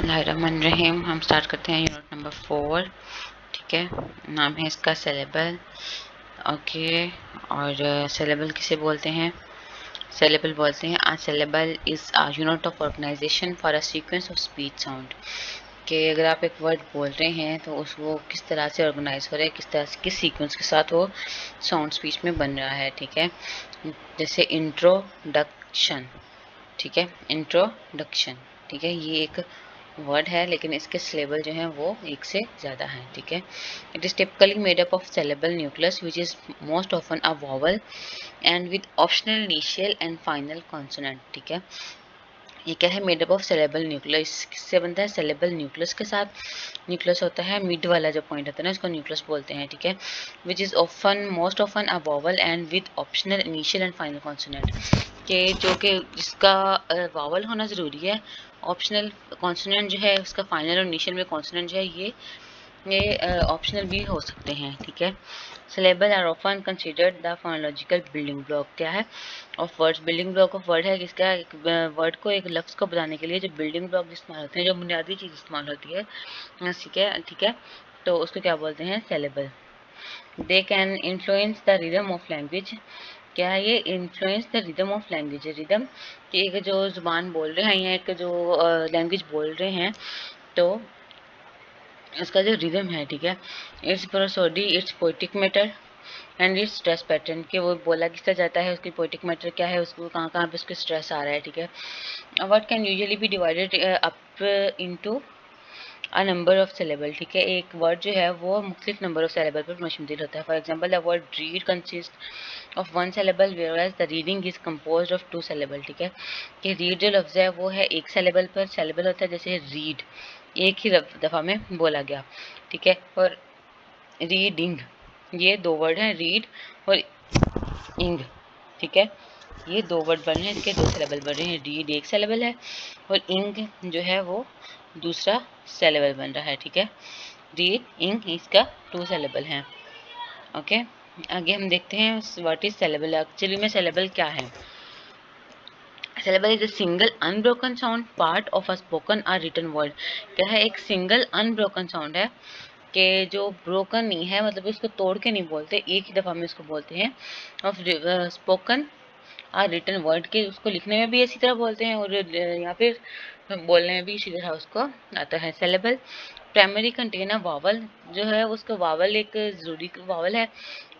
बिस्मिल्लाहिर्रहमानिर्रहीम। हम स्टार्ट करते हैं यूनिट नंबर 4। ठीक है, नाम है इसका सेलेबल। ओके, और सेलेबल किसे बोलते हैं? सेलेबल बोलते हैं syllable is a unit of organisation for a sequence of speech sound. कि अगर आप एक वर्ड बोल रहे हैं तो उस वो किस तरह से ऑर्गेनाइज हो रहा है, किस तरह से, किस सीक्वेंस के साथ वो साउंड स्पीच में बन रहा है। ठीक है, जैसे इंट्रोडक्शन। ठीक है, इंट्रोडक्शन। ठीक है, ये एक वर्ड है लेकिन इसके सिलेबल जो हैं वो एक से ज़्यादा हैं। ठीक है, it is typically made up of syllable nucleus which is most often a vowel and with optional initial and final consonant. ठीक है, ये क्या है? Made up of syllable nucleus. किससे बनता है? सिलेबल न्यूक्लियस के साथ। न्यूक्लियस होता है मिड वाला जो पॉइंट होता है ना, इसको न्यूक्लियस बोलते हैं। ठीक है, which is often most often a vowel and with optional initial and final consonant. के जो कि जिसका वावल होना ज़रूरी है, ऑप्शनल कॉन्सोनेंट जो है उसका फाइनल और इनिशियल में कॉन्सोनेंट जो है ये ऑप्शनल भी हो सकते हैं। ठीक है, syllable are often considered the phonological building block. क्या है? Of words. Building block of word है किसका? एक वर्ड को, एक लफ्ज़ को बताने के लिए जो बिल्डिंग ब्लॉक इस्तेमाल होते हैं, जो बुनियादी चीज़ इस्तेमाल होती है, ठीक है। ठीक है, तो उसको क्या बोलते हैं? Syllable. They can influence the rhythm of language. क्या है ये? Influence the rhythm of language. Rhythm कि एक जो ज़ुबान बोल रहे हैं या एक जो लैंग्वेज बोल रहे हैं, तो इसका जो रिदम है, ठीक है, it's prosody, it's poetic matter and it's stress pattern. कि वो बोला किस तरह जाता है, उसकी पोइटिक मैटर क्या है, उसको कहाँ कहाँ पे उसके स्ट्रेस आ रहा है। ठीक है, word can usually be divided up into a number of syllable. ठीक है, एक वर्ड जो है वो मुख्तलिफ नंबर ऑफ सिलेबल पर मुश्तमिल होता है। For example, the word read consist of one syllable whereas the reading is composed of two syllable. ठीक है, कि रीड जो लफ्ज़ है वो है एक सिलेबल पर। सिलेबल होता है जैसे रीड, एक ही दफ़ा में बोला गया। ठीक है, और रीडिंग, ये दो वर्ड हैं, रीड और इंग। ठीक है, ये दो वर्ड बन रहे हैं, इसके दो सिलेबल बन रहे हैं। रीड एक सिलेबल है और इंग जो है वो दूसरा सिलेबल बन रहा है। ठीक है, रीड इंग इसका टू सिलेबल है। ओके, आगे हम देखते हैं व्हाट इज सिलेबल। एक्चुअली में सिलेबल क्या है? Syllable is a single unbroken sound part of a spoken और रिटन वर्ड। क्या है? एक सिंगल अनब्रोकन साउंड है कि जो ब्रोकन नहीं है, मतलब इसको तोड़ के नहीं बोलते, एक ही दफ़ा में इसको बोलते हैं। ऑफ स्पोकन और रिटन वर्ड के, उसको लिखने में भी इसी तरह बोलते हैं और या फिर बोलने में भी इसी तरह उसको आता है। Syllable primary contain a vowel. जो है उसका वावल एक ज़रूरी वावल है,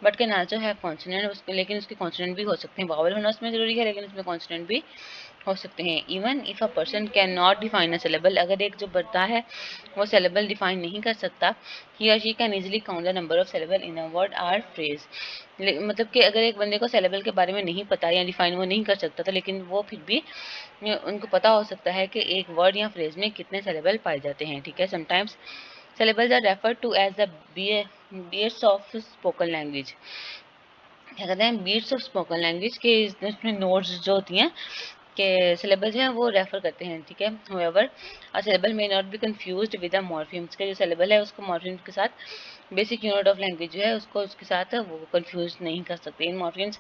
बट के ना जो है कॉन्सोनेंट उसके, लेकिन उसके कॉन्सोनेंट भी हो सकते हैं। वावल होना उसमें ज़रूरी है लेकिन उसमें कॉन्सोनेंट भी हो सकते हैं। Even if a person can not define a syllable. अगर एक जो बंदा है वो सिलेबल डिफाइन नहीं कर सकता, ही और she can easily count the number of syllable in a word or phrase. मतलब कि अगर एक बंदे को सिलेबल के बारे में नहीं पता या डिफाइन वो नहीं कर सकता था, लेकिन वो फिर भी उनको पता हो सकता है कि एक वर्ड या फ्रेज में कितने सिलेबल पाए जाते हैं। ठीक है, sometimes syllables are referred to as the beats of spoken language. क्या कहते हैं? बीट्स ऑफ स्पोकन लैंग्वेज के इसमें नोट्स जो होती हैं के सिलेबस हैं वो रेफर करते हैं। ठीक है, however a syllable may not be confused with the morphemes. के जो सिलेबल है उसको मॉर्फिम्स के साथ, बेसिक यूनिट ऑफ लैंग्वेज जो है उसको उसके साथ वो कंफ्यूज नहीं कर सकते। इन morphemes,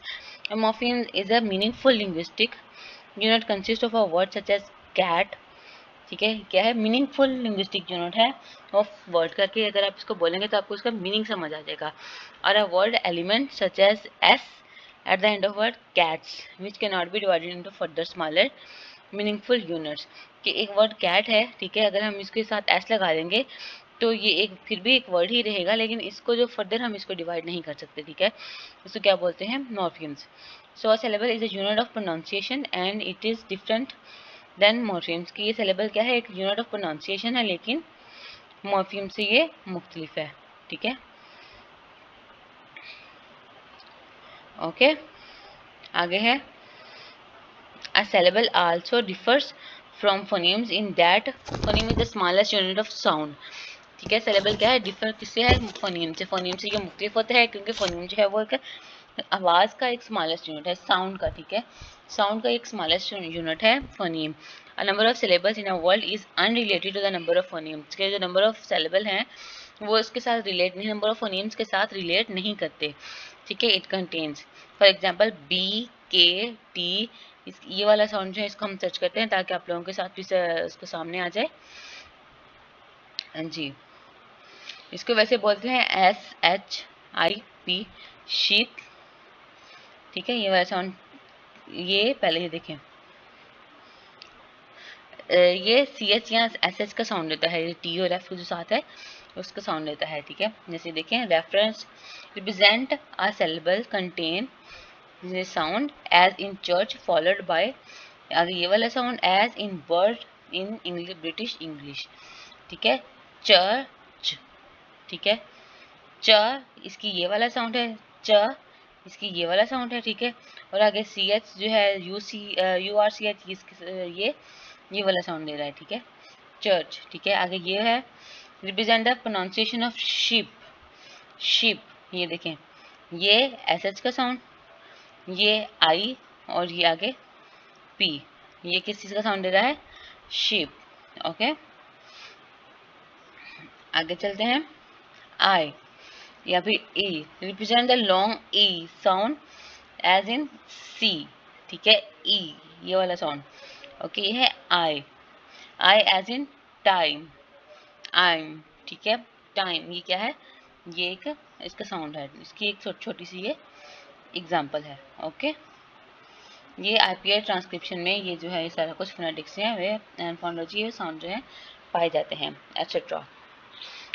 morpheme is a meaningful linguistic unit consist of a word such as cat. ठीक है, क्या है? मीनिंगफुल लिंग्विस्टिक यूनिट है ऑफ वर्ड का, कि अगर आप इसको बोलेंगे तो आपको इसका मीनिंग समझ आ जाएगा। और a word element such as S at the end of word cats which cannot be divided into further smaller meaningful units। कि एक वर्ड कैट है, ठीक है, अगर हम इसके साथ एस लगा देंगे तो ये एक फिर भी एक वर्ड ही रहेगा, लेकिन इसको जो फर्दर हम इसको डिवाइड नहीं कर सकते। ठीक है, इसको क्या बोलते हैं? Morphemes. So a syllable is a unit of pronunciation and it is different than morphemes. की ये सिलेबल क्या है? एक यूनिट ऑफ प्रोनाउंसिएशन है लेकिन मॉर्फिम से ये मुख्तलिफ है। ठीक है, ओके, आगे है a syllable also differs from phonemes in that phoneme is the smallest unit of sound। ठीक है, सिलेबल क्या है? डिफर किससे है? फोनीम से। फोनीम से ये मुख्तलिफ होता है क्योंकि फोनीम जो है वो एक आवाज़ का एक स्मॉलेस्ट यूनिट है, साउंड का। ठीक है, साउंड का एक स्मॉलेस्ट यूनिट है phoneme. A number of syllables in a word is unrelated to the number of phonemes. के जो नंबर ऑफ सिलेबल हैं वो इसके साथ रिलेट नहीं, नंबर ऑफ फोनीम्स के साथ रिलेट नहीं करते। ठीक है, it contains for example B, K, T. ये वाला साउंड जो है इसको हम सर्च करते हैं ताकि आप लोगों के साथ भी इसको सामने आ जाए। जी, इसको वैसे बोलते हैं SHIP, शीप। ठीक है, ये वाला साउंड, ये पहले ही देखें, ये CH या SH का साउंड देता है, T और F जो साथ है उसका साउंड देता है। ठीक है, जैसे देखें, reference represent a syllable contain sound as in church followed by, आगे ये वाला sound as in word in English, British English. ठीक है, चर्च। ठीक है, च इसकी ये वाला साउंड है, च इसकी ये वाला साउंड है। ठीक है, और आगे CH जो है URCH, ये वाला साउंड दे रहा है। ठीक है, चर्च। ठीक है, आगे ये है represent the pronunciation of ship, ship. ये देखें, ये SH का साउंड, ये I, और ये आगे P, ये किस चीज़ का साउंड दे रहा है, शिप। ओके, आगे चलते हैं, I या फिर E, represent the long E sound as in C। ठीक है, E ये वाला साउंड। ओके, ये है I एज इन टाइम, आइम। ठीक है, टाइम, ये क्या है, ये एक इसका साउंड है, इसकी एक छोटी सी ये एग्जांपल है। ओके, ये IPA ट्रांसक्रिप्शन में ये जो है ये सारा कुछ फोनेटिक्स हैं, वे फोनोलॉजी साउंड जो है पाए जाते हैं, एक्सेट्रा।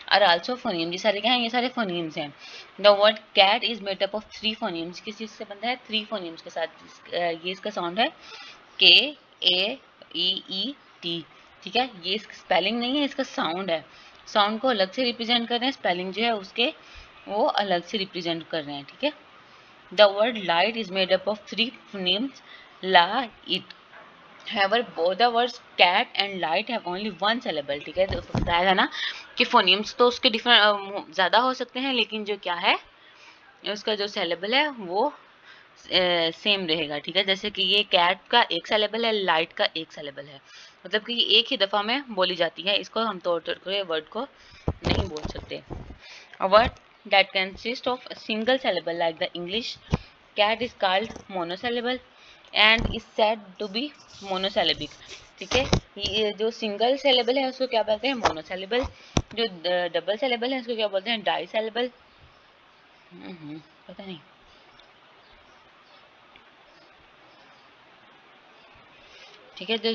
आर आल्सो फोनीम, ये सारे क्या हैं, ये सारे फोनीम्स हैं। The word cat is made up of 3 phonemes, किस चीज़ से बनता है, 3 फोनीम्स के साथ। ये इसका साउंड है KAEET। ठीक है, ये इसकी स्पेलिंग नहीं है, इसका साउंड है, साउंड को अलग से रिप्रेजेंट कर रहे हैं, स्पेलिंग जो है उसके वो अलग से रिप्रेजेंट कर रहे हैं। ठीक है, the word light is made up of 3 phonemes, ला इट। However, both the words cat and light have only one syllable। ठीक है, तो बताया था ना कि फोनीम्स तो उसके डिफरेंट ज़्यादा हो सकते हैं, लेकिन जो क्या है उसका जो सिलेबल है वो सेम रहेगा। ठीक है, जैसे कि ये कैट का एक सिलेबल है, लाइट का एक सिलेबल है, मतलब कि ये एक ही दफ़ा में बोली जाती है, इसको हम तोड़ तोड़ के वर्ड को नहीं बोल सकते। A word that consists of a single syllable like the English cat is called monosyllable and is said to be monosyllabic। ठीक है, ये जो सिंगल सिलेबल है उसको क्या बोलते हैं, मोनोसिलेबल। जो डबल सिलेबल है उसको क्या बोलते हैं, डाई सिलेबल। पता नहीं। ठीक है, जो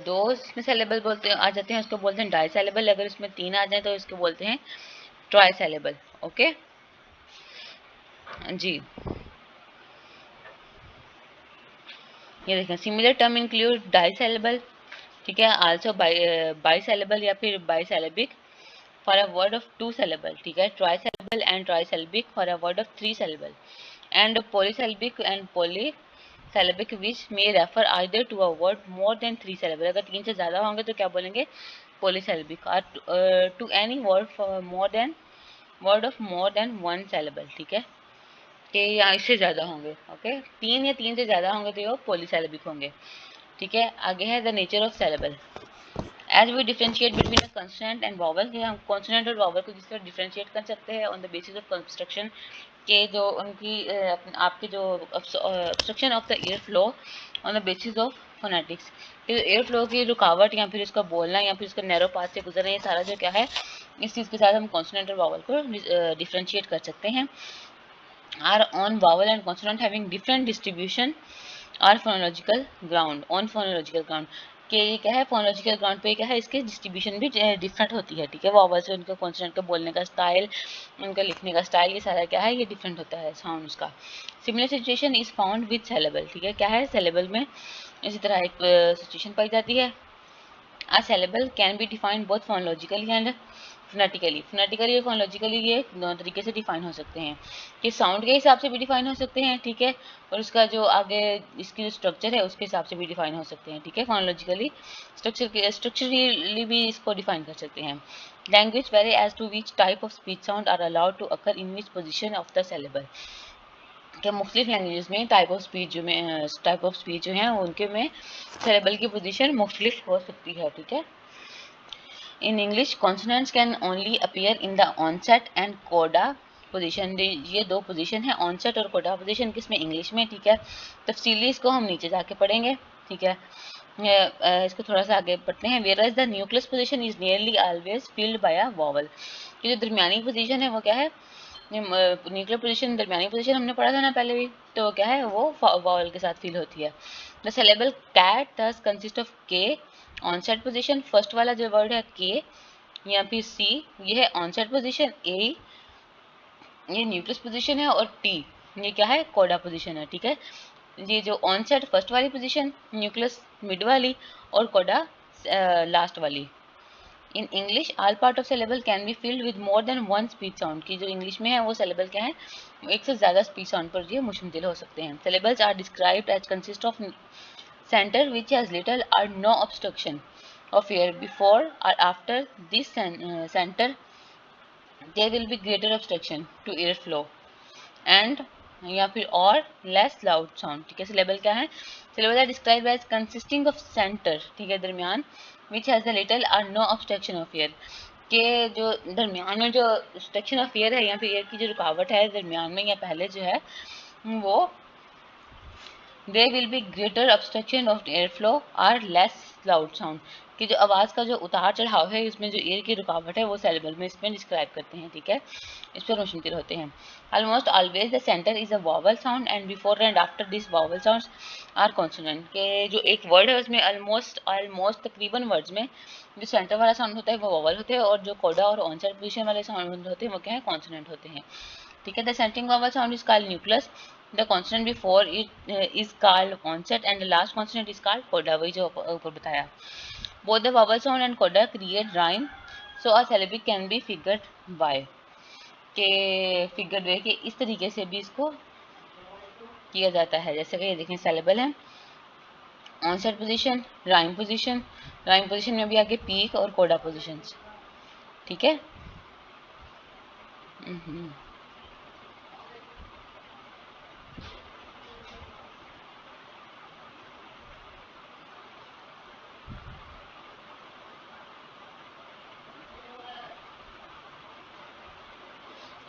दो इसमें सिलेबल बोलते हैं आ जाते हैं उसको बोलते हैं डाई सिलेबल, अगर इसमें 3 आ जाए तो इसको बोलते हैं ट्राई सिलेबल। ओके जी, ये देखें, similar term include disyllable. ठीक है, आल्सो बाई सिलेबल या फिर bisyllabic for a word of 2 syllable। ठीक है, trisyllable and trisyllabic for a word of 3 syllable and polysyllabic and polysyllabic which may refer either to a word more than 3 syllable। अगर 3 से ज़्यादा होंगे तो क्या बोलेंगे, polysyllabic. और to any word of more than 1 syllable। ठीक है, कि या इससे ज़्यादा होंगे। ओके, 3 या 3 से ज़्यादा होंगे तो वो पॉलीसिलेबिक होंगे। ठीक है, आगे है the nature of syllable. As we differentiate between a consonant and vowel, कि हम कॉन्सोनेंट और वॉवल को जिस तरह डिफ्रेंशिएट कर सकते हैं on the basis of construction, के जो उनकी आपके जो obstruction of the air flow on the basis of phonetics, कि एयर फ्लो की रुकावट या फिर इसका बोलना या फिर इसका नैरो पाथ से गुजरना, ये सारा जो क्या है इस चीज़ के साथ हम कॉन्सोनेंट और वॉवल को डिफ्रेंशिएट कर सकते हैं। Are on vowel and consonant having different distribution और phonological ground, on phonological ground, कि ये क्या है, फोनोलॉजिकल ग्राउंड पे क्या है, इसकी डिस्ट्रीब्यूशन भी डिफरेंट होती है। ठीक है, वॉवल से उनका कॉन्सोनेंट का बोलने का स्टाइल, उनका लिखने का स्टाइल, ये सारा क्या है, ये डिफरेंट होता है साउंड उसका। Similar situation is found with syllable. ठीक है, क्या है, सिलेबल में इसी तरह एक सिचुएशन पाई जाती है। A syllable can be defined both phonologically and phonetically। phonetically और phonologically ये दोनों तरीके से डिफाइन हो सकते हैं, कि साउंड के हिसाब से भी डिफाइन हो सकते हैं। ठीक है, और उसका जो आगे इसकी जो स्ट्रक्चर है उसके हिसाब से भी डिफाइन हो सकते हैं। ठीक है, फोनोलॉजिकली स्ट्रक्चरली भी इसको डिफाइन कर सकते हैं। Language vary as to which type of speech sound are allowed to occur in which position of the syllable, कि मुख्तलिफ लैंग्वेजेस में टाइप ऑफ स्पीच जो हैं उनके में सिलेबल की पोजीशन मुख्तलिफ हो सकती है। ठीक है, in English consonants can only appear in the onset and coda position. ये दो पोजीशन है, ऑनसेट और कोडा पोजीशन, किसमें, इंग्लिश में। ठीक है, तफसीली इसको हम नीचे जाके पढ़ेंगे। ठीक है, इसको थोड़ा सा आगे पढ़ते हैं। Where is the nucleus position is nearly always filled by a vowel, कि जो दरमियानी पोजीशन है वो क्या है, न्यूक्लियर पोजीशन दरमियानी पोजीशन हमने पढ़ा था ना पहले भी, तो क्या है वो वॉवल के साथ फिल होती है। द सिलेबल कैट दस कंसिस्ट ऑफ के ऑनसेट पोजीशन, फर्स्ट वाला जो वर्ड है के या फिर सी ये है ऑनसेट पोजीशन, ए ये न्यूक्लियस पोजीशन है और टी ये क्या है कोडा पोजीशन है। ठीक है, ये जो ऑनसेट फर्स्ट वाली पोजीशन, न्यूक्लियस मिड वाली और कोडा लास्ट वाली। In English all part of syllable can be filled with more then one speech sound, की जो इंग्लिश में है वो सिलेबल क्या है एक से ज़्यादा स्पीच साउंड पर ये मुश्तमिल हो सकते हैं। Syllables are described as consist of center which has little or no obstruction of air before or after this center there will be greater obstruction to airflow and या फिर और लेस लाउड साउंड। ठीक है, syllable क्या है, syllable are describe as consisting of centre, ठीक है, दरमियान, which has a little or no obstruction of air, के जो दरमियान में जो ऑब्स्ट्रक्शन ऑफ एयर है या फिर एयर की जो रुकावट है दरमियान में या पहले जो है वो there will be greater obstruction of airflow or less loud sound, कि जो आवाज़ का जो उतार चढ़ाव है इसमें जो एयर की रुकावट है वो सेलेबल में इसमें डिस्क्राइब करते हैं। ठीक है, इस पर रोशनतीर होते हैं। Almost always the centre is a vowel sound and before and after this vowel sounds are consonant, के जो एक वर्ड है उसमें ऑलमोस्ट तकरीबन वर्ड्स में जो सेंटर वाला साउंड होता है वो वॉवल होते हैं और जो कोडा और ऑनसाइड पोजीशन वाले साउंड होते हैं वो क्या है कॉन्सोनेंट होते हैं। ठीक है, the centring vowel sound is called nucleus, the consonant before it is called onset and the last consonant is called coda, वही जो ऊपर बताया। both the vowel sound and coda create rhyme, so a syllabic can be figured by, के figured way के इस तरीके से भी इसको किया जाता है। जैसे कि ये देखें सिलेबल है onset position, rhyme position, rhyme position में भी आगे पीक और कोडा पोजीशंस। ठीक है,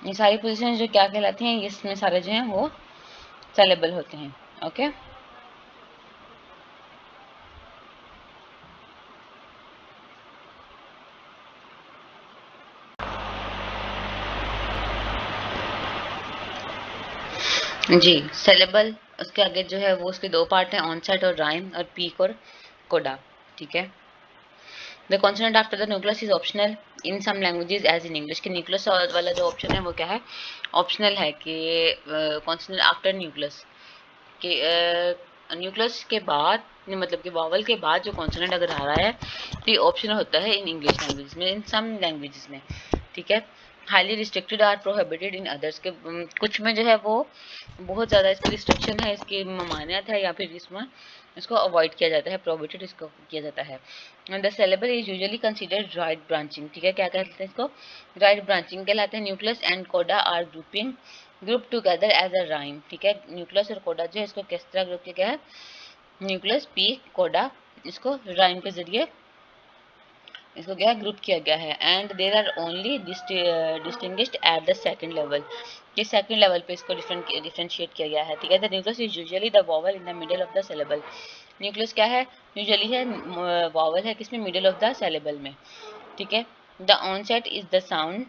ये सारी पोजीशन जो क्या कहलाती हैं इसमें सारे जो हैं वो सिलेबल होते हैं। ओके, जी सिलेबल उसके आगे जो है वो उसके दो पार्ट हैं ऑनसेट और राइम और पीक और कोडा। ठीक है, the consonant after the nucleus is optional in some languages as in English, के न्यूक्लियस वाला जो ऑप्शन है वो क्या है ऑप्शनल है, कि कॉन्सोनेंट आफ्टर न्यूक्लियस, कि न्यूक्लियस के बाद मतलब कि वावल के बाद जो कॉन्सोनेंट अगर आ रहा है तो ये ऑप्शनल होता है इन इंग्लिश लैंग्वेज में, इन सम लैंग्वेजेस में। ठीक है, highly restricted or prohibited in others, के कुछ में जो है वो बहुत ज़्यादा इसकी रिस्ट्रिक्शन है, इसकी ममानियत है या फिर इसमें इसको अवॉइड किया जाता है, प्रोहिबिटेड इसको किया जाता है। The syllable is usually considered right branching. ठीक है, क्या कहते हैं इसको राइट ब्रांचिंग कहलाते हैं। Nucleus and coda are group together as a rhyme. ठीक है, न्यूक्लियस और कोडा जो है इसको किस तरह ग्रुप किया गया है, न्यूक्लियस पीक कोडा, इसको राइम के जरिए इसको क्या ग्रुप किया गया है। And there are only distinguished at the second level, कि सेकंड लेवल पे इसको डिफरेंशिएट किया गया है। ठीक है, the nucleus is usually the vowel in the middle of the syllable, nucleus क्या है यूजुअली है वॉवल है किसमें मिडिल ऑफ द सिलेबल में। ठीक है, the onset is the sound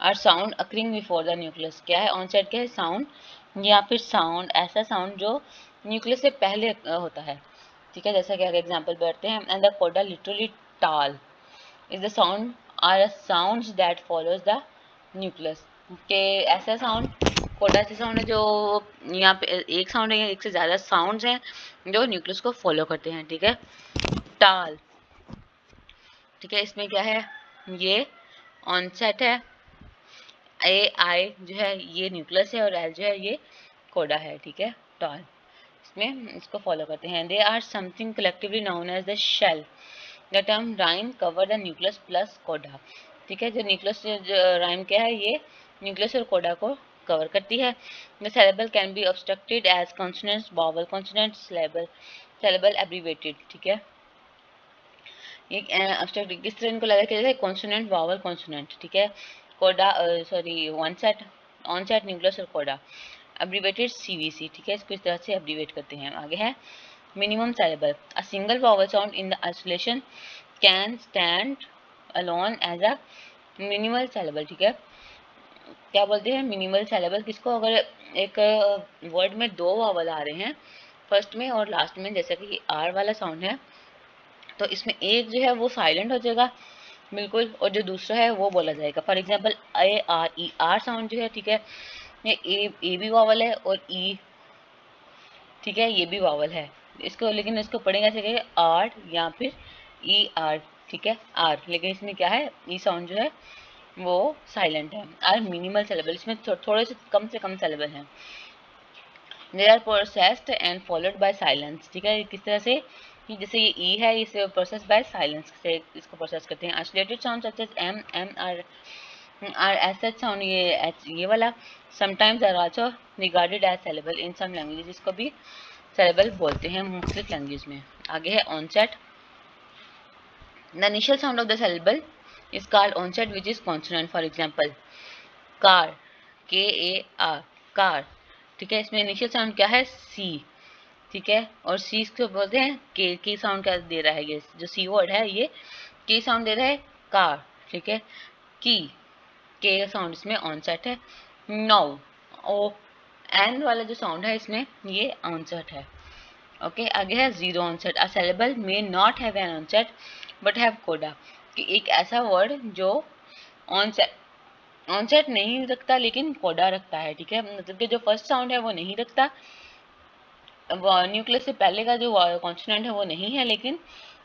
or sound occurring before the nucleus, क्या है ऑनसेट क्या है साउंड या फिर साउंड ऐसा साउंड जो न्यूक्लियस से पहले होता है। ठीक है, जैसा कि आगे एग्जांपल बैठते हैं। And the coda literally tail is the sound or sounds that follows the nucleus, के ऐसा साउंड कोडा ऐसा साउंड है जो यहाँ पे एक साउंड है या एक से ज़्यादा साउंड्स हैं जो न्यूक्लियस को फॉलो करते हैं। ठीक है, टाल। ठीक है, इसमें क्या है ये ऑनसेट है, ए आई जो है ये न्यूक्लियस है और एल जो है ये कोडा है। ठीक है, टॉल इसमें इसको फॉलो करते हैं। They are something collectively known as the shell, the term rhyme cover the nucleus plus coda. ठीक है, जो न्यूक्लियस राइम क्या है ये न्यूक्लियस और कोडा को कवर करती है। The syllable can be obstructed as consonants vowel consonant syllable abbreviated. ठीक है, ये ऑब्स्ट्रक्ट किस तरह इनको लगा किया जाता है कॉन्सोनेंट वॉवल कॉन्सोनेंट। ठीक है, कोडा सॉरी ऑनसेट न्यूक्लियस और कोडा एब्रीवेटेड सीवीसी। ठीक है, इसको इस तरह से एब्रीवेट करते हैं। आगे है minimum syllable. A single vowel sound in the isolation can stand alone as a minimal syllable. ठीक है, क्या बोलते हैं मिनिमल syllable किसको, अगर एक वर्ड में दो वावल आ रहे हैं फर्स्ट में और लास्ट में, जैसे कि आर वाला साउंड है, तो इसमें एक जो है वो साइलेंट हो जाएगा बिल्कुल, और जो दूसरा है वो बोला जाएगा। For example A R E, R sound जो है, ठीक है, ये ए भी वावल है और ई, ठीक है, ये भी वावल है इसको, लेकिन इसको पढ़ेंगे कैसे, आर या फिर ई आर, ठीक है, आर, लेकिन इसमें क्या है, ई साउंड जो है वो साइलेंट है। आर मिनिमल सिलेबल, इसमें थोड़े से कम सिलेबल हैं। They are processed and followed by silence, ठीक है, किस तरह से कि जैसे ये ई है, इसे प्रोसेस बाय साइलेंस से इसको प्रोसेस करते हैं। Isolated sound such as M M or as such sound, ये एच ये वाला, sometimes are also regarded as syllable in some languages, इसको भी सिलेबल बोलते हैं मुख्तलिफ लैंग्वेज में। आगे है onset. The initial sound of the syllable is called onset which is consonant. For example car, K A are, car, ठीक है, इसमें इनिशियल साउंड क्या है, सी, ठीक है, और सी इसको बोलते हैं के साउंड क्या दे रहा है, ये जो सी वर्ड है ये के साउंड दे रहा है, कार, ठीक है, की, के साउंड इसमें ऑनसेट है। नाउ ओ एन वाला जो साउंड है इसमें ये ऑनसेट है। ओके, आगे है zero onset. A syllable may not have an onset but have coda, कि एक ऐसा वर्ड जो ऑनसेट नहीं रखता लेकिन कोडा रखता है, ठीक है, मतलब कि जो फर्स्ट साउंड है वो नहीं रखता, न्यूक्लियस से पहले का जो कॉन्सोनेंट है वो नहीं है, लेकिन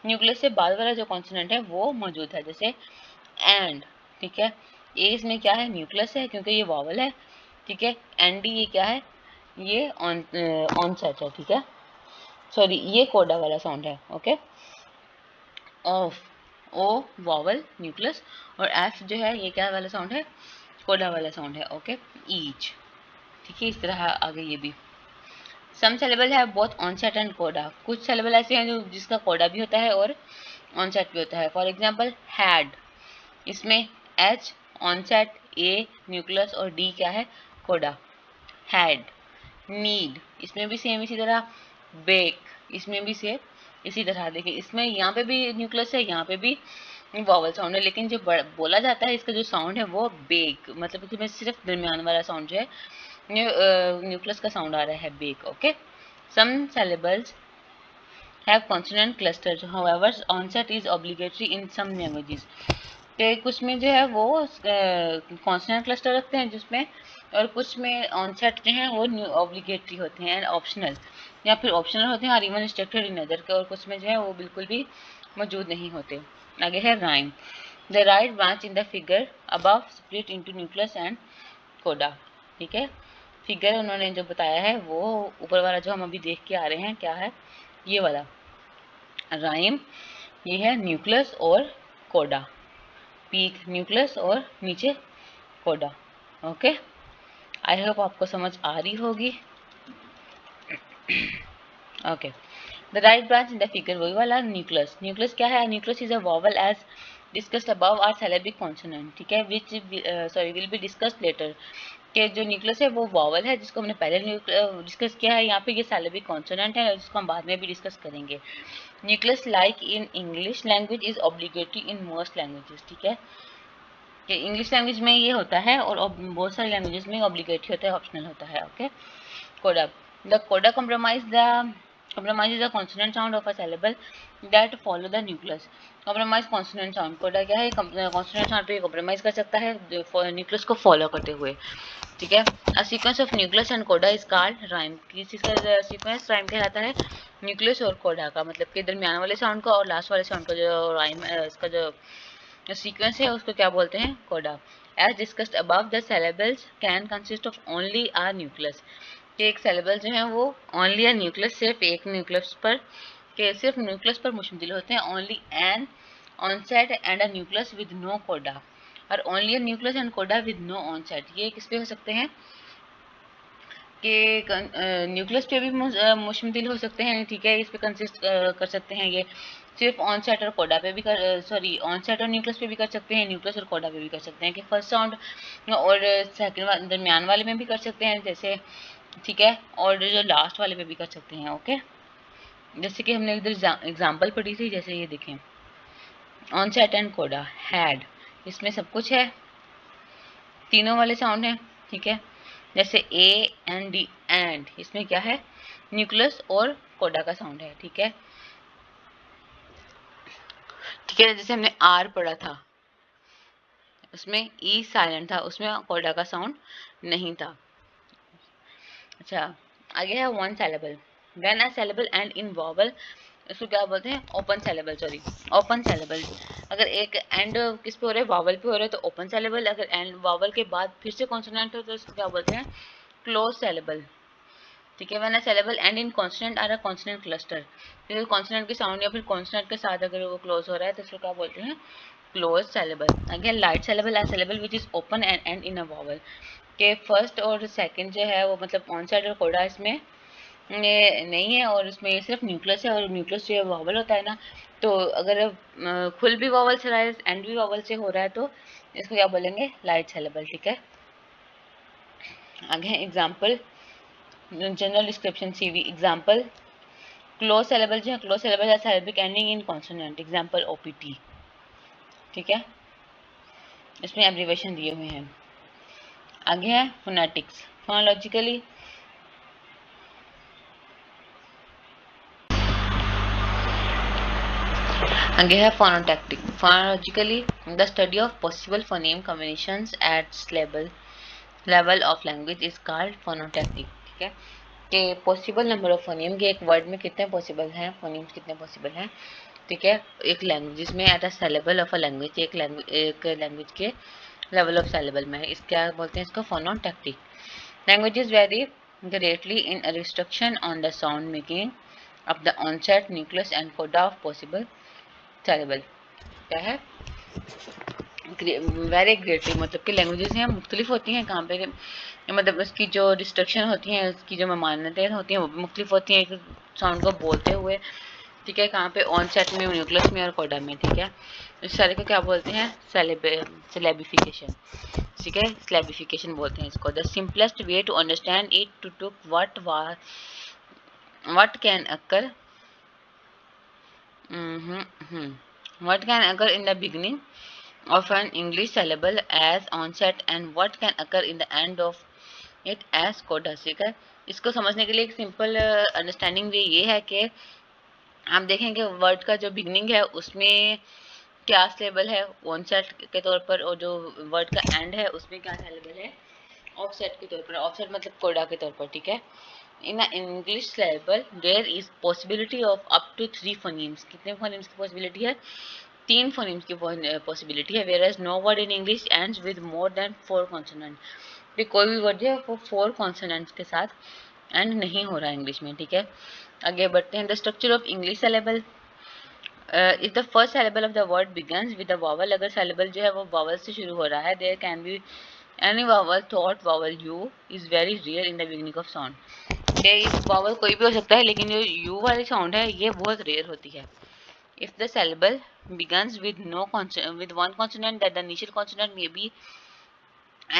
न्यूक्लियस से बाद वाला जो कॉन्सोनेंट है वो मौजूद है, जैसे एंड, ठीक है, ये इसमें क्या है, न्यूक्लियस है क्योंकि ये वॉवल है, ठीक है, एंड ये क्या है, ये ऑनसेट है, ठीक है, सॉरी ये कोडा वाला साउंड है। Okay, off, O vowel nucleus, और एफ जो है ये क्या वाला साउंड है, कोडा वाला साउंड है। ओके, ईच, ठीक है, इस तरह आगे ये भी। सम सिलेबल है बोथ ऑनसेट एंड कोडा, कुछ सिलेबल ऐसे हैं जो जिसका कोडा भी होता है और ऑनसेट भी होता है। फॉर एग्जांपल हैड, इसमें एच ऑनसेट, ए न्यूक्लियस और डी क्या है, कोडा, हैड। नीड, इसमें भी सेम इसी तरह। बेक, इसमें भी सेम इसी तरह। देखिए इसमें यहाँ पे भी न्यूक्लियस है, यहाँ पे भी वॉवल साउंड है, लेकिन जो बोला जाता है इसका जो साउंड है वो बेक, मतलब इसमें सिर्फ दरमियान वाला साउंड जो है न्यूक्लियस का साउंड आ रहा है, back. Okay, some syllables have consonant clusters, however onset is obligatory in some languages, कि कुछ में जो है वो कॉन्सोनेंट क्लस्टर रखते हैं जिसमें, और कुछ में ऑनसेट जो हैं वो ऑब्लिगेटरी होते हैं एंड ऑप्शनल, या फिर ऑप्शनल होते हैं और इवन रिस्ट्रिक्टेड इन अदर के, और कुछ में जो है वो बिल्कुल भी मौजूद नहीं होते। आगे है rhyme. The right branch in the figure above split into nucleus and कोडा, ठीक है, फिगर उन्होंने जो बताया है वो ऊपर वाला जो हम अभी देख के आ रहे हैं क्या है, ये वाला राइम, ये है न्यूक्लियस और कोडा, पीक न्यूक्लियस और नीचे कोडा। ओके, आई होप आपको समझ आ रही होगी। Okay, the right branch in the figure, वही वाला न्यूक्लियस। न्यूक्लियस क्या है, nucleus is a vowel as discussed above or syllabic consonant, ठीक है, which sorry will be discussed later, कि जो न्यूक्लियस है वो वॉवल है जिसको हमने पहले डिस्कस किया है, यहाँ पे ये सिलेबिक कॉन्सोनेंट है जिसको हम बाद में भी डिस्कस करेंगे। Nucleus like in English language is obligatory in most languages, ठीक है, कि इंग्लिश लैंग्वेज में ये होता है और बहुत सारी लैंग्वेजेस में ऑब्लिगेटरी होता है, ऑप्शनल होता है। ओके, कोडा, द कोडा compromises the consonant sound of a syllable that follow the nucleus. compromise consonant sound, कोडा क्या है, consonant sound पे compromise कर सकता है न्यूक्लियस को फॉलो करते हुए, ठीक है। अ सीक्वेंस ऑफ न्यूक्लियस एंड कोडा इज कॉल्ड राइम, किसका सीक्वेंस राइम कहलाता है, न्यूक्लियस और कोडा का, मतलब कि दरमियान वाले साउंड का और लास्ट वाले साउंड का जो राइम, इसका जो सीक्वेंस है उसको क्या बोलते हैं, coda. As discussed above the syllables can consist of only a nucleus, कि एक सिलेबल जो है वो ओनली अ न्यूक्लियस, सिर्फ एक न्यूक्लियस पर, के सिर्फ न्यूक्लियस पर मुश्तमिल होते हैं। Only an onset and a nucleus with no coda, और only a nucleus and coda with no onset, ये किस पे हो सकते हैं, कि न्यूक्लियस पे भी मुश्तमिल हो सकते हैं, ठीक है, इस पे कंसिस्ट कर सकते हैं, ये सिर्फ ऑनसेट और कोडा पे भी सॉरी ऑनसेट और न्यूक्लियस पे भी कर सकते हैं, न्यूक्लियस और कोडा पे भी कर सकते हैं, कि फर्स्ट साउंड और सेकंड दरमियान वाले में भी कर सकते हैं जैसे, ठीक है, और जो लास्ट वाले पे भी कर सकते हैं। ओके, जैसे कि हमने इधर एग्जांपल पढ़ी थी, जैसे ये देखें ऑनसेट एंड कोडा, हैड, इसमें सब कुछ है, तीनों वाले साउंड हैं, ठीक है। जैसे ए एंड डी, एंड, इसमें क्या है, न्यूक्लियस और कोडा का साउंड है, ठीक है। ठीक है, जैसे हमने आर पढ़ा था, उसमें ई साइलेंट था, उसमें कोडा का साउंड नहीं था। अच्छा, आगे है one saleable, when a syllable end in vowel, इसको क्या बोलते हैं, open saleable, sorry open saleable. अगर एक एंड किस पे हो रहा है, वॉवल पे हो रहा है तो ओपन सेलेबल, अगर एंड वॉवल के बाद फिर से कॉन्सोनेंट हो तो इसको क्या बोलते हैं, क्लोज सेलेबल, ठीक है। When a syllable end in consonant or a consonant cluster, फिर कॉन्सोनेंट के साउंड या फिर कॉन्सोनेंट के साथ अगर वो क्लोज हो रहा है तो इसको क्या बोलते हैं, close saleable. Again light saleable, a saleable which is open and and in a vowel, के फर्स्ट और सेकंड जो है वो मतलब ऑन साइड और कोडा इसमें ये नहीं है, और इसमें ये सिर्फ न्यूक्लियस है, और न्यूक्लियस जो वॉवल होता है ना, तो अगर खुल भी वॉवल से रहा है एंड भी वॉवल से हो रहा है तो इसको क्या बोलेंगे, लाइट सेलेबल, ठीक है। आगे example, general description CV example, close saleable जो है, क्लोज सेलेबल है syllabic ending in consonant, example OPT, ठीक है, इसमें एब्रीवेशन दिए हुए हैं। आगे है फोनेटिक्स, फोनोलॉजिकली, आगे है phonotactic, phonologically the study of possible phoneme combinations at level of language is called phonotactic, ठीक है। कि पॉसिबल नंबर ऑफ फोनेम के एक वर्ड में कितने पॉसिबल हैं, फोनेम्स कितने पॉसिबल हैं, ठीक है, एक लैंग्वेज में at a syllable of a language, एक लैंग्वेज के लेवल ऑफ सेलेबल में है, इस क्या बोलते हैं, इसको phonotactic. Languages very greatly in a restriction on the sound making of the onset nucleus and coda of possible syllable, क्या है, वेरी ग्रेटली, मतलब कि लैंग्वेजेस हैं मुख्तलिफ होती हैं, कहाँ पे मतलब उसकी जो रिस्ट्रिक्शन होती हैं, उसकी जो मान्यताएं होती हैं वो भी मुख्तलिफ होती हैं एक साउंड को बोलते हुए, ठीक है, कहाँ पे ऑन सेट में, न्यूक्लियस में और कोडा में, ठीक है। इस सारे को क्या बोलते हैं, सेलेबिफिकेशन, ठीक है, स्लैबिफिकेशन बोलते हैं इसको। The simplest way to understand it to took what can occur what can occur in the beginning of an English syllable as onset and what can occur in the end of it as coda, ठीक है। इसको समझने के लिए एक simple understanding वे ये है कि हम देखेंगे वर्ड का जो बिगनिंग है उसमें क्या सिलेबल है ऑनसेट के तौर पर, और जो वर्ड का एंड है उसमें क्या सिलेबल है ऑफसेट के तौर पर, ऑफसेट मतलब कोडा के तौर पर, ठीक है। In English syllable there is possibility of up to 3 phonemes, कितने फोनीम्स की पॉसिबिलिटी है, 3 फोनीम्स की पॉसिबिलिटी है, whereas no word in English ends with more than 4 consonant, भी कोई भी वर्ड है वो 4 कॉन्सोनेंट्स के साथ एंड नहीं हो रहा है इंग्लिश में, ठीक है। आगे बढ़ते हैं, the structure of English syllable if the first syllable of the word begins with the vowel, अगर सिलेबल जो है वो वॉवल से शुरू हो रहा है, there can be any vowel thought vowel U is very rare in the beginning of sound, ये वॉवल कोई भी हो सकता है लेकिन जो यू वाली साउंड है ये बहुत रेयर होती है। If the syllable begins with no with one consonant that the initial consonant may be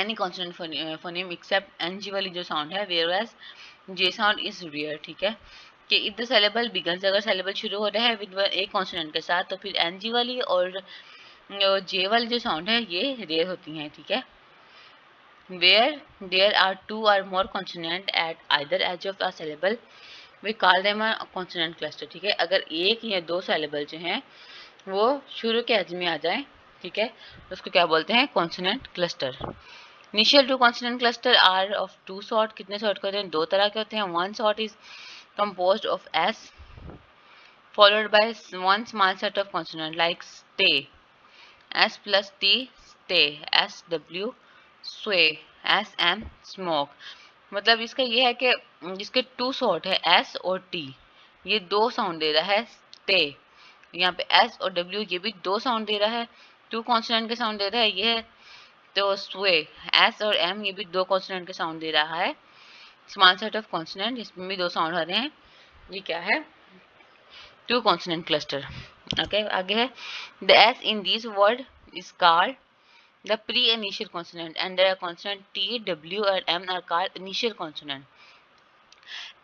any consonant phoneme except ng वाली जो साउंड है, whereas j sound is rare, ठीक है। कि if the syllable begins, अगर syllable शुरू हो रहा है with एक consonant के साथ तो फिर ng वाली और j वाली जो साउंड है ये रेयर होती हैं, ठीक है। where there are 2 or more consonant at either edge of a syllable we call them a consonant cluster, ठीक है। अगर एक या दो syllable जो हैं वो शुरू के एज में आ जाए, ठीक है, तो उसको क्या बोलते हैं, consonant cluster. Initial two consonant cluster are of 2 sort, कितने सॉर्ट के होते हैं, 2 तरह के होते हैं। One sort is composed of s followed by one small set of consonant like stay, s plus t stay, sw sway, sm smoke। मतलब इसका ये है कि जिसके 2 सॉर्ट है s और t, ये 2 साउंड दे रहा है stay, यहाँ पे एस और डब्ल्यू ये भी 2 साउंड दे रहा है, 2 कॉन्सोनेंट के साउंड दे रहा है ये है, तो स्वे एस और एम ये भी 2 कॉन्सोनेंट के साउंड दे रहा है, स्मॉल सेट ऑफ कॉन्सोनेंट इसमें भी 2 साउंड आ रहे हैं, ये क्या है, 2 कॉन्सोनेंट क्लस्टर। ओके, आगे है the s in this word is called the pre initial consonant and the consonant t डब्ल्यू और m are called initial consonant.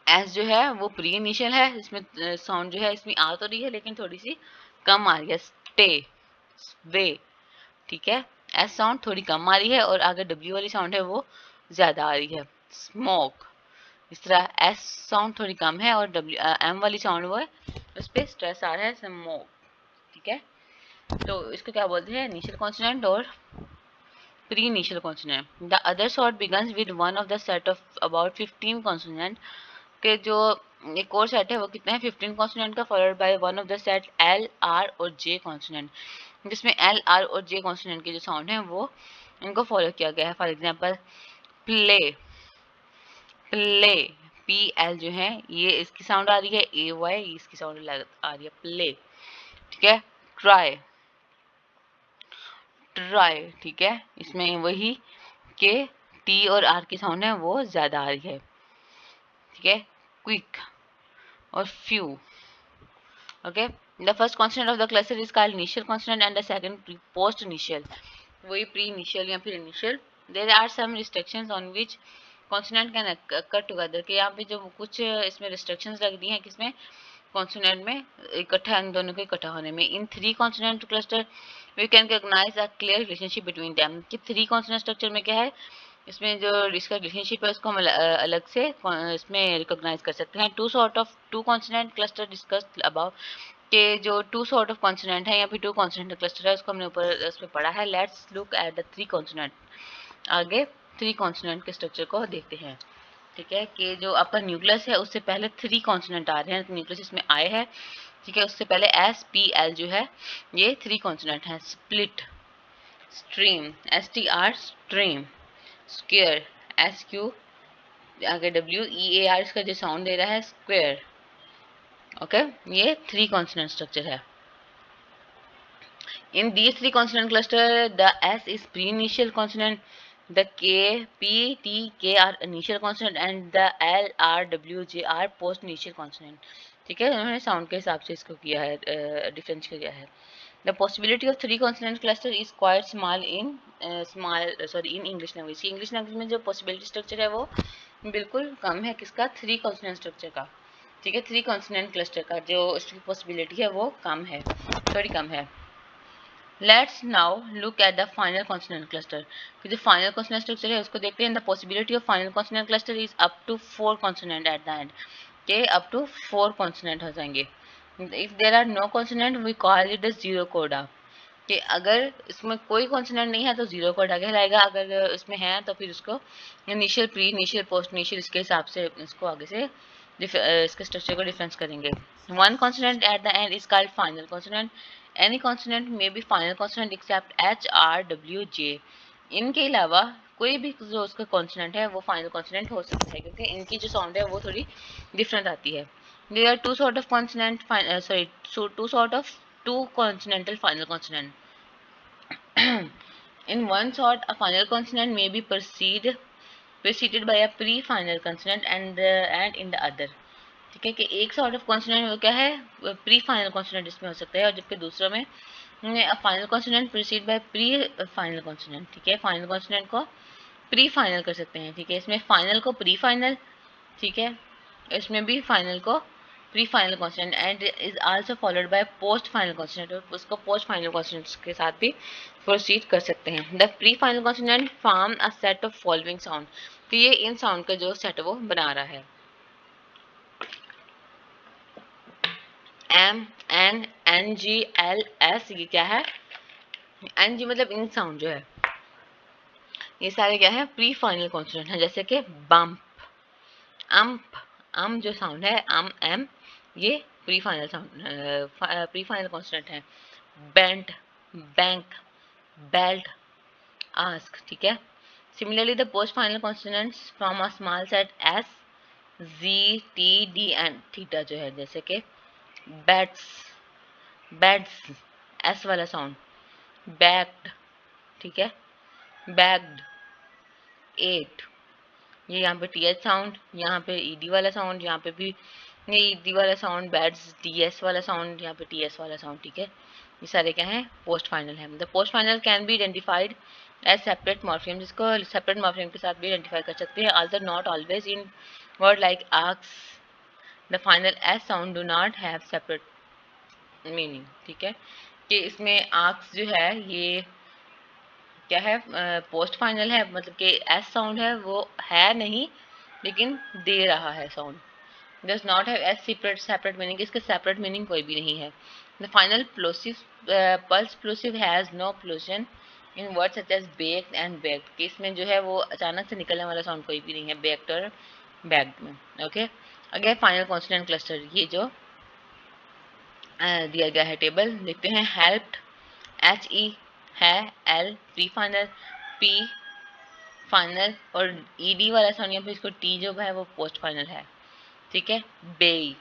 S जो है वो प्री इनिशियल है, इसमें साउंड जो है इसमें आ तो रही है लेकिन थोड़ी सी कम आ रही है, स्टे, वे, ठीक है। एस साउंड थोड़ी कम आ रही है और आगे डब्ल्यू वाली साउंड है वो ज्यादा आ रही है, स्मोक। इस तरह एस साउंड थोड़ी कम है और डब्ल्यू एम वाली साउंड वो है उस पर स्ट्रेस आ रहा है, स्मोक, ठीक है। तो इसको क्या बोलते हैं, इनिशियल कॉन्सोनेंट और pre initial consonant. The other sort begins with one of the set of about 15 consonant, के जो एक और सेट है वो कितना है 15 कॉन्सोनेंट का, followed by one of the set L R और जे कॉन्सोनेंट, जिसमें एल आर और जे कॉन्सोनेंट के जो साउंड है वो इनको फॉलो किया गया है। For example play, play, P L जो है ये इसकी साउंड आ रही है, ए वाई इसकी साउंड आ रही है, प्ले, ठीक है। ट्राई, ट्राई, ठीक है, इसमें वही के टी और आर की साउंड है वो ज्यादा आ रही है, ठीक है। क्विक और few, okay. The first consonant of the cluster is called initial consonant and the second post initial, वही प्री इनिशियल या फिर initial. There are some restrictions on which consonant can occur together, के यहाँ पे जो कुछ इसमें रिस्ट्रिक्शंस लग दी हैं किसमें, कॉन्सोनेंट में इकट्ठा, इन दोनों को इकट्ठा होने में। In three consonant cluster we can recognise a clear relationship between them, कि थ्री कॉन्सोनेंट स्ट्रक्चर में क्या है, इसमें जो इसका रिलेशनशिप है उसको हम अलग से इसमें रिकॉग्नाइज कर सकते हैं। Two sort of two consonant cluster discussed above, के जो टू सॉर्ट ऑफ कॉन्सोनेंट है या फिर टू कॉन्सोनेंट क्लस्टर है उसको हमने ऊपर उसमें पढ़ा है। Let's look at the three consonant, आगे थ्री कॉन्सोनेंट के स्ट्रक्चर को देखते हैं, ठीक है। कि जो आपका न्यूक्लियस है उससे पहले थ्री कॉन्सोनेंट आ रहे हैं, तो न्यूक्लियस इसमें आए हैं, ठीक है। उससे पहले एस पी एल जो है ये थ्री कॉन्सोनेंट है। Split, stream, S T R stream, square, S Q, आगे डब्ल्यू ई ए आर इसका जो साउंड दे रहा है, स्क्वेयर, ओके। ये थ्री कॉन्सोनेंट स्ट्रक्चर है। In these three consonant cluster, the S is pre-initial consonant, the K, P, T, K are initial consonant, and the L, R, W, J are post-initial consonant. ठीक है, उन्होंने sound के हिसाब से इसको किया है, डिफरेंस किया है। The possibility of three consonant cluster is quite small in in English language. English language में जो पॉसिबिलिटी स्ट्रक्चर है वो बिल्कुल कम है, किसका, थ्री कॉन्सोनेंट स्ट्रक्चर का, ठीक है। थ्री कॉन्सोनेंट क्लस्टर का जो उसकी पॉसिबिलिटी है वो कम है, थोड़ी कम है। Let's now look at the final consonant cluster. कि जो final consonant structure है उसको देखते हैं। The possibility of final consonant cluster is up to 4 consonant at the end. के up to 4 consonant हो जाएंगे. If there are no consonant, we call it a zero coda. कि अगर इसमें कोई कॉन्सोनेंट नहीं है तो जीरो कोडा कहलाएगा, अगर इसमें है तो फिर उसको initial, pre initial, post initial इसके हिसाब से इसको आगे से इसके स्ट्रक्चर को डिफरेंस करेंगे। One consonant at the end is called final consonant, any consonant may be final consonant except H R W J, इनके अलावा कोई भी जो उसका कॉन्सोनेंट है वो फाइनल कॉन्सोनेंट हो सकता है, क्योंकि इनकी जो साउंड है वो थोड़ी डिफरेंट आती है। There are two sort of consonant, two sort of two consonantal final consonant. In one sort, a final consonant may be preceded by a pre-final consonant and in the other. ठीक है, कि एक sort of consonant वो क्या है, pre final consonant इसमें हो सकता है, और जबकि दूसरा में final consonant preceded by pre final consonant, ठीक है। फाइनल कॉन्सोनेंट को प्री फाइनल कर सकते हैं, ठीक है। इसमें फाइनल को प्री फाइनल, ठीक है, इसमें भी फाइनल को pre final consonant and is also followed by post final consonant, और उसको पोस्ट फाइनल कॉन्सोनेंट्स के साथ भी प्रोसीड कर सकते हैं। The pre final consonant form a set of following sound, तो ये इन साउंड का जो सेट वो बना रहा है। M, N, N G, L, S, ये क्या है, एन जी मतलब इन साउंड जो है ये सारे क्या है, प्री फाइनल कॉन्सोनेंट है, जैसे कि बम्प, अम्प, अम जो साउंड है, अम एम, ये pre final sound, pre final consonant है। बेंट, बैंक, बेल्ट, आस्क, ठीक है। Similarly the post final consonants from a small set S, G, T, D and theta जो है, जैसे कि बैट्स, बेड्स, एस वाला साउंड, बैक्ड, ठीक है, बैग्ड, एट, ये यहाँ पे टी एच साउंड, यहाँ पे ईडी वाला साउंड, यहाँ पे भी ये ईडी वाला साउंड, बैड्स, टी एस वाला साउंड, यहाँ पे टी एस वाला साउंड, ठीक है। ये सारे क्या हैं, पोस्ट फाइनल है। The post final can be identified as separate morpheme, जिसको सेपरेट मॉर्फियम के साथ भी आइडेंटिफाई कर सकते हैं, also not always in word like ox, the final s sound do not have separate meaning, ठीक है, कि इसमें आर्क्स जो है ये क्या है, पोस्ट फाइनल है, मतलब कि एस साउंड है वो है नहीं लेकिन दे रहा है sound. Does not have as separate meaning, इसके सेपरेट मीनिंग कोई भी नहीं है। The final plosive pulse plosive has no plosion in words such as baked and baked, कि इसमें जो है वो अचानक से निकलने वाला साउंड कोई भी नहीं है बेक्ड और बैग्ड में। Okay, again final consonant cluster, ये जो दिया गया है टेबल देखते हैं। हेल्प्ड एच ई है, L pre final, P final और ई डी वाला साउंड यहाँ पे इसको टी जो है वो पोस्ट फाइनल है, ठीक है। बेई,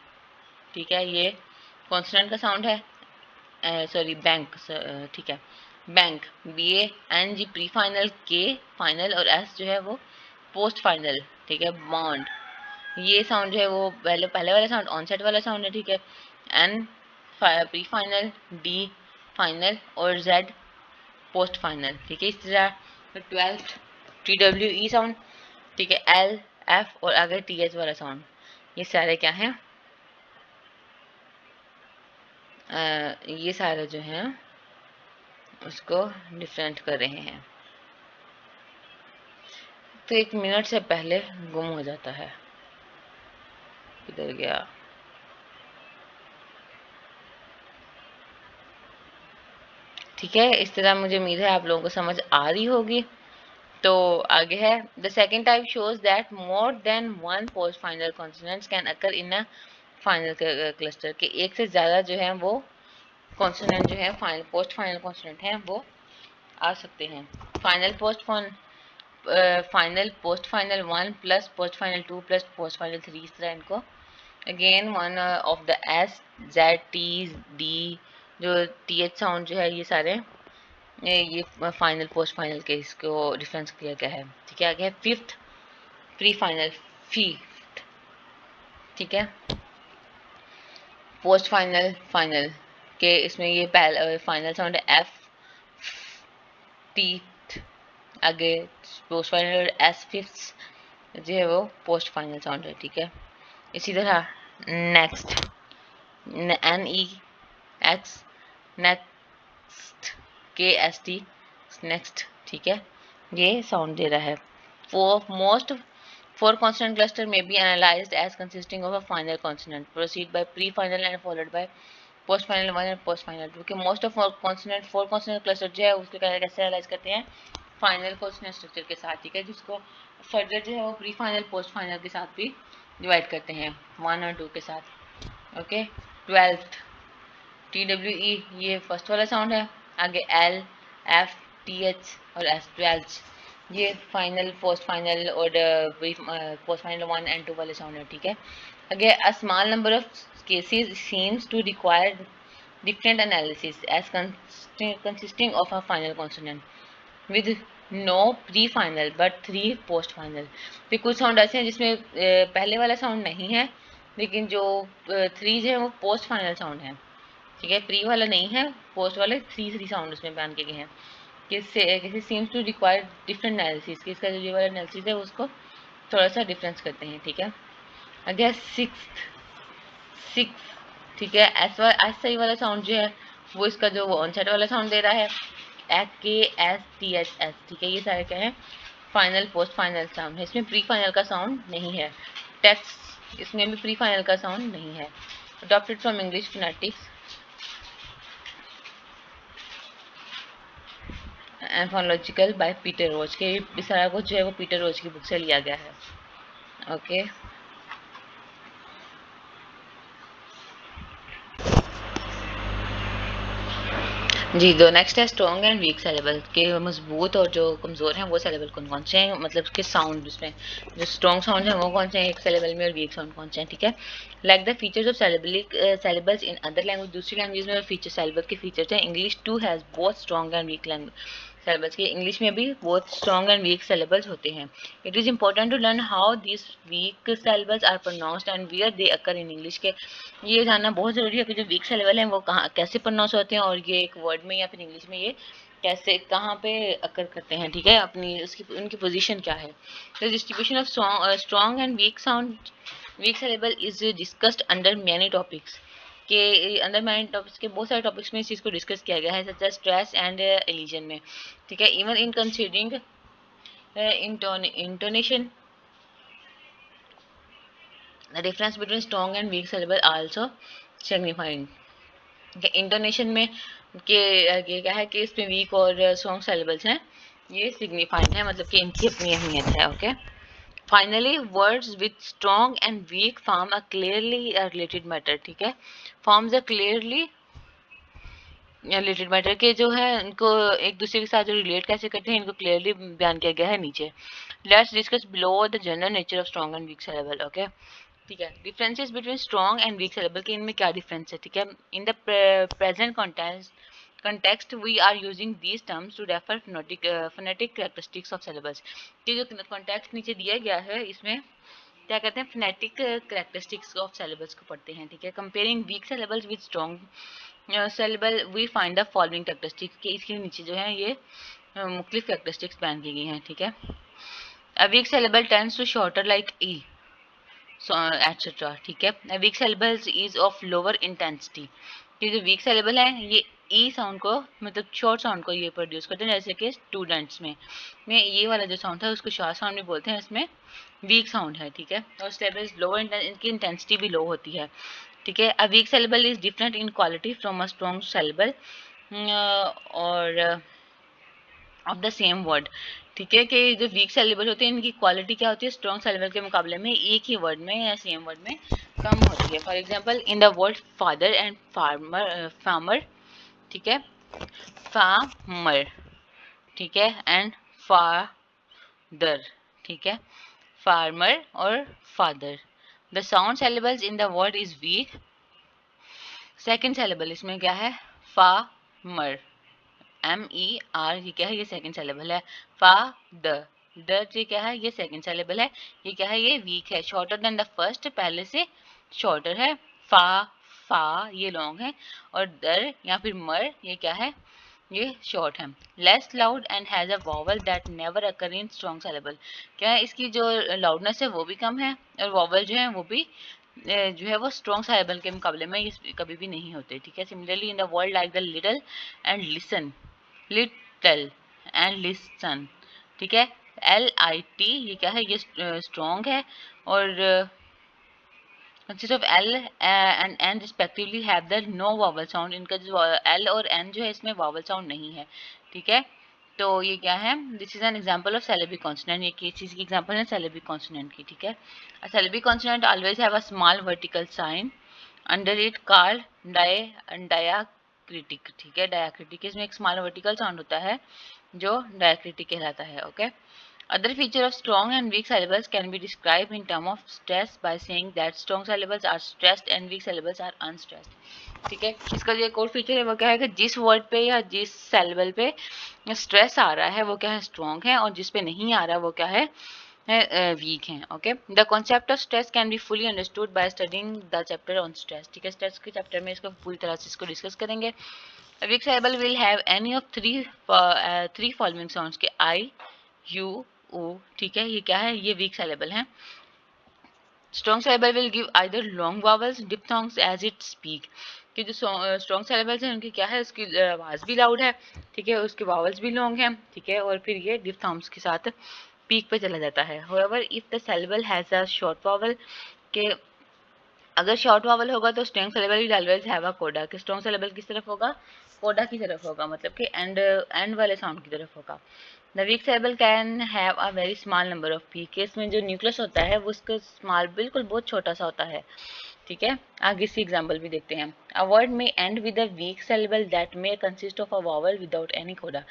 ठीक है, ये कॉन्सोनेंट का साउंड है, सॉरी बैंक, ठीक है, bank, B A N G pre final, के फाइनल और एस जो है वो पोस्ट फाइनल, ठीक है। बॉन्ड, ये साउंड जो है वो पहले वाला साउंड ऑनसेट वाला साउंड है, ठीक है। N pre final, D final और जेड पोस्ट फाइनल, ठीक है। इस तरह 12th T W E sound, ठीक है, एल एफ और आगे टी एच वाला साउंड, ये सारे क्या हैं, ये सारे जो हैं उसको डिफरेंट कर रहे हैं। तो 1 मिनट से पहले गुम हो जाता है, किधर गया, ठीक है। इस तरह मुझे उम्मीद है आप लोगों को समझ आ रही होगी। तो आगे है, the second type shows that more than one post final consonants can occur in a final cluster, के एक से ज़्यादा जो है वो कॉन्सोनेंट जो है फाइनल पोस्ट फाइनल कॉन्सोनेंट हैं वो आ सकते हैं। Final post final 1 plus post final 2 plus post final 3, इस तरह इनको again one of the S Z T D जो टी एच साउंड जो है ये सारे ये फाइनल पोस्ट फाइनल के इसको डिफरेंस किया गया है, ठीक है। आगे फिफ्थ प्री फाइनल, फिफ्थ, ठीक है, पोस्ट फाइनल फाइनल के इसमें ये पहला फाइनल साउंड है एफ टीथ, आगे पोस्ट फाइनल एस फिफ्थ जो है वो पोस्ट फाइनल साउंड है, ठीक है। इसी तरह next, N E X, next, K S T, next, ठीक है, ये साउंड दे रहा है। Four consonant cluster may be analyzed as consisting of a final consonant. Proceed by pre-final and followed by post-final 1 and post-final 2. कि most of four consonant cluster जो है उसको कैसे एनालाइज करते हैं, फाइनल consonant स्ट्रक्चर के साथ, ठीक है, जिसको फर्दर जो है वो प्री फाइनल पोस्ट फाइनल के साथ भी डिवाइड करते हैं 1 और 2 के साथ। Okay, 12th T W E, ये फर्स्ट वाला साउंड है, आगे एल एफ टी एच और एस, 12 ये फाइनल पोस्ट फाइनल और पोस्ट फाइनल 1 and 2 वाले साउंड है, ठीक है। आगे a small number of cases seems to require different analysis as consisting of a final consonant with no pre final but 3 post final. फिर कुछ sound ऐसे हैं जिसमें पहले वाला साउंड नहीं है लेकिन जो 3 है वो पोस्ट फाइनल साउंड है, ठीक है, प्री वाला नहीं है, पोस्ट वाले 3 साउंड उसमें बयान किए गए हैं। किसी seems to require different analysis, कि इसका जो ये वाला एनालिसिस है उसको थोड़ा सा डिफरेंस करते हैं, ठीक है। अगेन सिक्स, ठीक है, एस सही वाला साउंड जो है वो इसका जो वो ऑनसेट वाला साउंड दे रहा है, के एस टी एच एस, ठीक है, ये सारे क्या है फाइनल पोस्ट फाइनल साउंड है, इसमें प्री फाइनल का साउंड नहीं है। टेक्स्ट, इसमें भी प्री फाइनल का साउंड नहीं है। Adopted from English phonetics and phonological by Peter Roach, के इस सारा कुछ जो है वो पीटर रोच की बुक से लिया गया है। ओके, जी, तो नेक्स्ट है स्ट्रॉन्ग एंड वीक सेलेबल, के मजबूत और जो कमज़ोर हैं वो सेलेबल कौन कौन से हैं, मतलब कि साउंड उसमें जो स्ट्रॉन्ग साउंड है वो कौन से हैं एक सेलेबल में और वीक साउंड कौन से हैं, ठीक है। Like the features of syllables in other language, दूसरी लैंग्वेज में फीचर सेलेबल के फीचर्स हैं। English too has both strong and weak syllables, के इंग्लिश में भी बहुत स्ट्रॉन्ग एंड वीक सेलेबल्स होते हैं। It is important to learn how this weak syllables are pronounced and where they occur in English, के ये जानना बहुत ज़रूरी है कि जो वीक सेलेबल हैं वो कहाँ कैसे प्रोनाउंस होते हैं और ये एक वर्ड में या फिर इंग्लिश में ये कैसे कहाँ पे अकर करते हैं, ठीक है, अपनी उसकी उनकी पोजीशन क्या है। The distribution of strong and weak sound weak syllable is discussed under many topics, के अंदर मैनी टॉपिक्स के बहुत सारे टॉपिक्स में इस चीज़ को डिस्कस किया गया है, such as stress and elision में, ठीक है। Even in considering intonation, the difference between strong and weak syllable also signifying. Intonation में के ये क्या है कि इसमें वीक और स्ट्रॉन्ग सिलेबल्स हैं, ये सिग्निफाइंग है, मतलब कि इनकी अपनी अहमियत है, okay. Finally words with strong and weak form a clearly related matter, ठीक है। Forms a clearly related matter के जो है इनको एक दूसरे के साथ जो रिलेट कैसे करते हैं, इनको क्लियरली बयान किया गया है नीचे। Let's discuss below the general nature of strong and weak syllable, okay, ठीक है। Differences between strong and weak syllable के इनमें क्या डिफरेंस है, ठीक है। In the present context we are using these terms to refer phonetic characteristics of syllables। ये जो context नीचे दिया गया है इसमें क्या कहते हैं, phonetic characteristics of syllables को पढ़ते हैं, ठीक है। comparing weak syllables with strong syllable we find the following characteristics, के इसके नीचे जो है ये मुख्तलिफ characteristics बयान की गई हैं, ठीक है। a weak syllable tends to shorter like e etcetera, ठीक है। Weak syllables is of lower intensity, ये जो वीक सिलेबल है ये ई साउंड को, मतलब शॉर्ट साउंड को ये प्रोड्यूस करते हैं, जैसे कि स्टूडेंट्स में ये वाला जो साउंड है उसको शॉर्ट साउंड भी बोलते हैं, इसमें वीक साउंड है, ठीक है। और सिलेबल लोअर, इनकी इंटेंसिटी भी लो होती है, ठीक है। A weak syllable is different in quality from a strong syllable और ऑफ द सेम वर्ड, ठीक है। कि जो वीक सिलेबल होते हैं इनकी क्वालिटी क्या होती है स्ट्रॉन्ग सिलेबल के मुकाबले में एक ही वर्ड में या सेम वर्ड में कम होती है। For example in the word father and farmer, ठीक है, फार्मर, ठीक है, एंड फादर, ठीक है, फार्मर और father, the sound syllables in the word is weak. Second syllable इसमें क्या है, फार्मर, MER, ये क्या है, ये सेकंड सिलेबल है। फा द ये क्या है, ये सेकंड सिलेबल है, ये क्या है, ये वीक है, शॉर्टर देन द फर्स्ट, पहले से शॉर्टर है। फा फा ये लॉन्ग है, और दर या फिर मर ये क्या है, ये शॉर्ट है। Less loud and has a vowel that never occur in strong syllable, क्या है, इसकी जो लाउडनेस है वो भी कम है, और वॉवल जो है वो भी जो है वो स्ट्रॉन्ग सिलेबल के मुकाबले में ये कभी भी नहीं होते, ठीक है। Similarly in the word like the little and listen, little and listen, ठीक है। LIT ये क्या है, ये स्ट्रॉन्ग है, और consist of L and N respectively have the no vowel sound, इनका जो L और N जो है इसमें vowel sound नहीं है, ठीक है। तो ये क्या है, this is an example of syllabic consonant, ये किस चीज़ की एग्जाम्पल है, syllabic consonant की, ठीक है। A syllabic consonant always have a small vertical sign under it called diacritic, ठीक है। diacritic इसमें एक स्मॉल वर्टिकल साउंड होता है जो diacritic कहलाता है, okay. Other feature of strong and weak syllables can be described in terms of stress by saying that strong syllables are stressed and weak syllables are unstressed, ठीक है। इसका जो एक और फीचर है वो क्या है कि जिस वर्ड पे या जिस सिलेबल पे स्ट्रेस आ रहा है वो क्या है, स्ट्रॉन्ग है, और जिस पे नहीं आ रहा वो क्या है, वीक हैं, okay. The concept of stress can be fully understood by studying the chapter on stress, ठीक है। स्ट्रेस के चैप्टर में इसको पूरी तरह से इसको डिस्कस करेंगे। Weak syllable will have any of three following sounds के आई यू ओ, ठीक है, ये क्या है, ये वीक सिलेबल है। Strong syllable will give either long vowels diphthongs as it speak, कि जो स्ट्रॉन्ग सिलेबल्स हैं उनकी क्या है, उसकी आवाज़ भी लाउड है, ठीक है, उसके वावल्स भी लॉन्ग हैं, ठीक है, और फिर ये डिप्थोंग्स के साथ पीक पे चला जाता है। However if the syllable has a short vowel, के अगर शॉर्ट वावल होगा तो strong syllable will always have a coda, कि स्ट्रॉन्ग सिलेबल किस तरफ होगा, कोडा की तरफ होगा, मतलब कि एंड वाले साउंड की तरफ होगा। The weak syllable can have a very small number of peak, इसमें जो न्यूक्लियस होता है वो उसका स्मॉल बिल्कुल बहुत छोटा सा होता है, ठीक है। आगे इसकी एग्जांपल भी देखते हैं। अ वर्ड में end with a weak syllable that may consist of a vowel without any coda,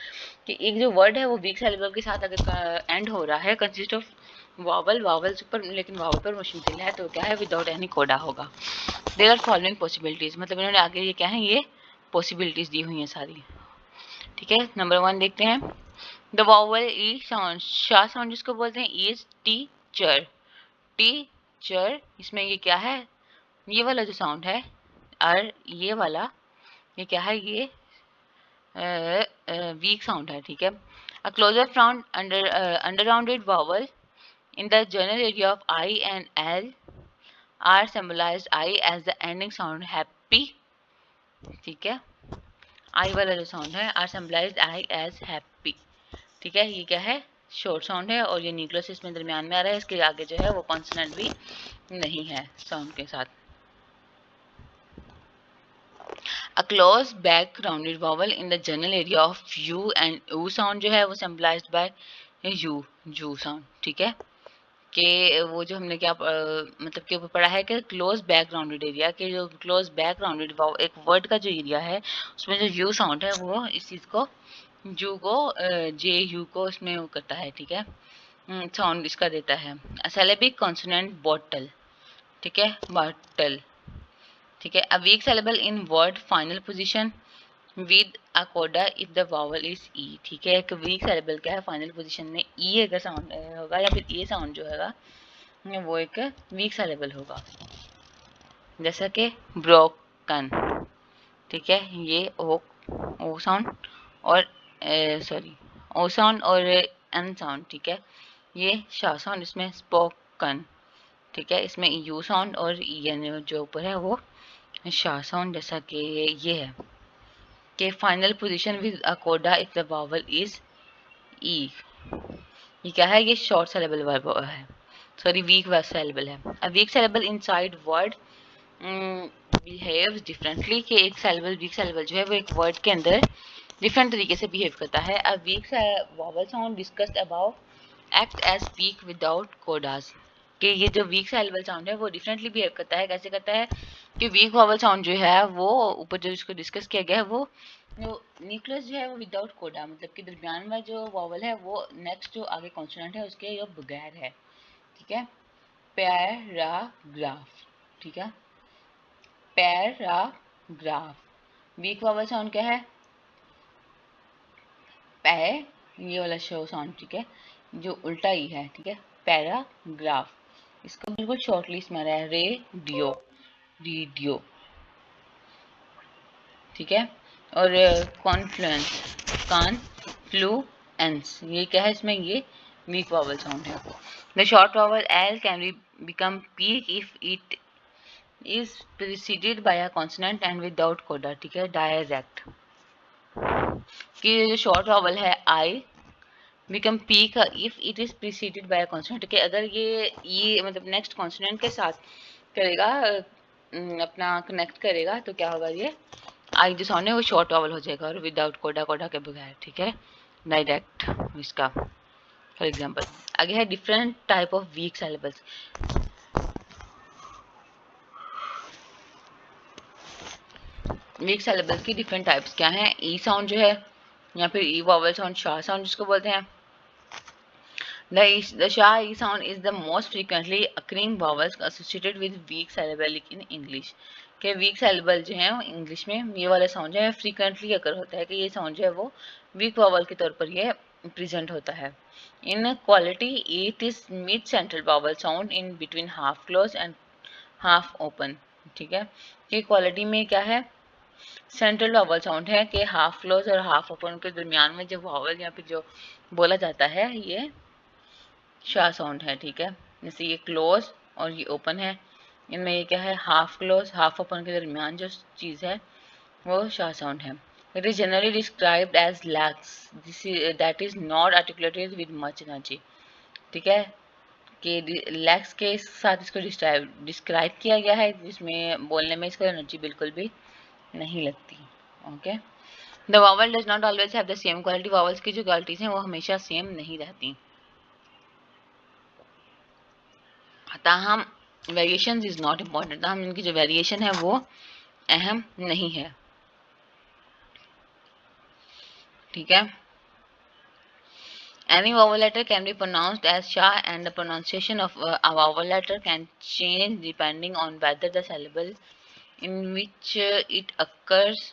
कि एक जो वर्ड है वो वीक सिलेबल के साथ अगर एंड हो रहा है, कंसिस्ट ऑफ वावल्स पर, लेकिन वावल पर मुश्तमिल है, तो क्या है, विदाउट एनी कोडा होगा। देयर आर फॉलोइंग पॉसिबिलिटीज, मतलब इन्होंने आगे ये क्या है, ये पॉसिबिलिटीज दी हुई हैं सारी, ठीक है। नंबर 1 देखते हैं। The vowel E sound, Shah sound जिसको बोलते हैं, इज टीचर, टीचर, इसमें ये क्या है, ये वाला जो साउंड है, और ये वाला ये क्या है, ये वीक साउंड है, ठीक है। A closer sound under rounded vowel in the general area of I and L are symbolized I as the ending sound happy, ठीक है, आई वाला जो साउंड है are symbolized I as happy, ठीक है, ये क्या है, शॉर्ट साउंड है और ये न्यूक्लियस इसमें दरमियान में आ रहा है, इसके आगे जो है वो कॉन्सोनेंट भी नहीं है साउंड के साथ। A close back rounded vowel in the general area of u and u sound जो है वो सिंबलाइज्ड बाय यू, जू साउंड, ठीक है, कि वो जो हमने क्या मतलब के ऊपर पढ़ा है कि क्लोज बैक राउंडेड एरिया के जो क्लोज बैक राउंडेड एक वर्ड का जो एरिया है उसमें जो यू साउंड है वो इस चीज़ को जू को जे यू को उसमें वो करता है, ठीक है, साउंड इसका देता है। सिलेबिक कॉन्सोनेंट बॉटल, ठीक है, बॉटल, ठीक है, a weak syllable in word final position with a coda if the vowel is E, ठीक है, एक वीक सिलेबल क्या है फाइनल पोजीशन में ई अगर साउंड होगा या फिर ए साउंड जो हैगा वो एक वीक सिलेबल होगा, जैसा कि ब्रोकन, ठीक है, ये ओ साउंड और सॉरी ओ साउंड और एन साउंड, ठीक है, ये शा साउंड, इसमें स्पोकन, ठीक है, इसमें यू साउंड और एन जो ऊपर है वो शा साउंड, जैसा कि ये है कि final position with a coda if the vowel is E, ये क्या है, ये शॉर्ट सिलेबल वर्ब है, सॉरी वीक सिलेबल है। A weak syllable inside word behaves differently, कि एक सिलेबल वीक सिलेबल जो है वो एक वर्ड के अंदर डिफरेंट तरीके से बिहेव करता है। A weak vowel sound discussed about act as weak without codas, कि ये जो वीक सिलेबल साउंड है वो डिफरेंटली बिहेव करता है, कैसे करता है कि वीक वावल साउंड जो है वो ऊपर जो इसको डिस्कस किया गया है वो न्यूक्लियस जो है वो विदाउट कोडा, मतलब कि दरमियान में जो वावल है वो नेक्स्ट जो आगे कॉन्सोनेंट है उसके जो बगैर है, ठीक है, पैराग्राफ, ठीक है, पैराग्राफ, वीक वावल साउंड क्या है, पै, ये वाला शो साउंड, ठीक है, जो उल्टा ही है, ठीक है, पैराग्राफ, इसका बिल्कुल शॉर्टली इसमें आ रहा है रेडियो, रेडियो, ठीक है, और कॉन्फ्लुएंस, कॉन्फ्लुएंस, ये क्या है, इसमें ये वीक वावल साउंड है। The short vowel L can be become peak if it is preceded by a consonant and without coda, ठीक है, डायरेक्ट, कि जो शॉर्ट वावल है I become peak if it is preceded by a consonant, कि अगर ये मतलब next consonant के साथ करेगा अपना कनेक्ट करेगा तो क्या होगा, ये आई जो साउंड है वो शॉर्ट वावल हो जाएगा और विदाउट कोडा, कोडा के बगैर, ठीक है, डायरेक्ट इसका। फॉर एग्जांपल आगे है different type of weak syllables, weak syllables की डिफरेंट टाइप्स क्या हैं, ई साउंड जो है या फिर E vowel sound, schwa sound जिसको बोलते हैं। The sha e sound is the most frequently occurring vowels associated with weak syllabic in English, के वीक सिलेबल जो है इंग्लिश में ये वाला साउंड जो है फ्रीक्वेंटली अगर होता है, कि ये साउंड जो है वो वीक वावल के तौर पर ये प्रेजेंट होता है। In quality it is mid central vowel sound in between half close and half open, ठीक है, ये क्वालिटी में क्या है, सेंट्रल वावल साउंड है कि हाफ क्लोज और हाफ ओपन के दरमियान में जो वावल या फिर जो बोला जाता है ये शा साउंड है, ठीक है, जैसे ये क्लोज और ये ओपन है, इनमें ये क्या है, हाफ क्लोज हाफ ओपन के दरमियान जो चीज़ है वो शा साउंड है। It is generally described as lax, this that is not articulated with much energy, ठीक है, कि लैक्स के साथ इसको डिस्क्राइब किया गया है जिसमें बोलने में इसको एनर्जी बिल्कुल भी नहीं लगती। Okay, the vowel does not always have the same quality, vowels की जो क्वालिटीज हैं वो हमेशा सेम नहीं रहती, ताहम वेरिएशन इज नॉट इम्पॉर्टेंट, ताहम इनकी जो वेरिएशन है वो अहम नहीं है, ठीक है। Any vowel letter can be pronounced as sha and the pronunciation of a vowel letter can change depending on whether the syllable in which it occurs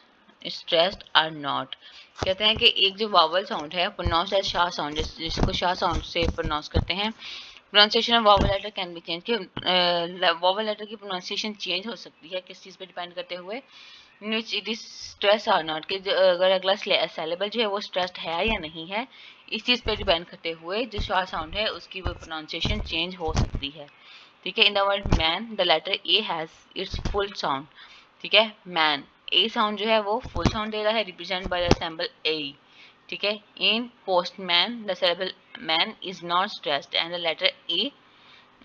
stressed or not। कहते हैं कि एक जो वावल साउंड है pronounce as schwa sound, जिसको schwa sound से pronounce करते हैं, pronunciation of vowel letter can be change, कि वावल लेटर की प्रोनाउंसिएशन चेंज हो सकती है किस चीज़ पे डिपेंड करते हुए, in which it is stress or not, कि अगर अगला सेलेबल जो है वो स्ट्रेस्ड है या नहीं है, इस चीज़ पे डिपेंड करते हुए जो शाह साउंड है उसकी वो प्रोनाउंसिएशन चेंज हो सकती है, ठीक है। In the word man the letter A has its full sound, ठीक है। मैन ए साउंड जो है वो फुल साउंड दे रहा है, represent by the symbol A, ठीक है। In postman the syllable man is not stressed and the letter A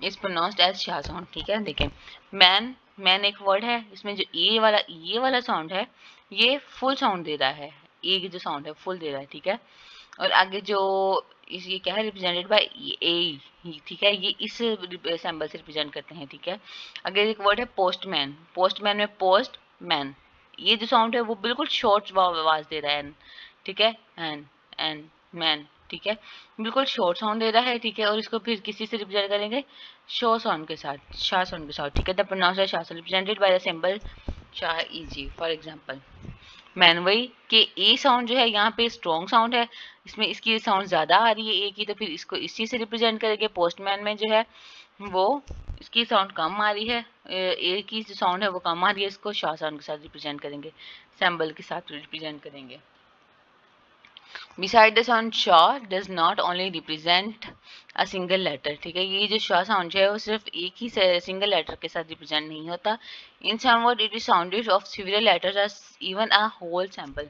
is pronounced as schwa sound, ठीक है। देखें मैन, मैन एक वर्ड है, इसमें जो ये वाला साउंड है ये फुल साउंड दे रहा है, ए की जो साउंड है फुल दे रहा है, ठीक है। और आगे जो ये क्या है, रिप्रेजेंटेड बाय ए, ठीक है, ये इस सिंबल से रिप्रेजेंट करते हैं, ठीक है। आगे एक वर्ड है पोस्टमैन, पोस्टमैन में पोस्ट मैन, ये जो साउंड है वो बिल्कुल शॉर्ट आवाज दे रहा है, ठीक है। एन मैन, ठीक है, बिल्कुल शॉर्ट साउंड दे रहा है, ठीक है। और इसको फिर किसी से रिप्रेजेंट करेंगे शो साउंड के साथ, शाह साउंड के साथ, ठीक है। The pronounce Shah sound represented by the symbol Shah easy. For example man, वही कि ए साउंड जो है यहाँ पे स्ट्रॉन्ग साउंड है, इसमें इसकी साउंड ज्यादा आ रही है ए की, तो फिर इसको इसी से रिप्रेजेंट करेंगे। पोस्टमैन में जो है वो इसकी साउंड कम आ रही है, ए की जो साउंड है वो कम आ रही है, इसको शाह साउंड के साथ रिप्रेजेंट करेंगे, सिंबल के साथ रिप्रेजेंट करेंगे। Beside the sound shaw does not only represent a single letter, ठीक है। ये जो shaw sound है वो सिर्फ एक ही सिंगल लेटर के साथ रिप्रेजेंट नहीं होता। In some word it is sounded of several letters as even a whole sample,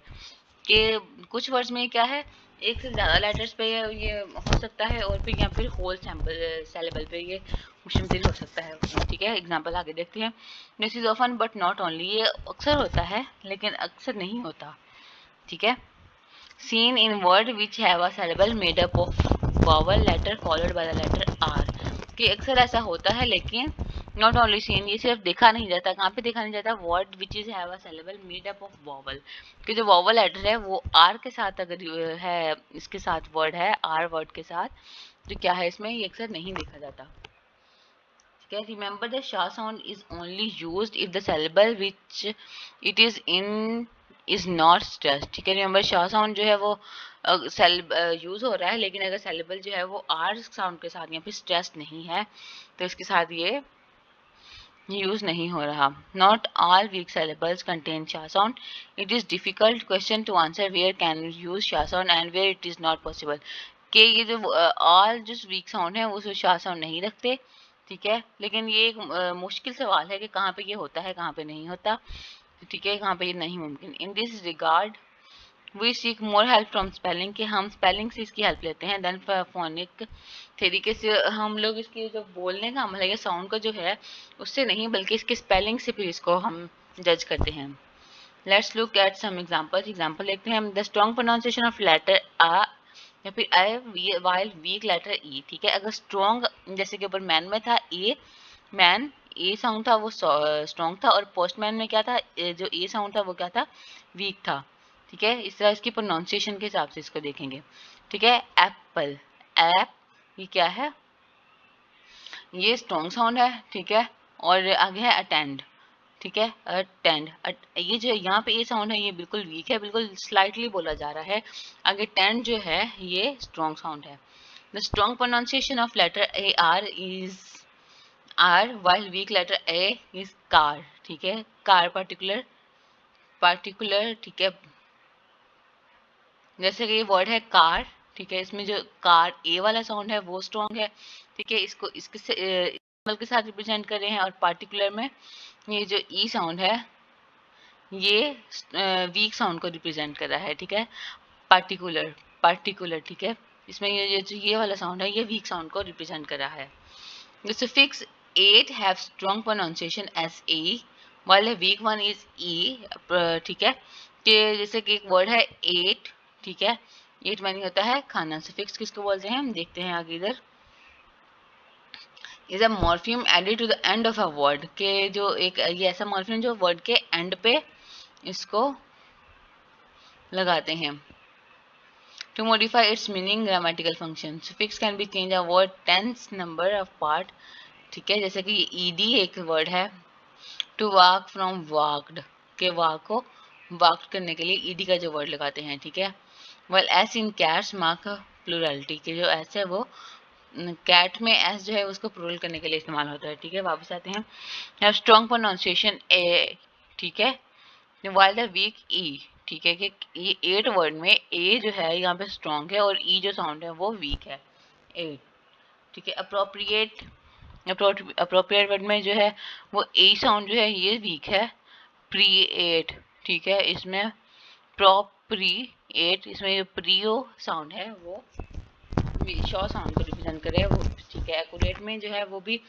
के कुछ वर्ड्स में क्या है एक से ज़्यादा लेटर्स पे ये हो सकता है, और फिर या फिर होल सैम्पल सेलेबल पे ये मुश्तमिल हो सकता है, ठीक है। एग्जांपल आगे देखते हैं। This is often but not only, ये अक्सर होता है लेकिन अक्सर नहीं होता, ठीक है। Seen in word which have a syllable made up of vowel letter followed by the letter R, कि अक्सर ऐसा होता है लेकिन नॉट ओनली सीन, ये सिर्फ देखा नहीं जाता, कहाँ पे देखा नहीं जाता, word which is have a syllable made up of vowel, कि जो वॉवल लेटर है वो आर के साथ अगर है, इसके साथ वर्ड है आर वर्ड के साथ, तो क्या है इसमें ये अक्सर नहीं देखा जाता, ठीक है। Remember the Shah sound is only used if the syllable which it is in is not stressed, ठीक है। रिमेंबर शाह साउंड जो है वो यूज हो रहा है, लेकिन अगर सेलेबल जो है वो आर साउंड के साथ या फिर स्ट्रेस्ड नहीं है तो इसके साथ ये यूज नहीं हो रहा। Not all weak syllables contain schwa sound, it is difficult question to answer where can use schwa sound and where it is not possible, कि ये जो ऑल जो वीक साउंड है वो शाह साउंड नहीं रखते, ठीक है। लेकिन ये एक मुश्किल सवाल है कि कहाँ पे ये होता है कहाँ पे नहीं होता, ठीक है, कहाँ पे ये नहीं मुमकिन। In this regard we seek more help from spelling, कि हम स्पेलिंग से इसकी हेल्प लेते हैं, देन फोनिक तरीके से हम लोग इसकी जो बोलने का अमल है या साउंड का जो है उससे नहीं बल्कि इसके स्पेलिंग से फिर इसको हम जज करते हैं। Let's look at some examples, example देखते हैं हम। The strong pronunciation of letter A या फिर I while weak letter E, ठीक है। अगर स्ट्रॉन्ग जैसे कि ऊपर मैन में था ए, मैन ए साउंड था वो स्ट्रॉन्ग था, और पोस्टमैन में क्या था, जो ए साउंड था वो क्या था, वीक था, ठीक है। इस तरह इसकी प्रोनाउंसिएशन के हिसाब से इसको देखेंगे, ठीक है। एप्पल, ऐप ये क्या है, ये स्ट्रॉन्ग साउंड है, ठीक है। और आगे है अटेंड, ठीक है, अटेंड, ये जो यहाँ पे ये साउंड है ये बिल्कुल वीक है, बिल्कुल स्लाइटली बोला जा रहा है। आगे टेंड जो है ये स्ट्रॉन्ग साउंड है। The strong pronunciation of letter A R is R while weak letter A is car, ठीक है। कार पार्टिकुलर पार्टिकुलर, ठीक है। जैसे कि ये वर्ड है कार, ठीक है, इसमें जो कार ए वाला साउंड है वो स्ट्रॉन्ग है, ठीक है। इसको इसके सिंबल के साथ रिप्रेजेंट कर रहे हैं, और पार्टिकुलर में ये जो ई साउंड है ये वीक साउंड को रिप्रेजेंट कर रहा है, ठीक है। पार्टिकुलर पार्टिकुलर, ठीक है, इसमें ये जो ये वाला साउंड है ये वीक साउंड को रिप्रेजेंट कर रहा है। The suffix ate have strong pronunciation as a, while the weak one is e, ठीक है। कि जैसे कि एक वर्ड है एट, ठीक है, एट मानी होता है खाना, सफिक्स किसको बोलते हैं हम देखते हैं आगे इधर। Is a morpheme added to the end of a word, के जो एक ये ऐसा मॉर्फियम जो वर्ड के एंड पे इसको लगाते हैं। To modify its meaning, grammatical function, suffix can be changed a word tense number of part, ठीक है। जैसे कि ed एक वर्ड है, टू walk फ्रॉम walked, के walk को walked करने के लिए ed का जो वर्ड लगाते हैं, ठीक है। वेल एस इन कैट्स मार्क प्लूरलिटी, के जो एस है वो कैट में एस जो है उसको प्लूरल करने के लिए इस्तेमाल होता है, ठीक है। वापस आते हैं, हैव स्ट्रॉन्ग प्रोनाउंसिएशन ए, ठीक है, वाइल द वीक ई, ठीक है, कि ये एट वर्ड में ए जो है यहाँ पे स्ट्रॉन्ग है और ई जो साउंड है वो वीक है, एट, ठीक है। अप्रोप्रिएट अप्रोप्रिएट वर्ड में जो है वो ए साउंड जो है ये वीक है, प्रीएट, ठीक है, इसमें प्रोप्रिएट, इसमें जो प्रियो साउंड है वो शॉ साउंड को रिप्रेजेंट करे वो, ठीक है। एक्यूरेट में जो है वो भी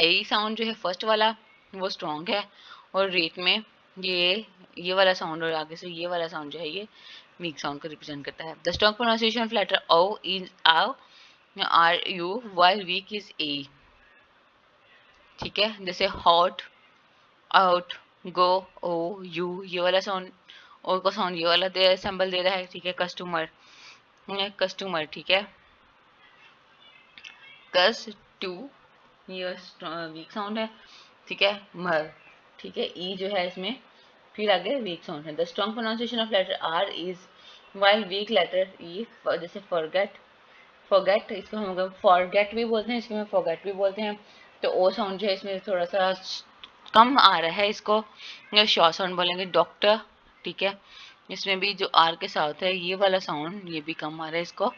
ए साउंड जो है फर्स्ट वाला वो स्ट्रॉन्ग है, और रेट में ये वाला साउंड और आगे से ये वाला साउंड जो है ये वीक साउंड को रिप्रेजेंट करता है। The strong pronunciation of letter O is aw or U while weak is A, ठीक है। जैसे hot, out, go, O, U, ये वाला साउंड, ओ का साउंड ये वाला सिंबल दे रहा है, ठीक है। कस्टमर, कस्टमर, ठीक है। कस टू ये वीक साउंड है, ठीक है। मर, ठीक है। ई जो है इसमें फिर आगे वीक साउंड है। The strong pronunciation of letter R is while weak letter E, जैसे फॉरगेट, फॉरगेट इसको हम फॉरगेट भी बोलते हैं, इसको हम फॉरगेट भी बोलते हैं। तो ओ साउंड जो है इसमें थोड़ा सा कम आ रहा है, इसको शॉ साउंड बोलेंगे। डॉक्टर, ठीक है, इसमें भी जो आर के साथ है ये वाला साउंड ये भी कम आ रहा है, इसको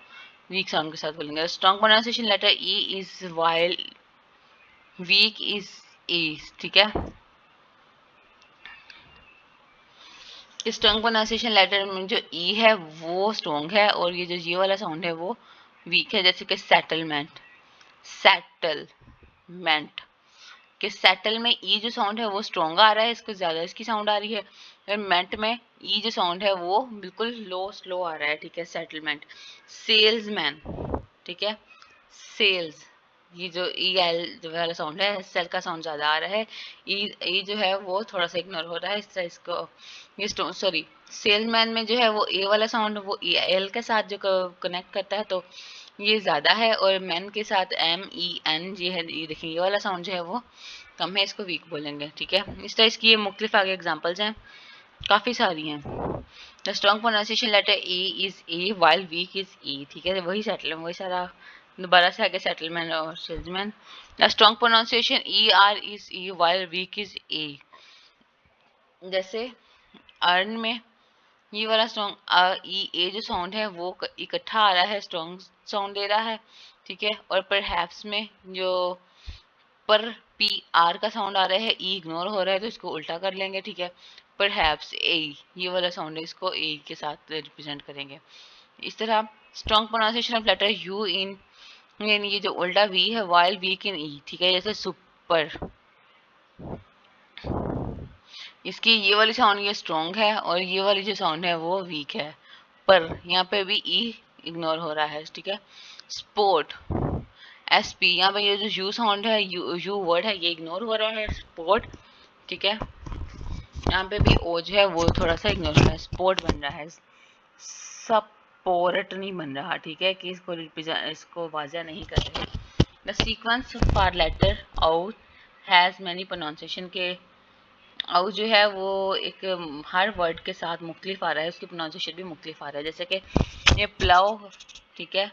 वीक साउंड के साथ बोलेंगे। Strong pronunciation letter E is while weak is A, ठीक है। स्ट्रॉन्ग प्रोनाउंसिएशन लेटर में जो ई है वो स्ट्रॉन्ग है, और ये जो ये वाला साउंड है वो वीक है। जैसे कि सेटलमेंट, सेटलमेंट कि सेटल में ई जो साउंड है वो स्ट्रॉन्ग आ रहा है, इसको ज्यादा इसकी साउंड आ रही है, और मेंट में ई जो साउंड है वो बिल्कुल लो स्लो आ रहा है, ठीक है। सेटलमेंट। सेल्समैन, ठीक है, सेल्स, ये जो ई एल जो वाला साउंड है सेल का साउंड ज्यादा आ रहा है, ई जो है वो थोड़ा सा इग्नोर हो रहा है, इससे इसको ये सॉरी सेल्समैन में जो है वो ए वाला साउंड वो ई एल के साथ जो कनेक्ट करता है तो ये ज्यादा है, और मैन के साथ एम ई एन जी है, ये देखिए ये वाला साउंड जो है वो कम है, इसको वीक बोलेंगे, ठीक है। इस तरह इसकी ये मुख्तलिफ आगे एग्जांपल्स हैं, काफी सारी हैं। The strong pronunciation letter A is A while weak is E, ठीक है। वही सेटल वही सारा दोबारा से आगे सेटलमेंट और salesman. The strong pronunciation E R is E while weak is A, जैसे अर्न में ये वाला स्ट्रॉन्ग ई ए जो साउंड है वो इकट्ठा आ रहा है, स्ट्रॉन्ग साउंड दे रहा है, ठीक है। और परहैप्स में जो पर पी आर का साउंड आ रहा है ई इग्नोर हो रहा है, तो इसको उल्टा कर लेंगे, ठीक है। परहैप्स ए ये वाला साउंड है, इसको ए के साथ रिप्रेजेंट करेंगे। इस तरह strong pronunciation of letter U in ये जो उल्टा वी है वाइल वीक इन ई, ठीक है। जैसे सुपर, इसकी ये वाली साउंड ये स्ट्रॉन्ग है, और ये वाली जो साउंड है वो वीक है, पर यहाँ पे भी ई इग्नोर हो रहा है, ठीक है। स्पोर्ट, एस पी, यहाँ पे ये जो यू साउंड है यू वर्ड है ये इग्नोर हो रहा है, स्पोर्ट, ठीक है। यहाँ पे भी ओ जो है वो थोड़ा सा इग्नोर हो रहा है, स्पोर्ट बन रहा है, सपोर्ट नहीं बन रहा, ठीक है, कि इसको वाज़ा नहीं कर रहे। The sequence for letter out has many pronunciation के आउ जो है वो एक हर वर्ड के साथ मुख्तलिफ आ रहा है, उसकी प्रोनाउंसिएशन भी मुख्तलिफ आ रहा है। जैसे कि ये प्लव, ठीक है,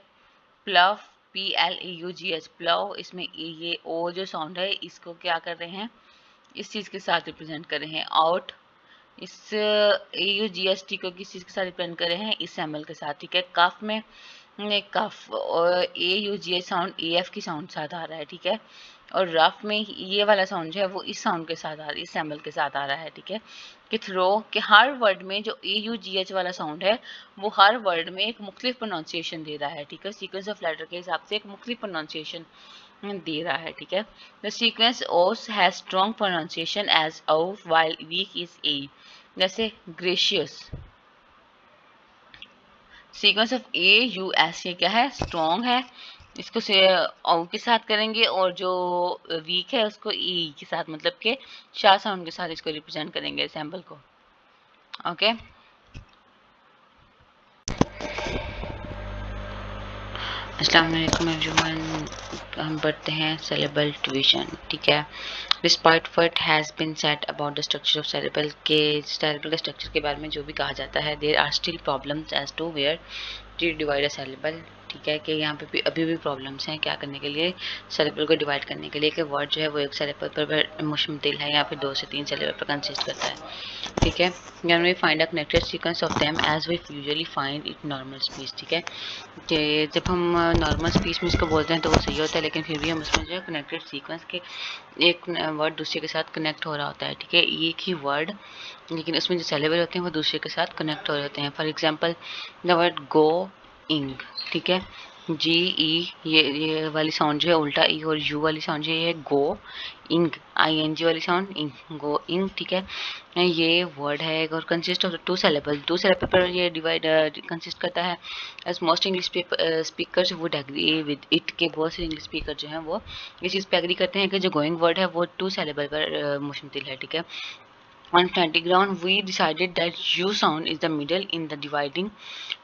plough P L A U G H, plough, इसमें ये ओ जो साउंड है इसको क्या कर रहे हैं, इस चीज़ के साथ रिप्रेजेंट कर रहे हैं। आउट, इस ए यू जी एस टी को किस चीज़ के साथ रिप्रेजेंट कर रहे हैं, इस सैम्बल के साथ, ठीक है। कफ में कफ और A U G H sound a F की साउंड साथ आ रहा है, ठीक है। और रफ में ये वाला साउंड जो है वो इस साउंड के साथ आ रहा है, इस सैम्बल के साथ आ रहा है, ठीक है। कि थ्रो के हर वर्ड में जो ए यू जी एच वाला साउंड है वो हर वर्ड में एक मुख्तलिफ प्रोनाउंसिएशन दे रहा है, ठीक है। सीक्वेंस ऑफ लेटर के हिसाब से एक मुख्तलिफ प्रोनाउंसिएशन दे रहा है, ठीक है। The sequence ous has strong pronunciation as O while weak is A, जैसे gracious, sequence of A U S ये क्या है, स्ट्रॉन्ग है, इसको से औ के साथ करेंगे, और जो वीक है उसको ई के साथ, मतलब के शाह साउंड के साथ इसको रिप्रेजेंट करेंगे सैम्पल को, ओके। अस्सलाम वालेकुम एवरीवन, हम पढ़ते हैं syllable division, ठीक है। Despite what has been said about the structure of syllable के syllable के स्ट्रक्चर के बारे में जो भी कहा जाता है, there are still problems as to where to divide a syllable, ठीक है, कि यहाँ पे भी अभी भी प्रॉब्लम्स हैं क्या करने के लिए, सेलेबल को डिवाइड करने के लिए, कि वर्ड जो है वो एक सेलेबल पर मुश्तमिल है या फिर 2 से 3 सेलेबल पर कंसिस्ट करता है। ठीक है, when we find a connected sequence of them as we usually find it normal speech। ठीक है, कि जब हम नॉर्मल स्पीच में इसको बोलते हैं तो वो सही होता है, लेकिन फिर भी हम उसमें जो है कनेक्टेड सीक्वेंस के एक वर्ड दूसरे के साथ कनेक्ट हो रहा होता है। ठीक है, एक ही वर्ड लेकिन उसमें जो सेलेबल होते हैं वो दूसरे के साथ कनेक्ट हो रहे होते हैं। For example the word go इंग। ठीक है, जी ई ये वाली साउंड जो है उल्टा ई, और यू वाली साउंड जो है गो इंग, आई एन जी वाली साउंड इंग, गो इंग। ठीक है, ये वर्ड है और कंसिस्ट ऑफ 2 सेलेबल पर ये डिवाइड कंसिस्ट करता है। As most English speakers would agree with it, के बहुत से इंग्लिश स्पीकर जो हैं वो इस चीज़ पे एग्री करते हैं कि जो गोइंग वर्ड है वो 2 सेलेबल पर मुश्तमिल है। ठीक है, on phonetic ground, we decided that U sound is the middle in the dividing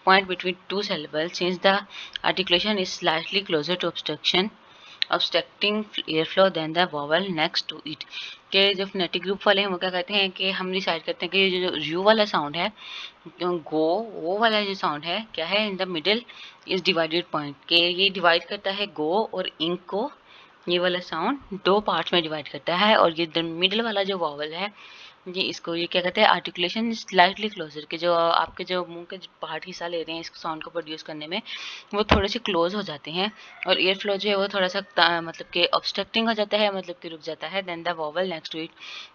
point between 2 syllables, since the articulation is slightly closer to obstructing airflow than the vowel next to it। के जो phonetic group वाले हैं वो क्या कहते हैं कि हम डिसाइड करते हैं कि जो यू वाला साउंड है, गो, वो वाला जो साउंड है क्या है, in the middle is divided point, के ये डिवाइड करता है गो और इंक को, ये वाला साउंड 2 पार्ट्स में डिवाइड करता है, और ये मिडिल वाला जो वॉवल है जी, इसको ये क्या कहते हैं, आर्टिकुलेशन स्लाइटली क्लोजर, के जो आपके जो मुंह के पार्ट हिस्सा ले रहे हैं इस साउंड को प्रोड्यूस करने में वो थोड़े से क्लोज हो जाते हैं, और एयर फ्लो जो है वो थोड़ा सा मतलब कि ऑब्स्ट्रक्टिंग हो जाता है, मतलब कि रुक जाता है, then the vowel next to it,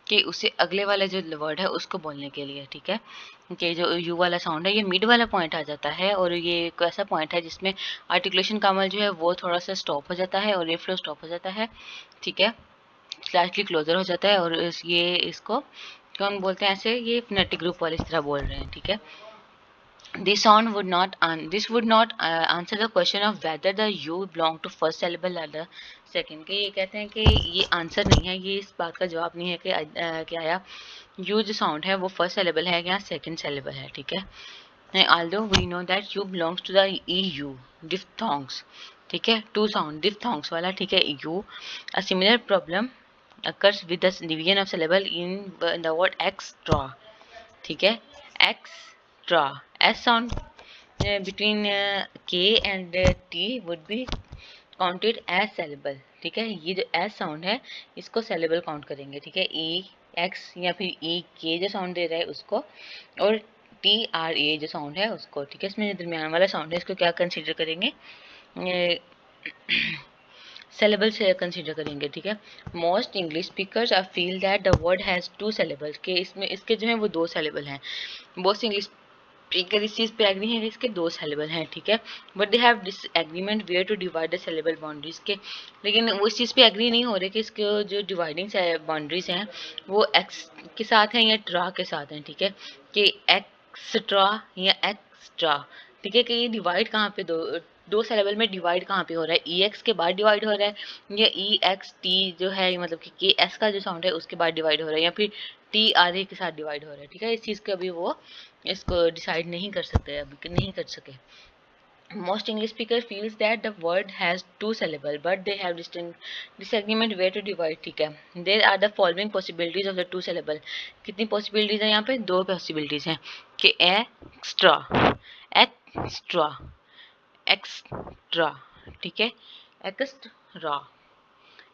कि उससे अगले वाले जो वर्ड है उसको बोलने के लिए। ठीक है, कि जो यू वाला साउंड है ये मिड वाला पॉइंट आ जाता है, और ये एक ऐसा पॉइंट है जिसमें आर्टिकुलेशन का अमल जो है वो थोड़ा सा स्टॉप हो जाता है और एयर फ्लो स्टॉप हो जाता है। ठीक है, स्लाइटली क्लोजर हो जाता है, और ये इसको कौन बोलते हैं, ऐसे ये फोनेटिक ग्रुप वाले इस तरह बोल रहे हैं। ठीक है, this sound would not this would not answer the question of whether the u belong to first syllable or the second, के ये कहते हैं कि ये आंसर नहीं है, ये इस बात का जवाब नहीं है कि क्या आया u जो साउंड है वो फर्स्ट सेलेबल है या सेकंड सेलेबल है। ठीक है, although we know that u belongs to the eu diphthongs। ठीक है, टू साउंड diphthongs वाला। ठीक है, u a similar problem occurs with the division of syllable in the word extra। ठीक है, extra, s sound between k and t would be counted as syllable। ठीक है, ये जो s साउंड है इसको सेलेबल काउंट करेंगे। ठीक है, e x या फिर e k जो साउंड दे रहा है उसको, और t r a जो साउंड है उसको। ठीक है, इसमें जो दरमियान वाला साउंड है इसको क्या कंसीडर करेंगे, सेलेबल से कंसीडर करेंगे। ठीक है, most English speakers are feel that the word has 2 syllables, के इसमें इसके जो है वो 2 सेलेबल हैं। बहुत इंग्लिश स्पीकर इस चीज़ पे एग्री हैं कि इसके 2 सेलेबल हैं। ठीक है, but they have this agreement where to divide the syllable boundaries के, लेकिन वो इस चीज़ पे एग्री नहीं हो रहे कि इसके जो डिवाइडिंग बाउंड्रीज हैं वो एक्स के साथ हैं या ट्रा के साथ हैं। ठीक है, कि एक्स्ट्रा या एक्स्ट्रा। ठीक है, कि ये डिवाइड कहाँ पे दो सेलेबल में डिवाइड कहाँ पे हो रहा है, ई एक्स के बाद डिवाइड हो रहा है या ई एक्स टी जो है मतलब कि के एस का जो साउंड है उसके बाद डिवाइड हो रहा है, या फिर टी आर ए के साथ डिवाइड हो रहा है। ठीक है, इस चीज़ को अभी वो इसको डिसाइड नहीं कर सकते, अभी नहीं कर सके। Most English speaker feels that the word has 2 syllable, but they have disagreement where to divide। ठीक है, there are the following possibilities of the 2 syllable। कितनी possibilities है यहाँ पे, 2 possibilities हैं, कि extra, extra, एक्स्ट्रा। ठीक है, एक्स्ट्रा,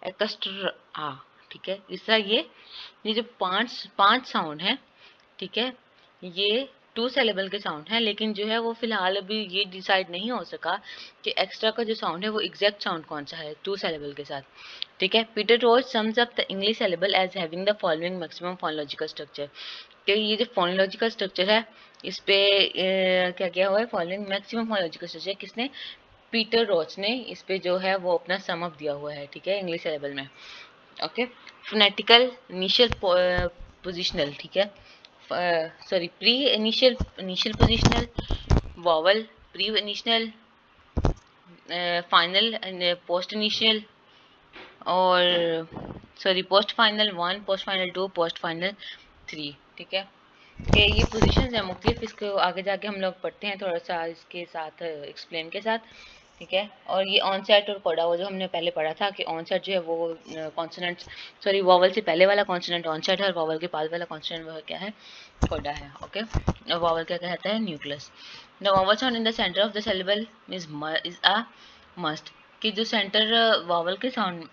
एक्स्ट्रा। ठीक है, इस तरह ये जो पांच साउंड है। ठीक है, ये 2 सेलेबल के साउंड है, लेकिन जो है वो फिलहाल अभी ये डिसाइड नहीं हो सका कि एक्स्ट्रा का जो साउंड है वो एग्जैक्ट साउंड कौन सा है 2 सेलेबल के साथ। ठीक है, Peter Roach sums up the English syllable as having the following maximum phonological structure, कि ये जो फोनोलॉजिकल स्ट्रक्चर है इस पे क्या क्या हुआ है, फॉलोइंग मैक्सिमम फोनोलॉजिकल स्ट्रक्चर किसने, पीटर रोच ने इस पे जो है वो अपना सम अप दिया हुआ है। ठीक है, इंग्लिश सेलेबल में। Okay, phonetical initial positional. ठीक है, sorry pre initial positional, vowel pre initial, final post initial, और sorry post final 1, post final 2, post final 3। ठीक है, कि ये पोजीशंस है मुख्तलिफ, इसको आगे जाके हम लोग पढ़ते हैं थोड़ा सा इसके साथ एक्सप्लेन के साथ। ठीक है। और ये ऑनसेट और कोडा, वो जो हमने पहले पढ़ा था कि ऑनसेट जो है वो कॉन्सोनेंट, सॉरी वॉवल से पहले वाला कॉन्सोनेंट ऑनसेट है और वॉवल के बाद वाला कॉन्सोनेंट वो क्या है, कोडा है। ओके, और वॉवल क्या कहता है, nucleus. The vowel sound in the centre of the syllable is a must, कि जो सेंटर वॉवल के साउंड,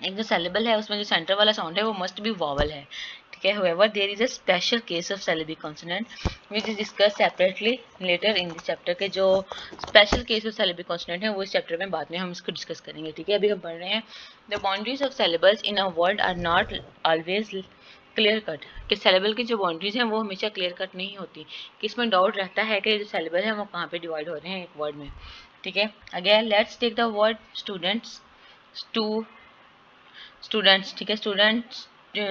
एक जो सिलेबल है उसमें जो सेंटर वाला साउंड है वो मस्ट बी वॉवल है, ठीक है। however there is a special case of syllabic consonant which is discussed separately later in this chapter, के जो special case of syllabic consonant है वो इस चैप्टर में बाद में हम इसको डिस्कस करेंगे, ठीक है। अभी हम पढ़ रहे हैं the boundaries of syllables in a word are not always clear cut, कि सेलेबल की जो बाउंड्रीज हैं वो हमेशा क्लियर कट नहीं होती, कि इसमें डाउट रहता है कि जो सेलेबल है वो कहाँ पे डिवाइड हो रहे हैं एक वर्ड में, ठीक है। Again let's take the word students, students, ठीक है। Students,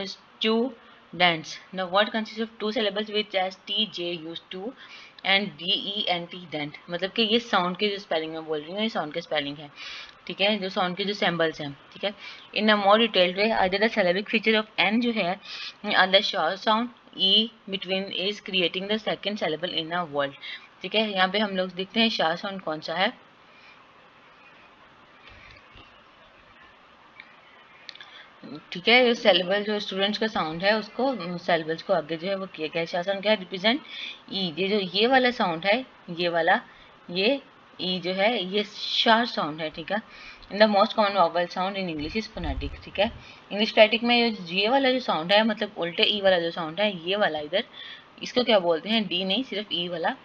students, the word consist of 2 syllables which as t j used to and d e n t dent, मतलब कि ये साउंड की जो स्पेलिंग मैं बोल रही हूँ ये साउंड की स्पेलिंग है, ठीक है, जो साउंड के जो सिंबल्स हैं, ठीक है। In a more detailed way either the syllabic feature of N जो है the short sound E between is creating the second syllable in a word, ठीक है। यहाँ पे हम लोग देखते हैं शॉर्ट साउंड कौन सा है, ठीक है। जो सेलेबल जो स्टूडेंट्स का साउंड है उसको सेलेबल्स को आगे जो है वो किया गया शासन क्या रिप्रेजेंट ई, ये जो ये वाला साउंड है, ये वाला, ये ई जो है ये शार्प साउंड है, ठीक है। In the most common vowel sound in English is phonetic, ठीक है। इंग्लिश फोनेटिक में ये वाला जो साउंड है मतलब उल्टे ई वाला जो साउंड है ये वाला इधर, इसको क्या बोलते हैं, डी नहीं सिर्फ ई वाला,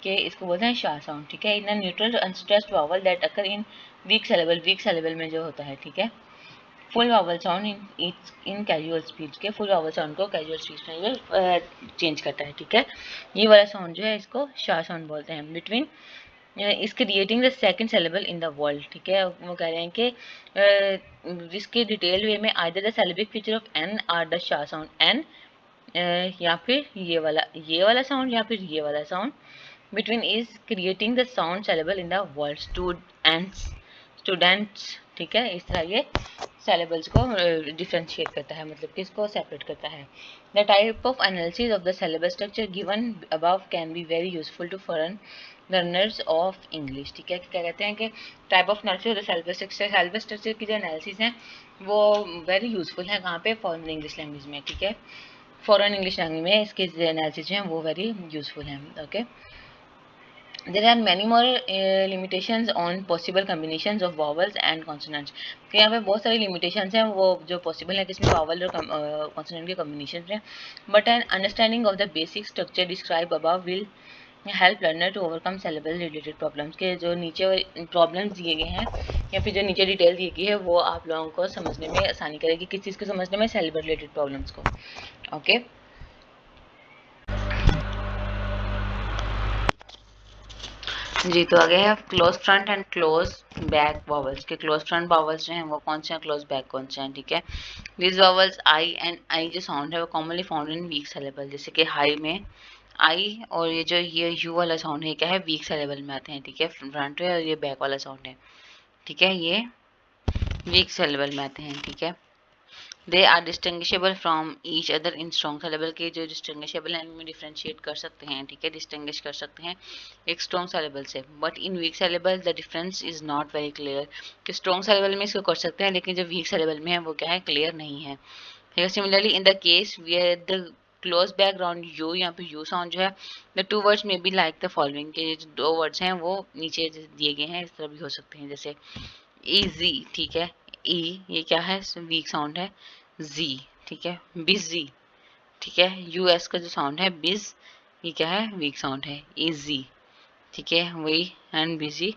के इसको बोलते हैं शार्प साउंड, ठीक है। In a neutral unstressed vowel that occur in weak syllable में जो होता है, ठीक है। Full vowel sound in casual speech, के फुल वावल साउंड को कैजुअल स्पीच में ये चेंज करता है, ठीक है। ये वाला साउंड जो है इसको शार साउंड बोलते हैं। Between is creating the second syllable in the world, ठीक है। वो कह रहे हैं कि जिसके डिटेल वे में either the syllabic feature of N R the schwa sound N, या फिर ये वाला साउंड या फिर ये वाला sound, between is creating the sound syllable in the world, students, ठीक है। इस तरह ये सिलेबल्स को डिफ्रेंशिएट करता है, मतलब कि इसको सेपरेट करता है। The type of analysis of the syllabus structure given above can be very useful to foreign learners of English, ठीक है। क्या कहते हैं कि type of analysis of the syllabus structure की जो एनालिसिस है वो वेरी यूजफुल है कहाँ पे, फॉरेन इंग्लिश लैंग्वेज में, ठीक है। फॉरेन इंग्लिश लैंग्वेज में इसके एनालिसिस जो है वो वेरी यूजफुल है, okay. There are many more limitations on possible combinations of vowels and consonants, तो यहाँ पे बहुत सारी limitations हैं वो जो possible है किसमें vowel और consonant के combinations में, but an understanding of the basic structure described above will help learner to overcome syllable related problems, के जो नीचे problems दिए गए हैं या फिर जो नीचे डिटेल दी गई है वो आप लोगों को समझने में आसानी करेगी, किस चीज़ को समझने में, syllable related problems को, ओके। जी, तो आगे है close front end close back vowels, के क्लोज फ्रंट वॉवल्स जो हैं वो कौन से हैं, क्लोज बैक कौन से हैं, ठीक है। This vowels I and I जो साउंड है वो commonly found in weak syllable, जैसे कि हाई में आई, और ये जो ये यू वाला साउंड है क्या है, वीक सिलेबल में आते हैं, ठीक है। फ्रंट है और ये बैक वाला साउंड है, ठीक है, ये वीक सिलेबल में आते हैं, ठीक है। They are distinguishable from each other in strong syllable, के जो डिस्टिंग्विशेबल हैं इनमें डिफ्रेंशिएट कर सकते हैं, ठीक है, डिस्टिंग्विश कर सकते हैं एक स्ट्रॉन्ग सिलेबल से। But in weak syllable the difference is not very clear, कि स्ट्रॉन्ग सिलेबल में इसको कर सकते हैं लेकिन जो वीक सिलेबल में है वो क्या है, क्लियर नहीं है, ठीक है। Similarly in the case where the close background U, यहाँ पे यू साउंड जो है, द टू वर्ड्स में बी लाइक द फॉलोइंग, के जो दो वर्ड्स हैं वो नीचे दिए गए हैं इस तरह भी हो सकते हैं, जैसे इजी, ठीक है। ई ये क्या है, वीक साउंड है, जी, ठीक है, बिजी, ठीक है। यूएस का जो साउंड है बिज, ये क्या है, वीक साउंड है, इजी, ठीक है, वही एंड बिजी,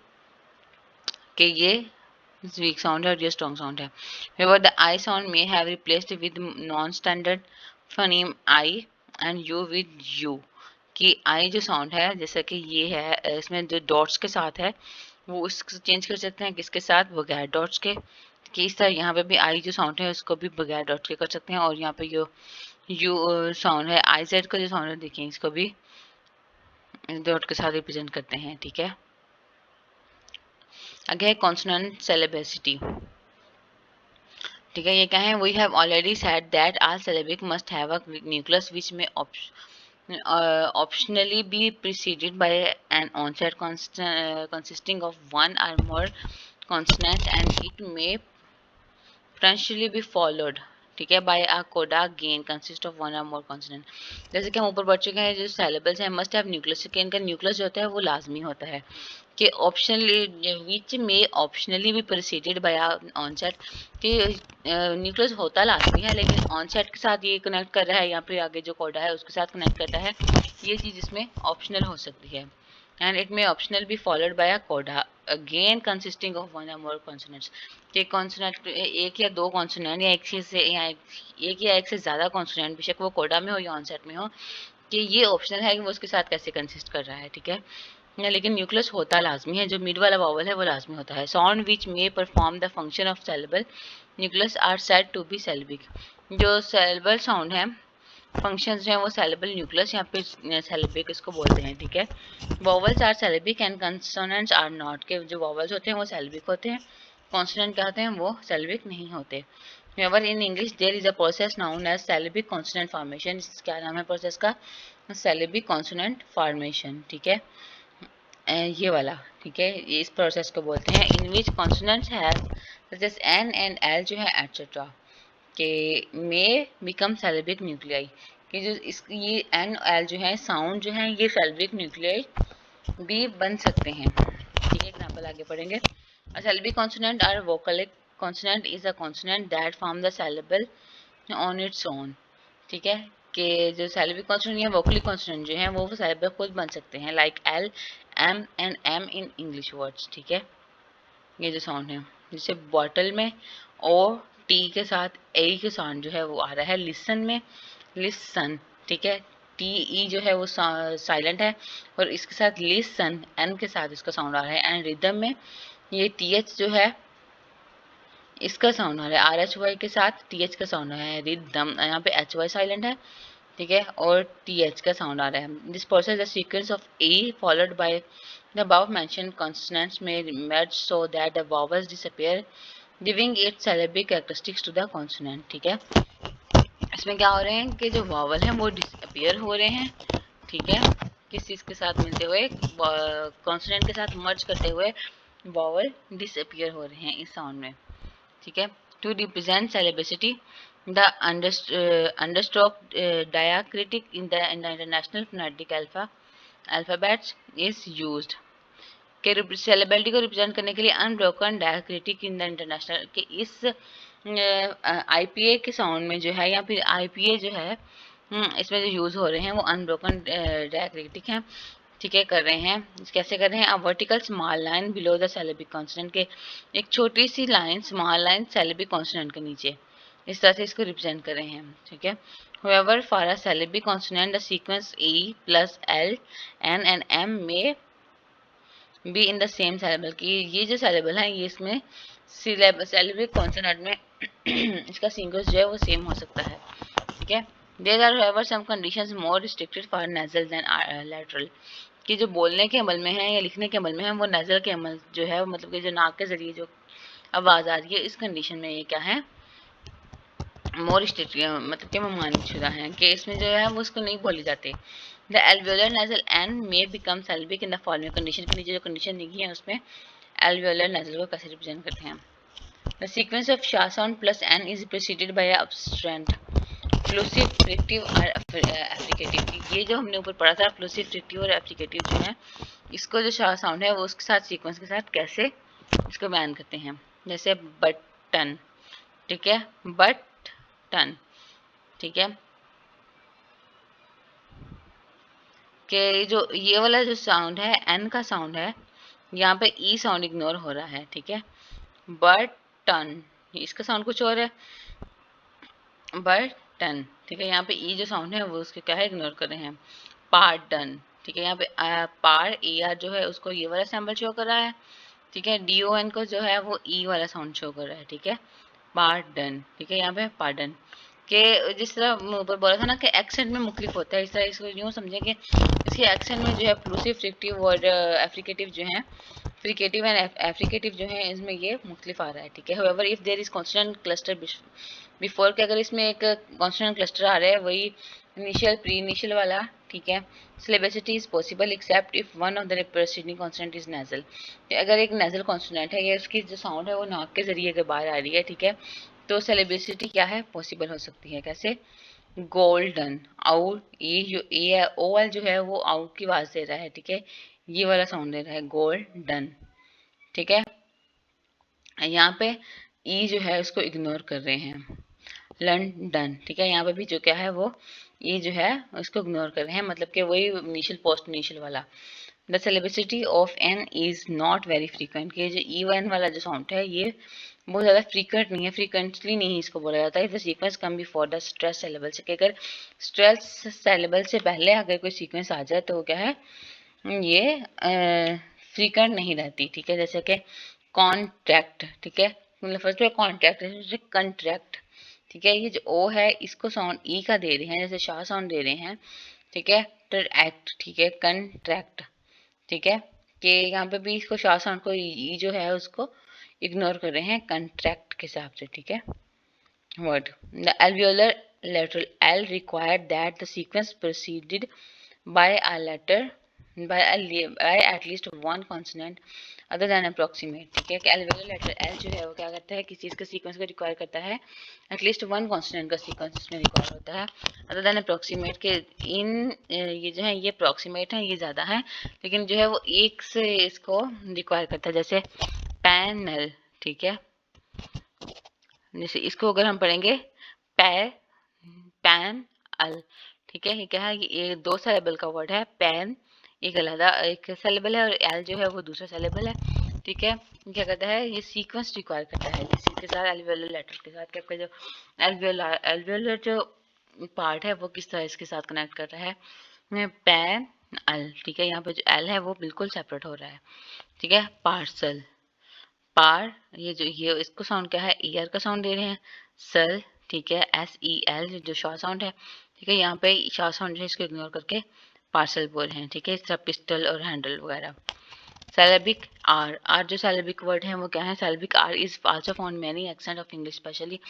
के ये वीक साउंड है और ये स्ट्रॉन्ग साउंड है। However, the I sound may have replaced with non-standard phoneme I and U with U, कि I जो साउंड है जैसा कि ये है इसमें जो डॉट्स के साथ है वो उसको चेंज कर सकते हैं किसके साथ, बगैर डॉट्स के, कि इस तरह यहाँ पे भी आई जो साउंड है उसको भी बगैर डॉट्स के कर सकते हैं, और यहाँ पे जो यू साउंड है आई जेड का जो साउंड है देखिए इसको भी डॉट के साथ रिप्रेजेंट करते हैं, ठीक है। आगे है कॉन्सोनेंट सिलेबिसिटी, ठीक है। ये क्या है, we have already said that all syllabic must have a nucleus which में optionally be preceded by an onset consisting of one or more consonants, and it may potentially be followed, ठीक है, by a coda gain consist of one or more consonant। जैसे कि हम ऊपर बढ़ चुके हैं, जो syllables हैं must have nucleus, कि इनका न्यूक्लियस जो होता है वो लाजमी होता है, कि ऑप्शनली विच में ऑप्शनली भी प्रेसिडेड बाय ऑनसेट, कि न्यूक्लियस होता लाजमी है लेकिन ऑनसेट के साथ ये कनेक्ट कर रहा है, या फिर आगे जो कोडा है उसके साथ कनेक्ट करता है, ये चीज़ इसमें ऑप्शनल हो सकती है। एंड इट में ऑप्शनल भी फॉलोड बाय अ कोडा अगेन कंसिस्टिंग ऑफ वन और मोर कॉन्सोनेंट्स, कि कॉन्सोनेंट एक या दो कॉन्सोनेंट या एक या एक से ज़्यादा कॉन्सोनेंट, बेशक वो कोडा में हो या ऑनसेट में हो, कि ये ऑप्शनल है कि वो उसके साथ कैसे कंसिस्ट कर रहा है, ठीक है, लेकिन न्यूक्लियस होता लाजमी है, जो मिड वाला वावल है वो लाजमी होता है। साउंड विच में perform the function of syllable nucleus are said to be syllabic, जो सेलेबल साउंड है फंक्शंस जो है वो सेलेबल न्यूक्लियस या फिर सेलेबिक इसको बोलते हैं, ठीक है। Vowels are syllabic and consonants are not, के जो वावल्स होते हैं वो सेलेबिक होते हैं, कॉन्सोनेंट क्या होते हैं वो सेलेबिक नहीं होते। However, in English there is a process known as syllabic consonant formation, क्या नाम है प्रोसेस का, syllabic consonant formation, ठीक है, ये वाला, ठीक है, इस प्रोसेस को बोलते हैं। In which consonants have such as N and L जो है एटसेट्रा, के मे बिकम सेलेबिक न्यूक्लियाई, कि जो इस ये एन एल जो है साउंड जो है ये सेलेबिक न्यूक्लियाई भी बन सकते हैं, ठीक है। एग्जांपल आगे पढ़ेंगे। A syllabic consonant or vocalic consonant is a consonant that form the syllable on its own, ठीक है, कि जो सेलेबिक कॉन्सोनेंट या वोकलिक कॉन्सोनेंट जो है वो सेलेबल खुद बन सकते हैं, like L M and M in English words, ठीक है। ये जो साउंड है, जैसे बॉटल में ओ टी के साथ ए के साउंड जो है वो आ रहा है लिसन में, लिसन, ठीक है, टी ई जो है वो साइलेंट है, और इसके साथ लिसन एन के साथ इसका साउंड आ रहा है, एंड रिदम में ये टी एच जो है इसका साउंड आ रहा है, आर एच वाई के साथ टी एच का साउंड आ रहा है, रिदम यहाँ पे एच वाई साइलेंट है, ठीक है, और टी एच का साउंड आ रहा है। This process the sequence of A followed by the above mentioned consonants may merge so that the vowels disappear, giving its syllabic characteristics to the consonant, ठीक है। इसमें क्या हो रहे हैं कि जो वावल हैं वो डिसअपियर हो रहे हैं, ठीक है, किस चीज़ के साथ मिलते हुए, कॉन्सोनेंट के साथ मर्ज करते हुए वावल डिसअपियर हो रहे हैं इस साउंड में, ठीक है। To represent syllabicity the understroke diacritic in the International Phonetic Alphabets is used, के सेलेबिलिटी को रिप्रेजेंट करने के लिए unbroken diacritic in the International, के इस आईपीए के साउंड में जो है या फिर आईपीए जो है इसमें जो यूज़ हो रहे हैं वो अनब्रोकन डायाक्रिटिक हैं, ठीक है, कर रहे हैं। कैसे कर रहे हैं, a vertical small line below the syllabic consonant, के एक छोटी सी line small line syllabic consonant के नीचे, इस तरह से इसको रिप्रेजेंट कर रहे हैं, ठीक है। However, for a syllabic consonant, the sequence E plus L, N and M may be in the same syllable, कि ये जो syllable है ये इसमें syllabic consonant में इसका सीक्वेंस जो है वो सेम हो सकता है, ठीक है। There are however some conditions more restricted for nasal than lateral, कि जो बोलने के अमल में है या लिखने के अमल में है वो नज़ल के अमल जो है, मतलब कि जो नाक के ज़रिए जो आवाज़ आ रही है, इस कंडीशन में ये क्या है, मोर स्टेट, मतलब कि ममानी शुदा हैं, कि इसमें जो है वो उसको नहीं बोली जाती। The alveolar nasal N may become syllabic in the following condition, के नीचे जो कंडीशन लिखी है उसमें एल्वियोलर नेजल को कैसे रिप्रेजेंट करते हैं। The sequence of schwa sound plus N is preceded by obstruent plosive fricative और एफ्रिकेटिव, ये जो हमने ऊपर पढ़ा था प्लूसिव फ्रिक्टिव और एफ्रिकेटिव जो है, इसको जो शा साउंड है वो उसके साथ सीक्वेंस के साथ कैसे इसको बयान करते हैं। जैसे बटन, ठीक है, बट टन, ठीक है, कि जो ये वाला जो साउंड है एन का साउंड है, यहाँ पे ई साउंड इग्नोर हो रहा है, ठीक है। बट टन, इसका साउंड कुछ और है, बट टन, ठीक है, यहाँ पे ई जो साउंड है वो उसके क्या है इग्नोर कर रहे हैं। पार्डन, ठीक है, यहाँ पे पार ए आर जो है उसको ये वाला सैम्बल शो कर रहा है, ठीक है, डी ओ एन को जो है वो ई वाला साउंड शो कर रहा है, ठीक है, पार्डन, ठीक है, यहाँ पे पार्डन, के जिस तरह ऊपर बोला था ना कि एक्सेंट में मुख्तलिफ होता है, इस तरह इसको यूँ समझें कि इसके एक्सेंट में जो है प्लूसिव फ्रिक्टिव और एफ्रिकेटिव जो है फ्रिकेटिव एंड एफ्रिकेटिव जो है इसमें ये मुख्तलिफ आ रहा है, ठीक है। However if there is consonant cluster before के, अगर इसमें एक कॉन्सोनेंट क्लस्टर आ रहा है वही इनिशियल प्री इनिशियल वाला, ठीक है। Syllabicity is possible except if one of the preceding consonant is nasal, अगर एक नेजल कॉन्सोनेंट है या उसकी जो साउंड है वो नाक के जरिए के बाहर आ रही है, ठीक है, तो सिलेबिसिटी क्या है, पॉसिबल हो सकती है। कैसे? गोल्डन आउट, ये जो ए है ओ एल जो है वो आउट की आवाज दे रहा है, ठीक है, ये वाला साउंड दे रहा है गोल्डन, ठीक है। यहाँ पे ई जो है उसको इग्नोर कर रहे हैं, लंडन, ठीक है। यहाँ पे भी जो क्या है वो ई जो है उसको इग्नोर कर रहे हैं, मतलब कि वही इनिशियल पोस्ट इनिशियल वाला। The syllabicity of N is not very frequent, ये जो ई वन वाला जो साउंड है ये बहुत ज़्यादा फ्रीक्वेंट नहीं है, फ्रीक्वेंटली नहीं इसको बोला जाता है। The sequence come before the stress saleable से, अगर स्ट्रेस सेलेबल से पहले अगर कोई सीक्वेंस आ जाए तो क्या है ये फ्रीक्वेंट नहीं रहती, ठीक है। जैसे कि कॉन्ट्रैक्ट, ठीक है, मतलब फर्स्ट में कॉन्ट्रैक्ट है, कंट्रैक्ट, ठीक है। ये जो ओ है इसको साउंड ई का दे रहे हैं, जैसे शाह साउंड दे रहे हैं, ठीक है, ट्रैक्ट, ठीक है, कंट्रैक्ट, ठीक है, कि यहाँ पे भी इसको शाह साउंड को ई जो है उसको इग्नोर कर रहे हैं कंट्रैक्ट के हिसाब से, ठीक है। Word the alveolar lateral L required that the sequence proceeded by a letter by at least one consonant other than approximate, ठीक है, कि alveolar lateral L जो है वो क्या करता है, किसी चीज़ का सीक्वेंस को रिक्वायर करता है, एटलीस्ट वन कॉन्सोनेंट का सीक्वेंस इसमें रिक्वायर होता है, अदर देन अप्रोक्सीमेट के इन ये जो है ये अप्रोक्सीमेट है, ये ज़्यादा है, लेकिन जो है वो एक से इसको रिक्वायर करता है, जैसे पैनल, ठीक है। जैसे इसको अगर हम पढ़ेंगे पै पैन अल, ठीक है, ये क्या है, ये दो सेलेबल का वर्ड है, पैन एक अलग एक सेलेबल है और एल जो है वो दूसरा सेलेबल है, ठीक है। क्या कहता है, ये सीक्वेंस रिक्वायर करता है किसी के साथ, एल्वियोलर लेटर के साथ, कि आपका जो एल्वियोलर जो पार्ट है वो किस तरह इसके साथ कनेक्ट कर रहा है, पैन अल, ठीक है। यहाँ पे जो एल है वो बिल्कुल सेपरेट हो रहा है, ठीक है। पार्सल, पार, ये जो ये इसको साउंड क्या है, ईयर का साउंड दे रहे हैं, सल, ठीक है, एस ई एल जो शॉर्ट साउंड है, ठीक है। यहाँ पे शॉर्ट साउंड है इसको इग्नोर करके पार्सल बोल रहे हैं, ठीक है, इस तरह पिस्टल और हैंडल वगैरह। सैलेबिक आर, आर जो सैलेबिक वर्ड है वो क्या है, syllabic R is also found many accent of English, especially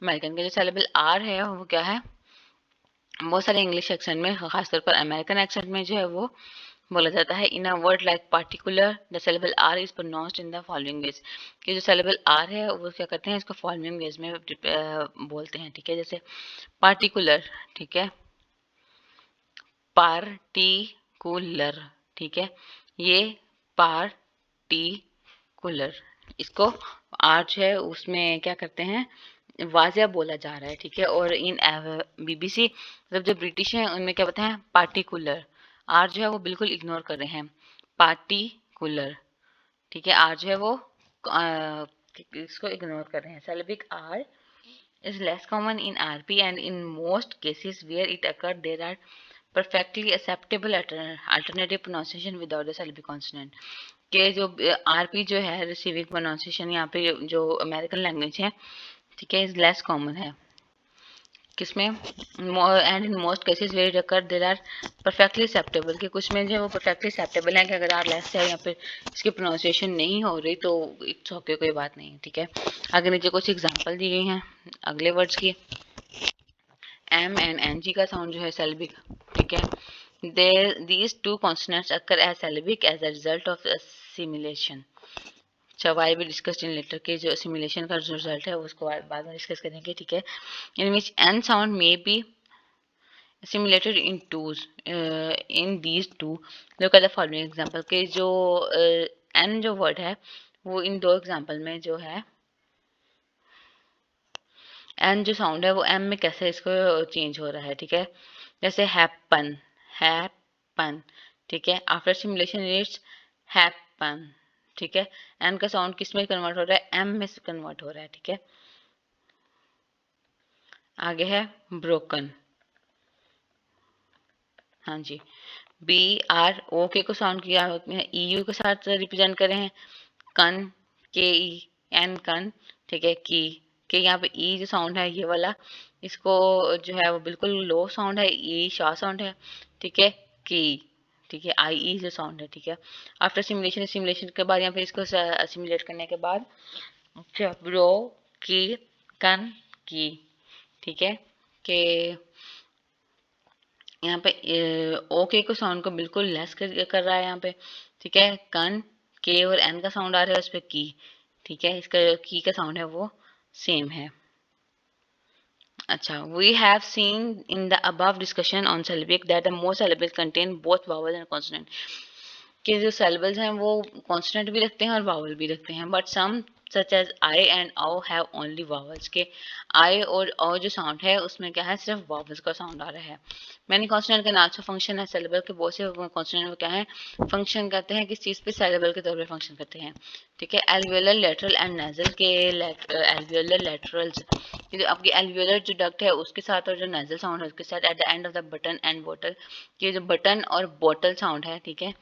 American के जो सैलेबल आर है वो क्या है, बहुत सारे इंग्लिश एक्सेंट में, खासतौर पर अमेरिकन एक्सेंट में जो है वो बोला जाता है। In a word like particular the syllable R is pronounced in the following ways, कि जो सेलेबल आर है वो क्या करते हैं, इसको फॉलोइंग वेज में बोलते हैं, ठीक है। जैसे पार्टिकुलर, ठीक है, पार्टिकुलर, ठीक है, ये पार्टिकुलर, इसको आर जो है उसमें क्या करते हैं, वाजिया बोला जा रहा है, ठीक है। और इन बीबीसी मतलब जो ब्रिटिश हैं उनमें क्या बताएं, पार्टिकुलर, आर जो है वो बिल्कुल इग्नोर कर रहे हैं, पार्टिकुलर, ठीक है, आर जो है वो इसको इग्नोर कर रहे हैं। Syllabic R is less common in RP and in most cases where it occurred there are perfectly acceptable alternative pronunciation without the syllabic consonant, के जो आरपी जो है रिसीविंग प्रोनाउंसिएशन यहाँ पे जो अमेरिकन लैंग्वेज है, ठीक है, इज लेस कॉमन है, किसमें, and in most cases where it occur there are perfectly acceptable, कि कुछ में जो वो परफेक्टली एक्सेप्टेबल है, कि अगर आर लेस है या फिर इसकी प्रोनाउंसिएशन नहीं हो रही तो इट्स ओके, कोई बात नहीं, ठीक है। आगे नीचे कुछ एग्जांपल दी गई हैं अगले वर्ड्स की। एम एंड एन जी का साउंड जो है सेल्बिक, ठीक है। These two consonants occur as syllabic as a result of assimilation, वाई भी डिस्कस्ड इन लेटर के जो सिमुलेशन का जो रिजल्ट है उसको बाद में डिस्कस करेंगे, ठीक है। In which N sound may be assimilated in twos, in these two look at the following example, के जो एन जो वर्ड है वो इन दो एग्जांपल में जो है एन जो साउंड है वो एम में कैसे इसको चेंज हो रहा है, ठीक है। जैसे हैपन, हैपन, ठीक है, आफ्टर सिमुलेशन इट्स हैपन, ठीक है। एन का साउंड किस में कन्वर्ट हो रहा है, एम में कन्वर्ट हो रहा है, ठीक है। आगे है ब्रोकन, हाँ जी, बी आर ओ के को साउंड किया ई यू के साथ रिप्रेजेंट करे हैं, कन, के ई एन कन, ठीक है, की, के यहाँ पे ई जो साउंड है ये वाला इसको जो है वो बिल्कुल लो साउंड है, ई शॉ साउंड है, ठीक है, की, ठीक है, आई ई जो साउंड है, ठीक है। आफ्टर सिमुलेशन के बाद यहाँ पे इसको सिमुलेट करने के बाद ब्रो की कन की, ठीक है, कि यहाँ पे ओके को साउंड को बिल्कुल लेस कर रहा है यहाँ पे, ठीक है। कन के और एन का साउंड आ रहा है उस पर की, ठीक है, इसका की का साउंड है वो सेम है। अच्छा, we have seen in the above discussion on syllabic that the most syllable contain both vowel and consonant, के जो सेलेबल्स हैं वो कॉन्सोनेंट भी रखते हैं और वावल भी रखते हैं, but some such as I and ow have only vowels, के आई और औ जो साउंड है उसमें क्या है, सिर्फ वावल्स का साउंड आ रहा है। मैनी कॉन्सोनेंट का नाम फंक्शन है सेलेबल के, बहुत से कॉन्सोनेंट क्या है, फंक्शन करते हैं किस चीज़ पे, सेलेबल के तौर पे फंक्शन करते हैं, ठीक है। एल्वियोलर लेटरल एंड नेजल के एल्वियोलर लेटरल्स, आपकी एल्वियोलर जो डक्ट है उसके साथ और जो नेजल साउंड है उसके साथ eight the end of the button and bottle, ये जो बटन और बोटल साउंड है, ठीक है,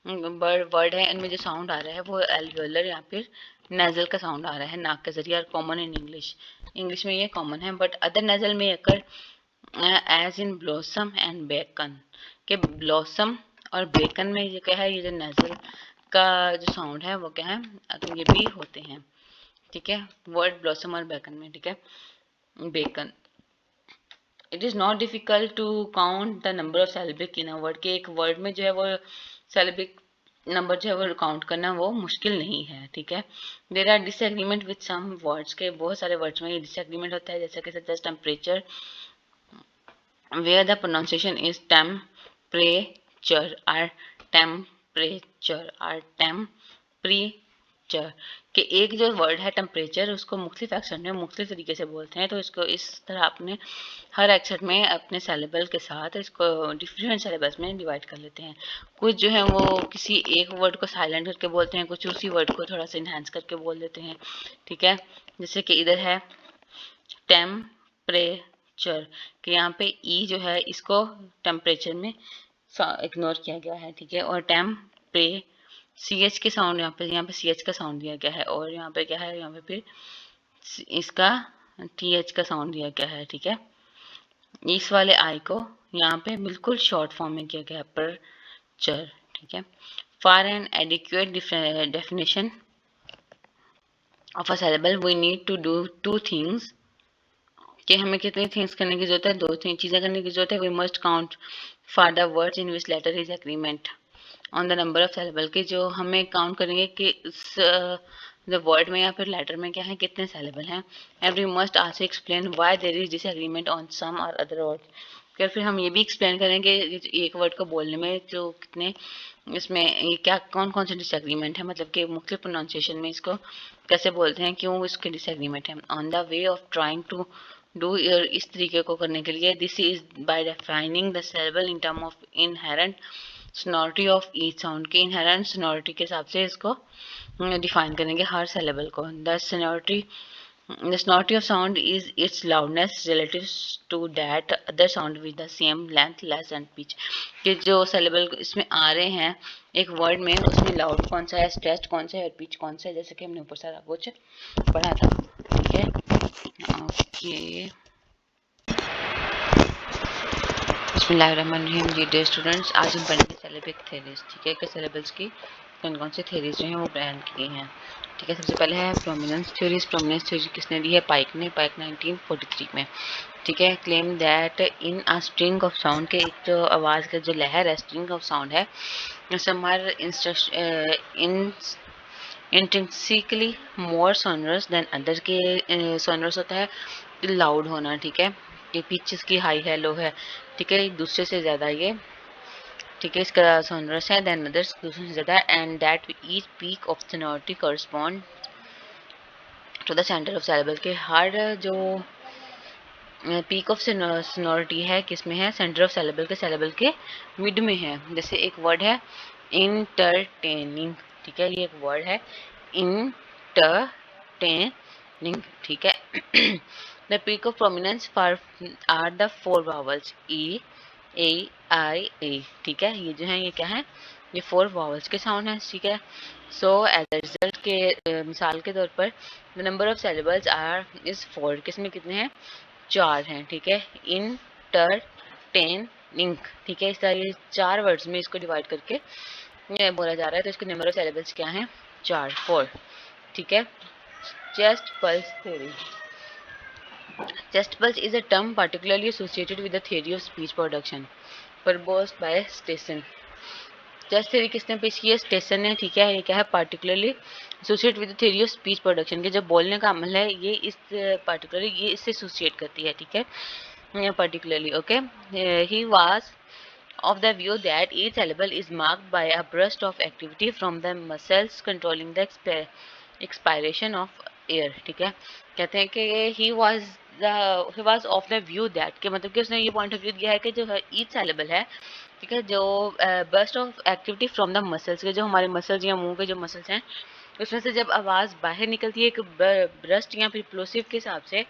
वर्ड है, इनमें जो साउंड आ रहा है वो एल्वियोलर या फिर नेजल का साउंड आ रहा है नाक के जरिए, कॉमन इन इंग्लिश में ये कॉमन है, बट अदर नेजल में occur as in blossom and bacon, के ब्लॉसम और बेकन में ये क्या है, ये जो नेजल का जो साउंड है वो क्या है, तो ये भी होते हैं, ठीक है, वर्ड ब्लॉसम और बेकन में, ठीक है, bacon. It is not difficult to count the number of syllabic in a word, के एक वर्ड में जो है वो सिलेबिक नंबर जो है वो काउंट करना वो मुश्किल नहीं है, ठीक है। There are disagreement with some words, के बहुत सारे वर्ड्स में ये डिसएग्रीमेंट होता है, जैसे कि such as temperature where the pronunciation is temperature or temperature or temperature, कि एक जो वर्ड है टेम्परेचर उसको मुख्तलिफ एक्सेंट में मुख्तलिफ तरीके से बोलते हैं, तो इसको इस तरह अपने हर एक्सेंट में अपने सेलेबल के साथ इसको डिफरेंट सेलेबल्स में डिवाइड कर लेते हैं। कुछ जो है वो किसी एक वर्ड को साइलेंट करके बोलते हैं, कुछ उसी वर्ड को थोड़ा सा इन्हांस करके बोल देते हैं, ठीक है। जैसे कि इधर है टेम्परेचर, कि यहाँ पे ई जो है इसको टेम्परेचर में इग्नोर किया गया है, ठीक है, और टेम्परे सी एच के साउंड यहाँ पे सी एच का साउंड दिया गया है, और यहाँ पे क्या है, यहाँ पे फिर इसका टी एच का साउंड दिया गया है, ठीक है। इस वाले आई को यहाँ पे बिल्कुल शॉर्ट फॉर्म में किया गया है, पर चर, ठीक है। For an adequate definition of a syllable we need to do two things, कि हमें कितनी थिंग्स करने की जरूरत है, दो तीन चीज़ें करने की जरूरत है। We must count for the words in which letter is agreement on the number of syllable, के जो हमें काउंट करेंगे कि इस जो वर्ड में या फिर लेटर में क्या है, कितने सेलेबल हैं। And we must also explain why there is disagreement on some और अदर वर्ड, फिर हम ये भी एक्सप्लेन करेंगे एक वर्ड को बोलने में जो कितने इसमें ये क्या कौन कौन से डिसएग्रीमेंट है, मतलब कि मुख्तलिफ प्रोनाउंसिएशन में इसको कैसे बोलते हैं, क्यों इसके डिसएग्रीमेंट है। On the way of trying to do इस तरीके को करने के लिए, this is by defining the syllable in term of inherent sonority of each sound, के इनहेरेंट सोनोरिटी के हिसाब से इसको डिफाइन करेंगे हर सिलेबल को। The sonority of sound is its loudness relative to that other sound with the same length, less and pitch, कि जो syllable इसमें आ रहे हैं एक वर्ड में उसमें लाउड कौन सा है, स्ट्रेच कौन सा है और पिच कौन सा है, जैसे कि हमने ऊपर सारा कुछ पढ़ा था, ठीक है। ओके, बिस्मिल्लाहिर्रहमानिर्रहीम जी डियर स्टूडेंट्स, आज हम पढ़ेंगे सिलेबिक थ्योरीज, ठीक है, कि सिलेबल्स की कौन कौन सी थ्योरीज जो हैं वो बयान की गई हैं, ठीक है। सबसे पहले है प्रोमिनेंस थ्योरीज। प्रोमिनेंस थ्योरी किसने दी है, पाइक ने, पाइक 1943 में, ठीक है। Claim that in a string of sound, के एक जो आवाज़ का जो लहर है, स्ट्रिंग ऑफ साउंड है, some are intrinsically more sonorous than other, के सोनरस होता है लाउड होना, ठीक है, कि पिच इसकी हाई है, लो है, ठीक है, एक दूसरे से ज़्यादा ये, ठीक है, इसका सोनरस है देन अदर्स दूसरे से ज़्यादा, and that each peak of sonority correspond to the centre of syllable, के हर जो पीक ऑफ सोनोरिटी है किसमें है, सेंटर ऑफ सिलेबल के मिड में है। जैसे एक वर्ड है इंटरटेनिंग, ठीक है, ये एक वर्ड है इंटरटेनिंग, ठीक है। The peak of prominence for are the four vowels E A I A, ठीक है, ये जो है ये क्या है, ये फोर वावल्स के साउंड है, ठीक है। सो एज अ रिजल्ट के मिसाल के तौर पर the number of syllables are is 4, किसमें कितने हैं, 4 हैं, ठीक है। इंटरटेनिंग इंक, ठीक है। इस तरह ये 4 वर्ड्स में इसको डिवाइड करके ये बोला जा रहा है। तो इसके नंबर ऑफ सिलेबल्स क्या हैं? 4 ठीक है। Chest pulse theory. Chest pulse is a term particularly associated with the theory of speech production proposed by Stetson. Chest theory किसने पेश की है? स्टेसन ने, ठीक है। ये क्या है? Particularly associate with theory of speech production के जो बोलने का अमल है ये इस पार्टिकुलरली ये इससे एसोसिएट करती है, ठीक है। Particularly okay. He was of the view that each syllable is marked by a burst of activity from the muscles controlling the expiration of air, ठीक है। कहते हैं कि he was of the view that कि मतलब कि उसने ये पॉइंट ऑफ व्यू दिया है कि जो each syllable है, ठीक है, जो burst of activity from the muscles के जो हमारे मसल्स या मुंह के जो मसल्स हैं उसमें से जब आवाज़ बाहर निकलती है एक ब्रस्ट या फिर प्लोसिव के हिसाब से,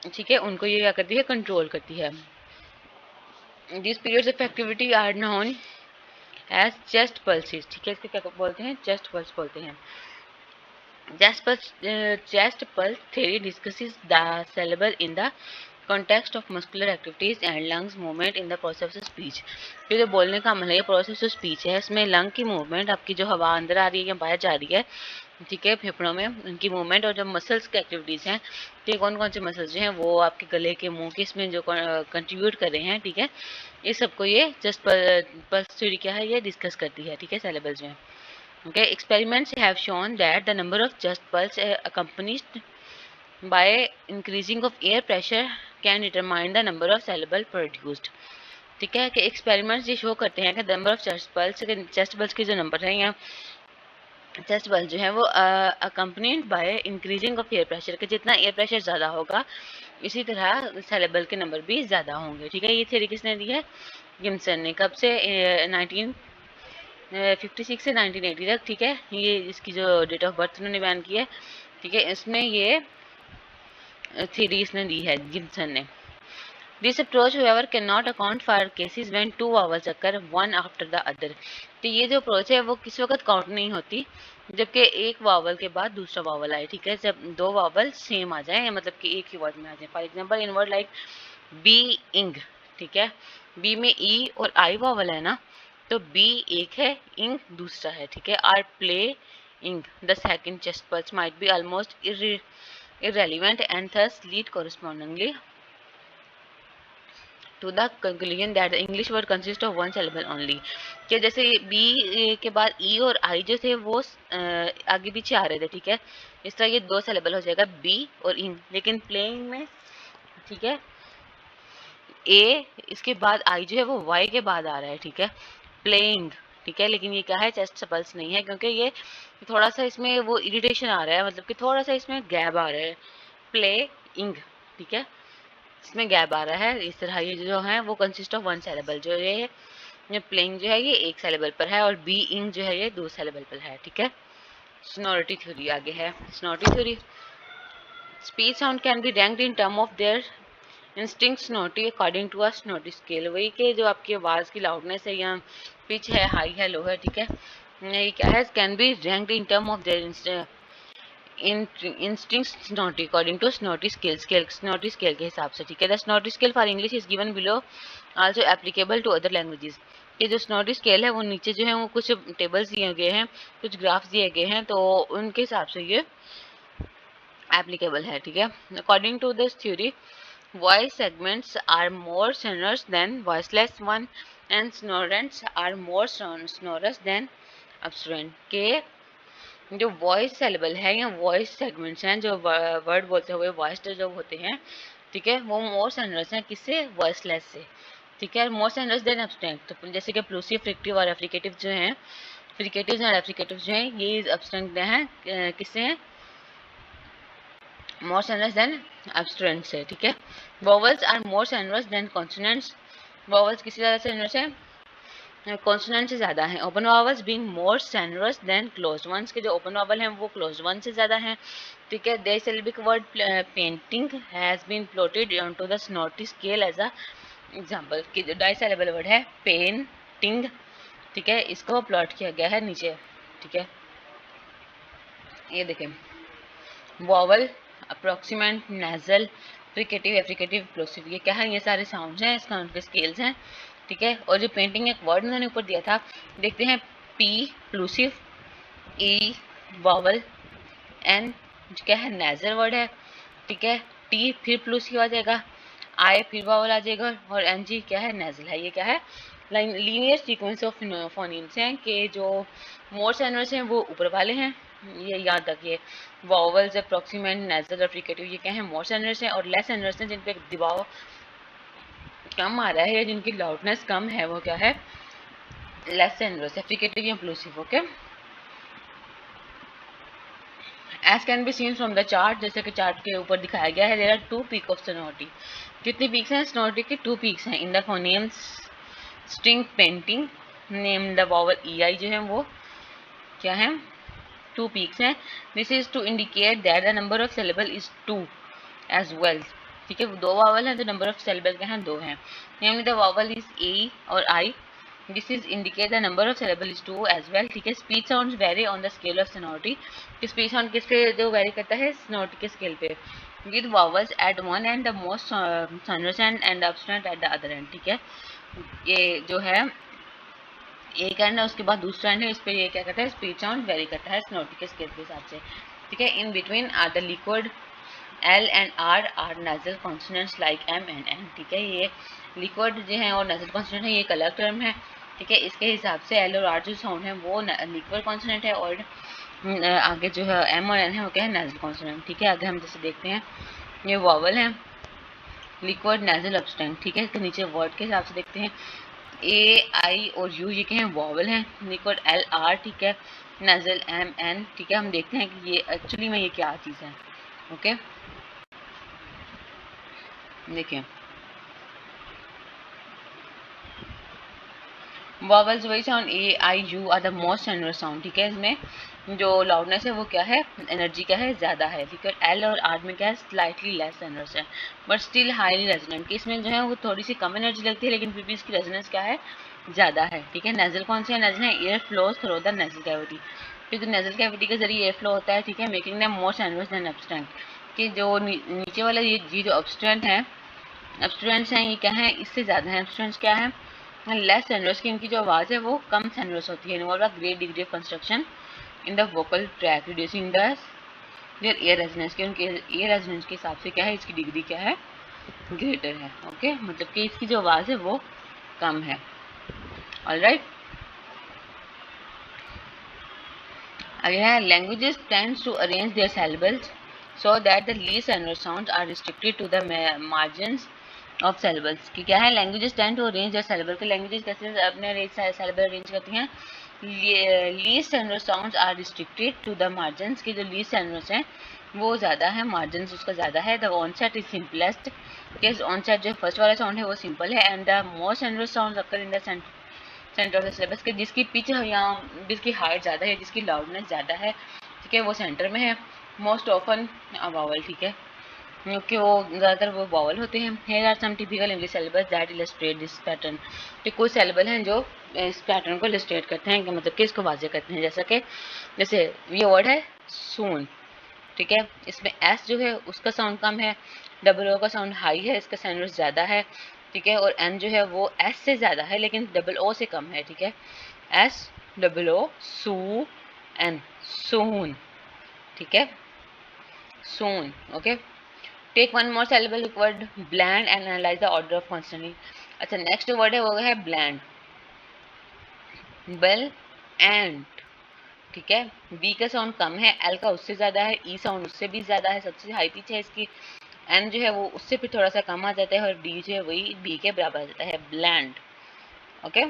ठीक है, उनको ये क्या करती है? कंट्रोल करती है। This periods of activity are known as chest pulses, ठीक है। इसको क्या बोलते हैं? चेस्ट पल्स बोलते हैं। Chest pulse theory discusses the syllable in the context of muscular activities and lungs movement in the process of speech। ये जो बोलने का अमल है, ये प्रोसेस ऑफ स्पीच है। इसमें लंग की मूवमेंट, आपकी जो हवा अंदर आ रही है या बाहर जा रही है, ठीक है, फेफड़ों में उनकी मूवमेंट, और जो मसल्स की एक्टिविटीज़ हैं, ठीक है, कौन कौन से मसल्स जो हैं वो आपके गले के, मुंह के, इसमें जो कंट्रीब्यूट कर रहे हैं, ठीक है, ये सबको ये चेस्ट पल्स थ्योरी क्या है? ये डिस्कस करती है, ठीक है, सिलेबल्स में। Okay, experiments have shown that the number of chest pulse accompanied by increasing of air pressure can determine the number of syllable produced। ठीक है कि एक्सपेरिमेंट्स ये शो करते हैं कि नंबर ऑफ चेस्ट पल्स के जो नंबर है या चेस्ट पल्स जो है वो accompanied by increasing of air pressure, कि जितना एयर प्रेशर ज़्यादा होगा इसी तरह सिलेबल के नंबर भी ज़्यादा होंगे, ठीक है। ये थ्योरी किसने दी है? गिम्सन ने। कब से? 1956 से 1980 तक, ठीक है। ये इसकी जो डेट ऑफ बर्थ उन्होंने बयान की है, ठीक है, इसमें ये थ्योरी इसने दी है गिब्सन ने। This approach however can not account for cases when 2 vowels occur one after the other. तो ये जो अप्रोच है वो किस वक्त काउंट नहीं होती? जबकि एक वावल के बाद दूसरा वावल आए, ठीक है, जब 2 वावल सेम आ जाए, मतलब कि एक ही वर्ड में आ जाए। For example in word like being, ठीक है, बी में ई और आई वावल है ना, तो बी एक है, इंग दूसरा है, ठीक है। आर प्ले इंग the second chest pulse might be almost irrelevant and thus lead correspondingly to the conclusion that the English word consists of one syllable only। कि जैसे बी के बाद ई और आई जो थे वो आगे पीछे आ रहे थे, ठीक है, इस तरह ये 2 सिलेबल हो जाएगा बी और इंग। लेकिन प्लेइंग में, ठीक है, ए इसके बाद आई जो है वो वाई के बाद आ रहा है, ठीक है, प्लेइंग, ठीक है। लेकिन ये क्या है? चेस्ट पल्स नहीं है, क्योंकि ये थोड़ा सा इसमें वो इरिटेशन आ रहा है, मतलब कि थोड़ा सा इसमें गैप आ रहा है। प्ले इंग, ठीक है, इसमें गैप आ रहा है। इस तरह ये जो है वो कंसिस्ट ऑफ वन सिलेबल, जो ये प्लेइंग जो है ये एक सिलेबल पर है और बी इंग जो है ये 2 सिलेबल पर है, ठीक है। सोनोरिटी थ्योरी आगे है। Sonority theory, speech sound can be ranked in term of their instinct sonority according to a sonority scale. वही के जो आपकी आवाज़ की लाउडनेस है या पिच है, हाई है, लो है, ठीक है, ये क्या है? Can be ranked in term of their instinct sonority according to sonority sonority scale के हिसाब से, ठीक है। The sonority scale for English is given below, also applicable to other languages. ये जो सोनोरिटी स्केल है वो नीचे जो है वो कुछ टेबल्स दिए गए हैं, कुछ ग्राफ्स दिए गए हैं, तो उनके हिसाब से ये एप्लीकेबल है, ठीक है। According to this theory voice segments are more sonorous than voiceless one and sonorants are more sonorous than obstruent। के जो वॉइस सेलेबल है या वॉइस सेगमेंट्स हैं, जो वर्ड बोलते हुए वॉइस जो होते हैं, ठीक है, वो मोर सोनरस हैं किससे? वॉइसलेस से, ठीक है। मोर सोनरस देन एब्स्ट्रैक्ट, तो जैसे कि प्लूसिव, फ्रिक्टिव और एफ्रिकेटिव जो हैं, फ्रिकेटिव और एफ्रिकेटिव जो हैं ये एब्स्ट्रैक्ट हैं किससे हैं? मोर सोनरस देन एब्स्ट्रैक्ट से, ठीक है। Vowels are more sonorous than consonants. Vowels किसी ज़्यादा सोनरस है? कॉन्सोनेंट से ज़्यादा हैं। Open vowels being more sonorous than closed ones, के जो ओपन वावल हैं वो क्लोज्ड वन से ज़्यादा हैं, ठीक है। The syllabic word painting has been plotted onto the sonority scale as a example. कि जो डाइसिलेबल वर्ड है पेंटिंग, ठीक है, इसको प्लॉट किया गया है नीचे, ठीक है। ये देखें, वॉवल, अप्रोक्सीमेंट, नेजल, फ्रिकेटिव, एफ्रिकेटिव, प्लोसिव, ये क्या है, ये सारे साउंड्स हैं, इसका उनके स्केल्स हैं, ठीक है। और जो पेंटिंग एक वर्ड उन्होंने ऊपर दिया था, देखते हैं, पी प्लूसिव, ई वावल, एन क्या है नेजर वर्ड है, ठीक है, टी फिर प्लूसिव आ जाएगा, आई फिर वावल आ जाएगा, और एन जी क्या है नेजल है। ये क्या है, लीनियर सीक्वेंस ऑफ फोनीम्स हैं कि जो मोर सैनर्स हैं वो ऊपर वाले हैं, ये याद रखिए। वावल्स, अप्रोक्सीमेंट, नेजल और फ्रिकेटिव ये क्या है मोर सैनर्स हैं, और लेस सैनर्स हैं जिन पे दबाव कम आ रहा है या जिनकी लाउडनेस कम है, वो क्या है लेस सैनर्स है, फ्रिकेटिव या plosive. Okay, as can be seen from the chart, जैसे कि चार्ट के ऊपर दिखाया गया है, there are 2 peak of sonority. कितनी पीक्स हैं सोनोरिटी की? 2 पीक्स हैं। In the phonemes string painting name the vowel E I जो है वो क्या है 2 पीक्स हैं। This is to indicate that the number of syllable is 2 as well, ठीक है। 2 वावल हैं तो नंबर ऑफ सिलेबल क्या हैं 2 हैं। Namely the vowel is A और I, this is indicate the number of syllable is 2 as well, ठीक है। Speech sounds vary on the scale of sonority, speech sound किस पे जो वेरी करता है सोनोरिटी के स्केल पे। With vowels at one end the most sonorous and obstruent at the other end, ठीक है। ये जो है एक एंड है, उसके बाद दूसरा एंड है, इस पर ये क्या करता है स्पीच साउंड वेरी करता है सोनोरिटी के स्केल के हिसाब से, ठीक है। In between are the liquid L and R nasal consonants like M and N, ठीक है। ये लिक्विड जो है और नेजल कॉन्सोनेंट है, ये एक अलग टर्म है, ठीक है। इसके हिसाब से एल और आर जो साउंड है वो लिक्विड कॉन्सोनेंट है, और आगे जो है एम और एन है वो क्या है नेजल कॉन्सोनेंट, ठीक है। आगे हम जैसे देखते हैं ये वॉवल है, लिक्विड नेजल अपस्टैंट, ठीक है। इसके नीचे वर्ड के हिसाब से देखते हैं, ए आई और यू ये क्या है वॉवल हैं, लिक्विड एल आर, ठीक है, नेजल एम एन, ठीक है। हम देखते हैं कि ये एक्चुअली में ये क्या चीज़ है। ओके, देखिए वॉवल्स वही sound A I U are the most sonorous sound, ठीक है। इसमें जो लाउडनेस है वो क्या है एनर्जी क्या है ज़्यादा है, ठीक है। एल और आर में क्या है स्लाइटली लेस सनरस है बट स्टिल हाईली रेजोनेंट, इसमें जो है वो थोड़ी सी कम एनर्जी लगती है लेकिन फिर भी इसकी रेजोनेंस क्या है ज़्यादा है, ठीक है। नेजल कौन से नेजल है, air flows through the nasal cavity, क्योंकि नेजल कैविटी के जरिए एयर फ्लो होता है, ठीक है। मेकिंग द मोर सनरस देन अपस्टैंट, कि जो नीचे वाला ये जो अपस्टैंट है अपस्टैंट्स हैं ये क्या है इससे ज़्यादा है। अपस्टैंट्स क्या है लेस सनरस की, इनकी जो आवाज़ है वो कम सनरस होती है। Involve a great degree of construction in the vocal track reducing the their air resonance, के उनके एयर रेजोनेंस के हिसाब से क्या है इसकी डिग्री क्या है ग्रेटर है। ओके, मतलब कि इसकी जो आवाज़ है वो कम है। ऑलराइट, आगे है languages tends to arrange their syllables so that the least sonorous sounds are restricted to the margins of syllables, कि क्या है languages tend to arrange their syllable, के लैंग्वेजेस कैसे अपने सिलेबल अरेंज करती हैं, least sonorous sounds are restricted to the margins, के जो लीस्ट सोनरस हैं वो ज़्यादा है, मार्जिन्स उसका ज़्यादा है। द ऑनसेट इज सिंपलेस्ट, के ऑनसेट जो फर्स्ट वाला साउंड है वो सिंपल है, and the most sonorous sounds occur in the centre of the syllabus, के जिसकी पिच या जिसकी हाइट ज़्यादा है जिसकी लाउडनेस ज़्यादा है, ठीक है, वो सेंटर में है। मोस्ट ऑफन वावल, ठीक है, क्योंकि वो ज़्यादातर वो वावल होते हैं। Here are some typical English syllabus that illustrate this pattern, कि कुछ सिलेबल हैं जो इस पैटर्न को इलस्ट्रेट करते हैं, कि मतलब कि इसको वाजे करते हैं। जैसा कि जैसे ये वर्ड है सून, ठीक है, इसमें एस जो है उसका साउंड कम है, डबल ओ का साउंड हाई है, इसका साइनस ज़्यादा है, ठीक है। और एन जो है वो एस से ज़्यादा है लेकिन डबल ओ से कम है, ठीक है। एस डबल ओ सू एन सून, ठीक है, soon. Okay, take one more syllable word bland and analyze the order of consonant. अच्छा, नेक्स्ट वर्ड है वो है ब्लैंड, बेल एंड, ठीक है। बी का साउंड कम है, एल का उससे ज़्यादा है, ई साउंड उससे भी ज़्यादा है, सबसे हाई पिच है इसकी। एन जो है वो उससे फिर थोड़ा सा कम आ जाता है, और डी जो है वही बी के बराबर आ जाता है, ब्लैंड। ओके,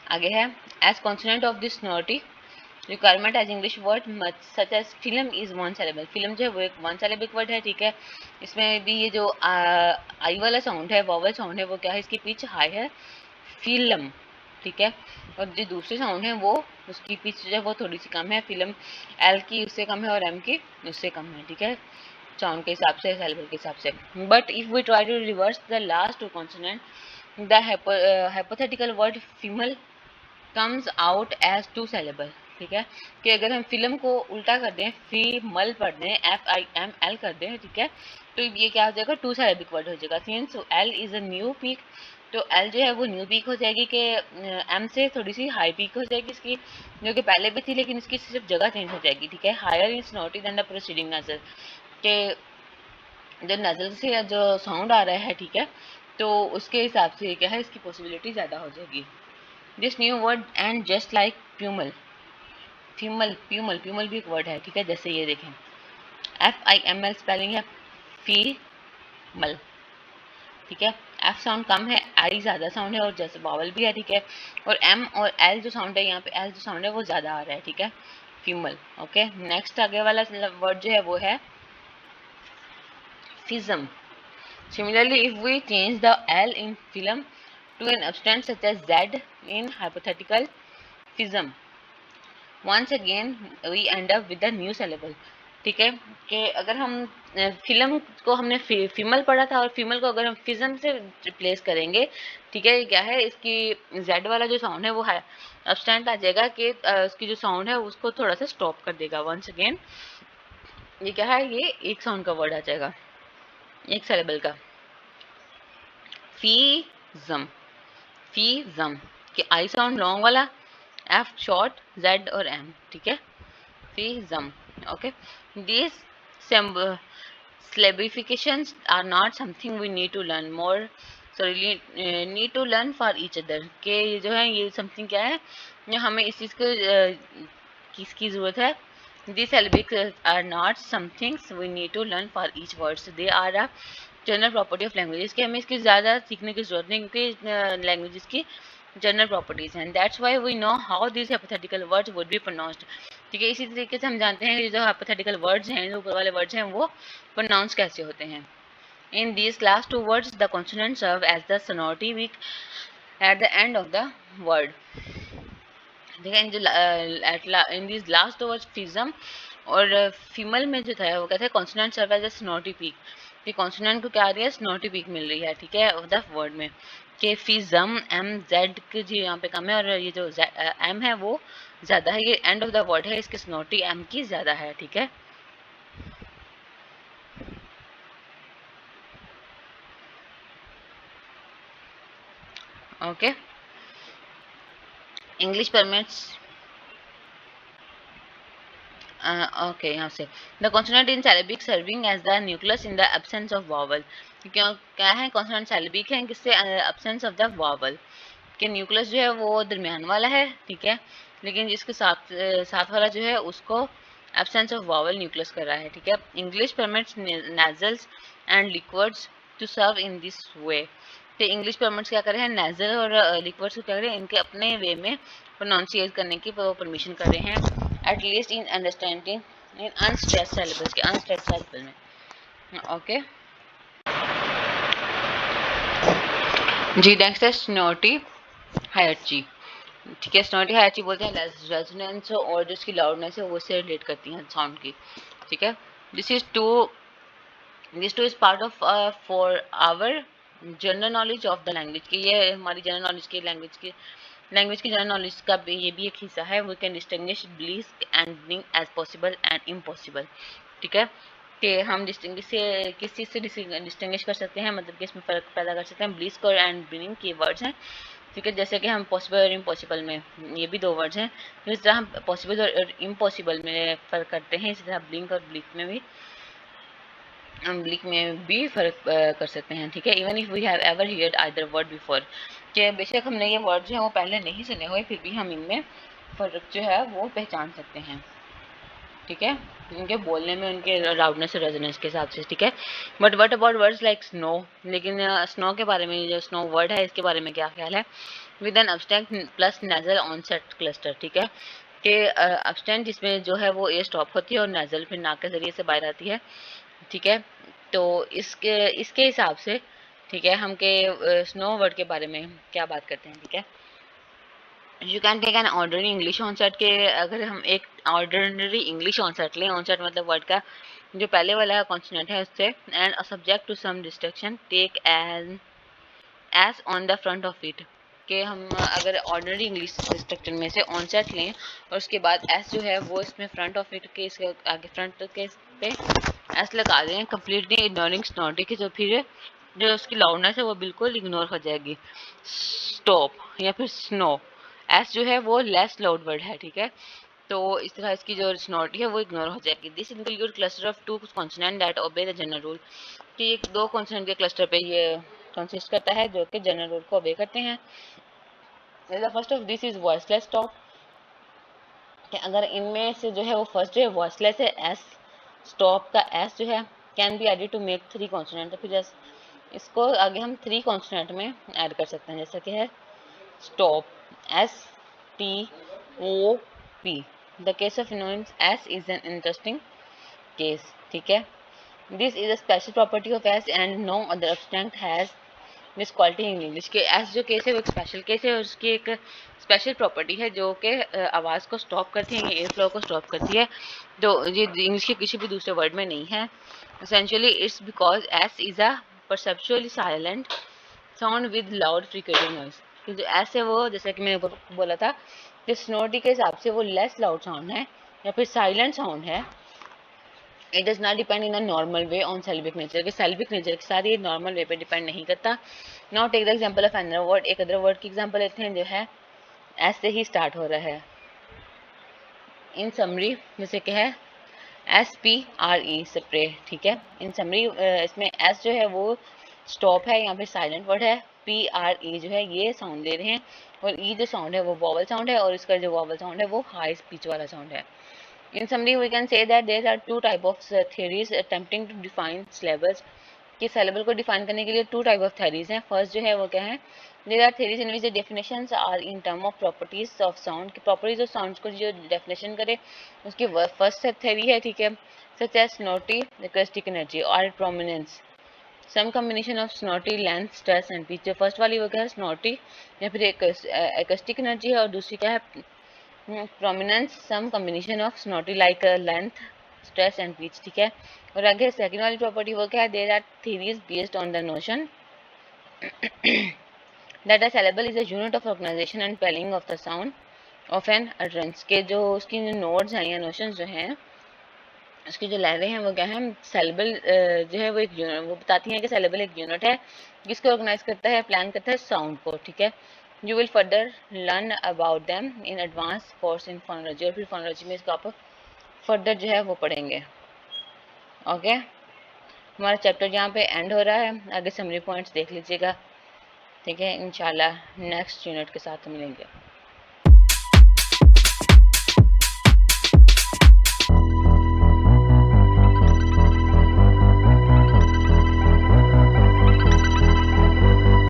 आगे है as consonant of this sonority requirement as English word such as film is one syllable, film जो है वो एक वन सिलेबिक वर्ड है, ठीक है। इसमें भी ये जो आई वाला साउंड है वॉवल साउंड है वो क्या है इसकी पिच हाई है, फिल्म, ठीक है। और जो दूसरे साउंड है वो उसकी पिच जो है वो थोड़ी सी कम है, फिल्म एल की उससे कम है और एम की उससे कम है, ठीक है, साउंड के हिसाब से सिलेबल के हिसाब से। But if we try to reverse the last two consonant the hypothetical word female comes out as 2 syllable, ठीक है, कि अगर हम फिल्म को उल्टा कर दें, फीमल पढ़ दें, FIML कर दें, ठीक है, तो ये क्या हो जाएगा, टू सिलेबिक वर्ड हो जाएगा। Since L is a new peak, तो L जो है वो न्यू पीक हो जाएगी कि M से थोड़ी सी हाई पीक हो जाएगी इसकी, जो कि पहले भी थी लेकिन इसकी सिर्फ जगह चेंज हो जाएगी। ठीक है, higher is naughty than the proceeding nasal, के जो नजल से जो साउंड आ रहा है, ठीक है, तो उसके हिसाब से क्या है, इसकी पॉसिबिलिटी ज़्यादा हो जाएगी। This new word and just like प्यूमल, फ्यूमल, प्यूमल, प्यूमल भी एक वर्ड है, ठीक है, जैसे ये देखें FIML स्पेलिंग है फीमल, ठीक है, F साउंड कम है, I ज़्यादा साउंड है और जैसे वावल भी है, ठीक है, और M और L जो साउंड है, यहाँ पे L जो साउंड है वो ज़्यादा आ रहा है, ठीक है, फीमल। ओके, नेक्स्ट आगे वाला वर्ड जो है वो है फिज्म। Similarly, if we change the L in film to an abstract such as Z in hypothetical fism, once again we end up with a new syllable। ठीक है, कि अगर हम फिल्म को हमने फीमल पढ़ा था और फीमल को अगर हम फिज्म से रिप्लेस करेंगे, ठीक है, क्या है, इसकी जेड वाला जो साउंड है वो है अब्स्टेंट आ जाएगा, कि उसकी जो साउंड है उसको थोड़ा सा स्टॉप कर देगा। वंस अगेन ये क्या है, ये एक साउंड का वर्ड आ जाएगा, एक सिलेबल का, फीजम, फीजम, कि आई साउंड लॉन्ग वाला, एफ शॉर्ट, जेड और एम, ठीक है, फीजम। Okay, this syllabifications are not something we need to learn more, sorry, need to learn for each other, के ये जो है ये समथिंग क्या है, ये हमें इस चीज़ को किसकी ज़रूरत है। These syllabics are not some things we need to learn for each words, they are a general property of languages, कि हमें इसकी ज़्यादा सीखने की जरूरत नहीं, क्योंकि लैंग्वेजेस की जनरल प्रॉपर्टीज़ हैं। That's why we know how this hypothetical words would be pronounced, ठीक है, इसी तरीके से हम जानते हैं कि जो हाइपोथेटिकल वर्ड्स हैं, जो ऊपर वाले वर्ड्स हैं, वो प्रोनाउंस कैसे होते हैं। In these last two words the consonant serve as the sonority peak at the end of the word, ठीक है, in these last two words फिज्म और फीमल में जो था वो कहते हैं consonant serve as a sonority peak, कि कॉन्सोनेंट को क्या आ रही है, सोनोरिटी पीक मिल रही है, ठीक है, ऑफ द वर्ड में, कि फिज्म एम जेड की जी यहाँ पे कम है और ये जो एम है वो ज़्यादा है, ये एंड ऑफ द वर्ड है, इसकी सोनोरिटी एम की ज़्यादा है, ठीक है। ओके, इंग्लिश परमिट्स, ओके, यहाँ से the consonant in syllabic serving as the nucleus in the absence of vowel, क्यों क्या है, कॉन्सोनेंट सैलेबिक है किससे, एब्सेंस ऑफ द वावल, कि न्यूक्लियस जो है वो दरमियान वाला है, ठीक है, लेकिन जिसके साथ साथ वाला जो है उसको एब्सेंस ऑफ वावल न्यूक्लियस कर रहा है, ठीक है। English permits nasals and liquids to serve in this way, तो इंग्लिश परमिट्स क्या कर रहे हैं, नेजल और लिक्विड्स को क्या कर रहे हैं, इनके अपने वे में प्रोनाउंसिएट करने की परमिशन कर रहे हैं, at least in understanding in unstressed syllables के, अनस्ट्रेस्ड सिलेबल में। ओके जी, नेक्स्ट है स्नोटी हायरची, ठीक है, स्नोटी हायरची बोलते हैं रेजोनेंस और जो इसकी लाउडनेस है वो से रिलेट करती हैं साउंड की, ठीक है। This too is part of for our general knowledge of the language, की ये हमारी जनरल नॉलेज की लैंग्वेज की जनरल नॉलेज का भी ये भी एक हिस्सा है। We can distinguish bliss and meaning as possible and impossible, ठीक है, कि हम डिस्टिंग्विश से किस चीज़ से डिस्टिंग्विश कर सकते हैं, मतलब कि इसमें फ़र्क पैदा कर सकते हैं। ब्लिस और एंड मीनिंग के वर्ड्स हैं, ठीक है, जैसे कि हम पॉसिबल और इम्पॉसिबल में, ये भी दो वर्ड्स हैं, जिस तरह हम पॉसिबल और इम्पॉसिबल में फ़र्क करते हैं, इसी तरह ब्लिंक और ब्लिक में भी फ़र्क कर सकते हैं, ठीक है। Even if we have ever heard either word before, कि बेशक हमने ये वर्ड जो है वो पहले नहीं सुने हुए, फिर भी हम इनमें फ़र्क जो है वो पहचान सकते हैं, ठीक है, उनके बोलने में, उनके लाउडनेस और रेजोनेंस के हिसाब से, ठीक है। But what about words like snow, लेकिन स्नो के बारे में, जो स्नो वर्ड है इसके बारे में क्या ख्याल है। With an obstruent plus nasal onset cluster, ठीक है, कि अब्स्टेंट जिसमें जो है वो ए स्टॉप होती है और नेजल फिर नाक के ज़रिए से बाहर आती है, ठीक है, तो इसके इसके हिसाब से, ठीक है, हम के स्नो वर्ड के बारे में क्या बात करते हैं, ठीक है। You can take an ordinary English onset, के अगर हम एक ऑर्डनरी इंग्लिश ऑनसेट लें, ऑनसेट मतलब वर्ड का जो पहले वाला कॉन्सोनेंट है उससे, and subject to some destruction take as on the front of it, कि हम अगर ऑर्डिनरी इंग्लिश स्ट्रक्चर में से ऑनसेट लें और उसके बाद एस जो है वो इसमें फ्रंट ऑफ इट के इसके आगे फ्रंट के पे एस लगा दें कम्प्लीटली इग्नोरिंग स्नॉटी की, तो फिर जो उसकी लाउडनेस है वो बिल्कुल इग्नोर हो जाएगी। स्टॉप या फिर स्नो, एस जो है वो लेस लाउड वर्ड है, ठीक है, तो इस तरह इसकी जो स्नॉटी है वो इग्नोर हो जाएगी। This include cluster of two consonant that obey the general rule, कि एक दो कॉन्सोनेंट के क्लस्टर पे ये कंसिस्ट करता है जो कि जनरल रूल को ओबे करते हैं। The first of this is voiceless stop, कि अगर इनमें से जो है वो फर्स्ट जो है वॉइसलेस है, एस स्टॉप का एस जो है can be added to make three consonant, तो फिर इसको आगे हम थ्री कॉन्सोनेंट में ऐड कर सकते हैं, जैसा कि है stop S T O P. The case of इनोइंस S is an interesting case, ठीक है। This is a special property of S and no other obstruent has this quality in English, के एस जो केस है वो एक special case है और उसकी एक स्पेशल प्रॉपर्टी है जो कि आवाज़ को स्टॉप करती है, एयर फ्लो को स्टॉप करती है, जो ये इंग्लिश के किसी भी दूसरे वर्ड में नहीं है। Essentially it's because S is a perceptually salient sound with loud frequent noise, कि जो एस है वो जैसा कि मैंने बोला था कि स्नोटी के हिसाब से वो लेस लाउड साउंड है या फिर साइलेंट साउंड है। It does not depend in a normal way on सेल्विक nature, के सेल्विक नेचर के साथ ये नॉर्मल वे पे डिपेंड नहीं करता। Now take the example of another word, एक अदर वर्ड की एग्जांपल लेते हैं जो है एस से ही स्टार्ट हो रहा है। इन समरी जैसे कि है SPRE स्प्रे, ठीक है। इन समरी इसमें एस जो है वो स्टॉप है, यहाँ पे साइलेंट वर्ड है, PRE जो है ये साउंड दे रहे हैं और ई जो साउंड है वो वॉवल साउंड है और इसका जो वॉवल साउंड है वो हाई स्पीच वाला साउंड है। In summary, we can say that there are two type of theories attempting to define syllables, कि syllable को define करने के लिए two type of theories हैं। First जो है वो क्या है, there are theories in which the definitions are in term of properties of sound, कि properties of sounds को जो definition करे उसकी first theory है, ठीक है, such as snotty, acoustic energy or prominence, some combination of snotty length, stress and pitch। जो first वाली वो क्या है snotty या फिर acoustic energy है और दूसरी क्या है prominence, some combination of sonority like length, stress and pitch, ठीक है। और आगे सेकंड वाली प्रॉपर्टी वो क्या है, there are theories based on the notion that a syllable is a unit of organisation and spelling of the sound of an utterance, के जो उसकी जो नोड्स हैं या नोशंस जो हैं उसकी जो लहरें हैं वो क्या है, सेलेबल जो है वो एक वो बताती हैं कि सेलेबल एक यूनिट है जिसको ऑर्गेनाइज करता है, प्लान करता है साउंड को, ठीक है। You will further learn about them in advance course in phonology, और फिर फोनोलॉजी में इसको आप फर्दर जो है वो पढ़ेंगे। ओके, हमारा चैप्टर यहाँ पे एंड हो रहा है, आगे समरी पॉइंट्स देख लीजिएगा, ठीक है। इंशाल्लाह नेक्स्ट यूनिट के साथ मिलेंगे।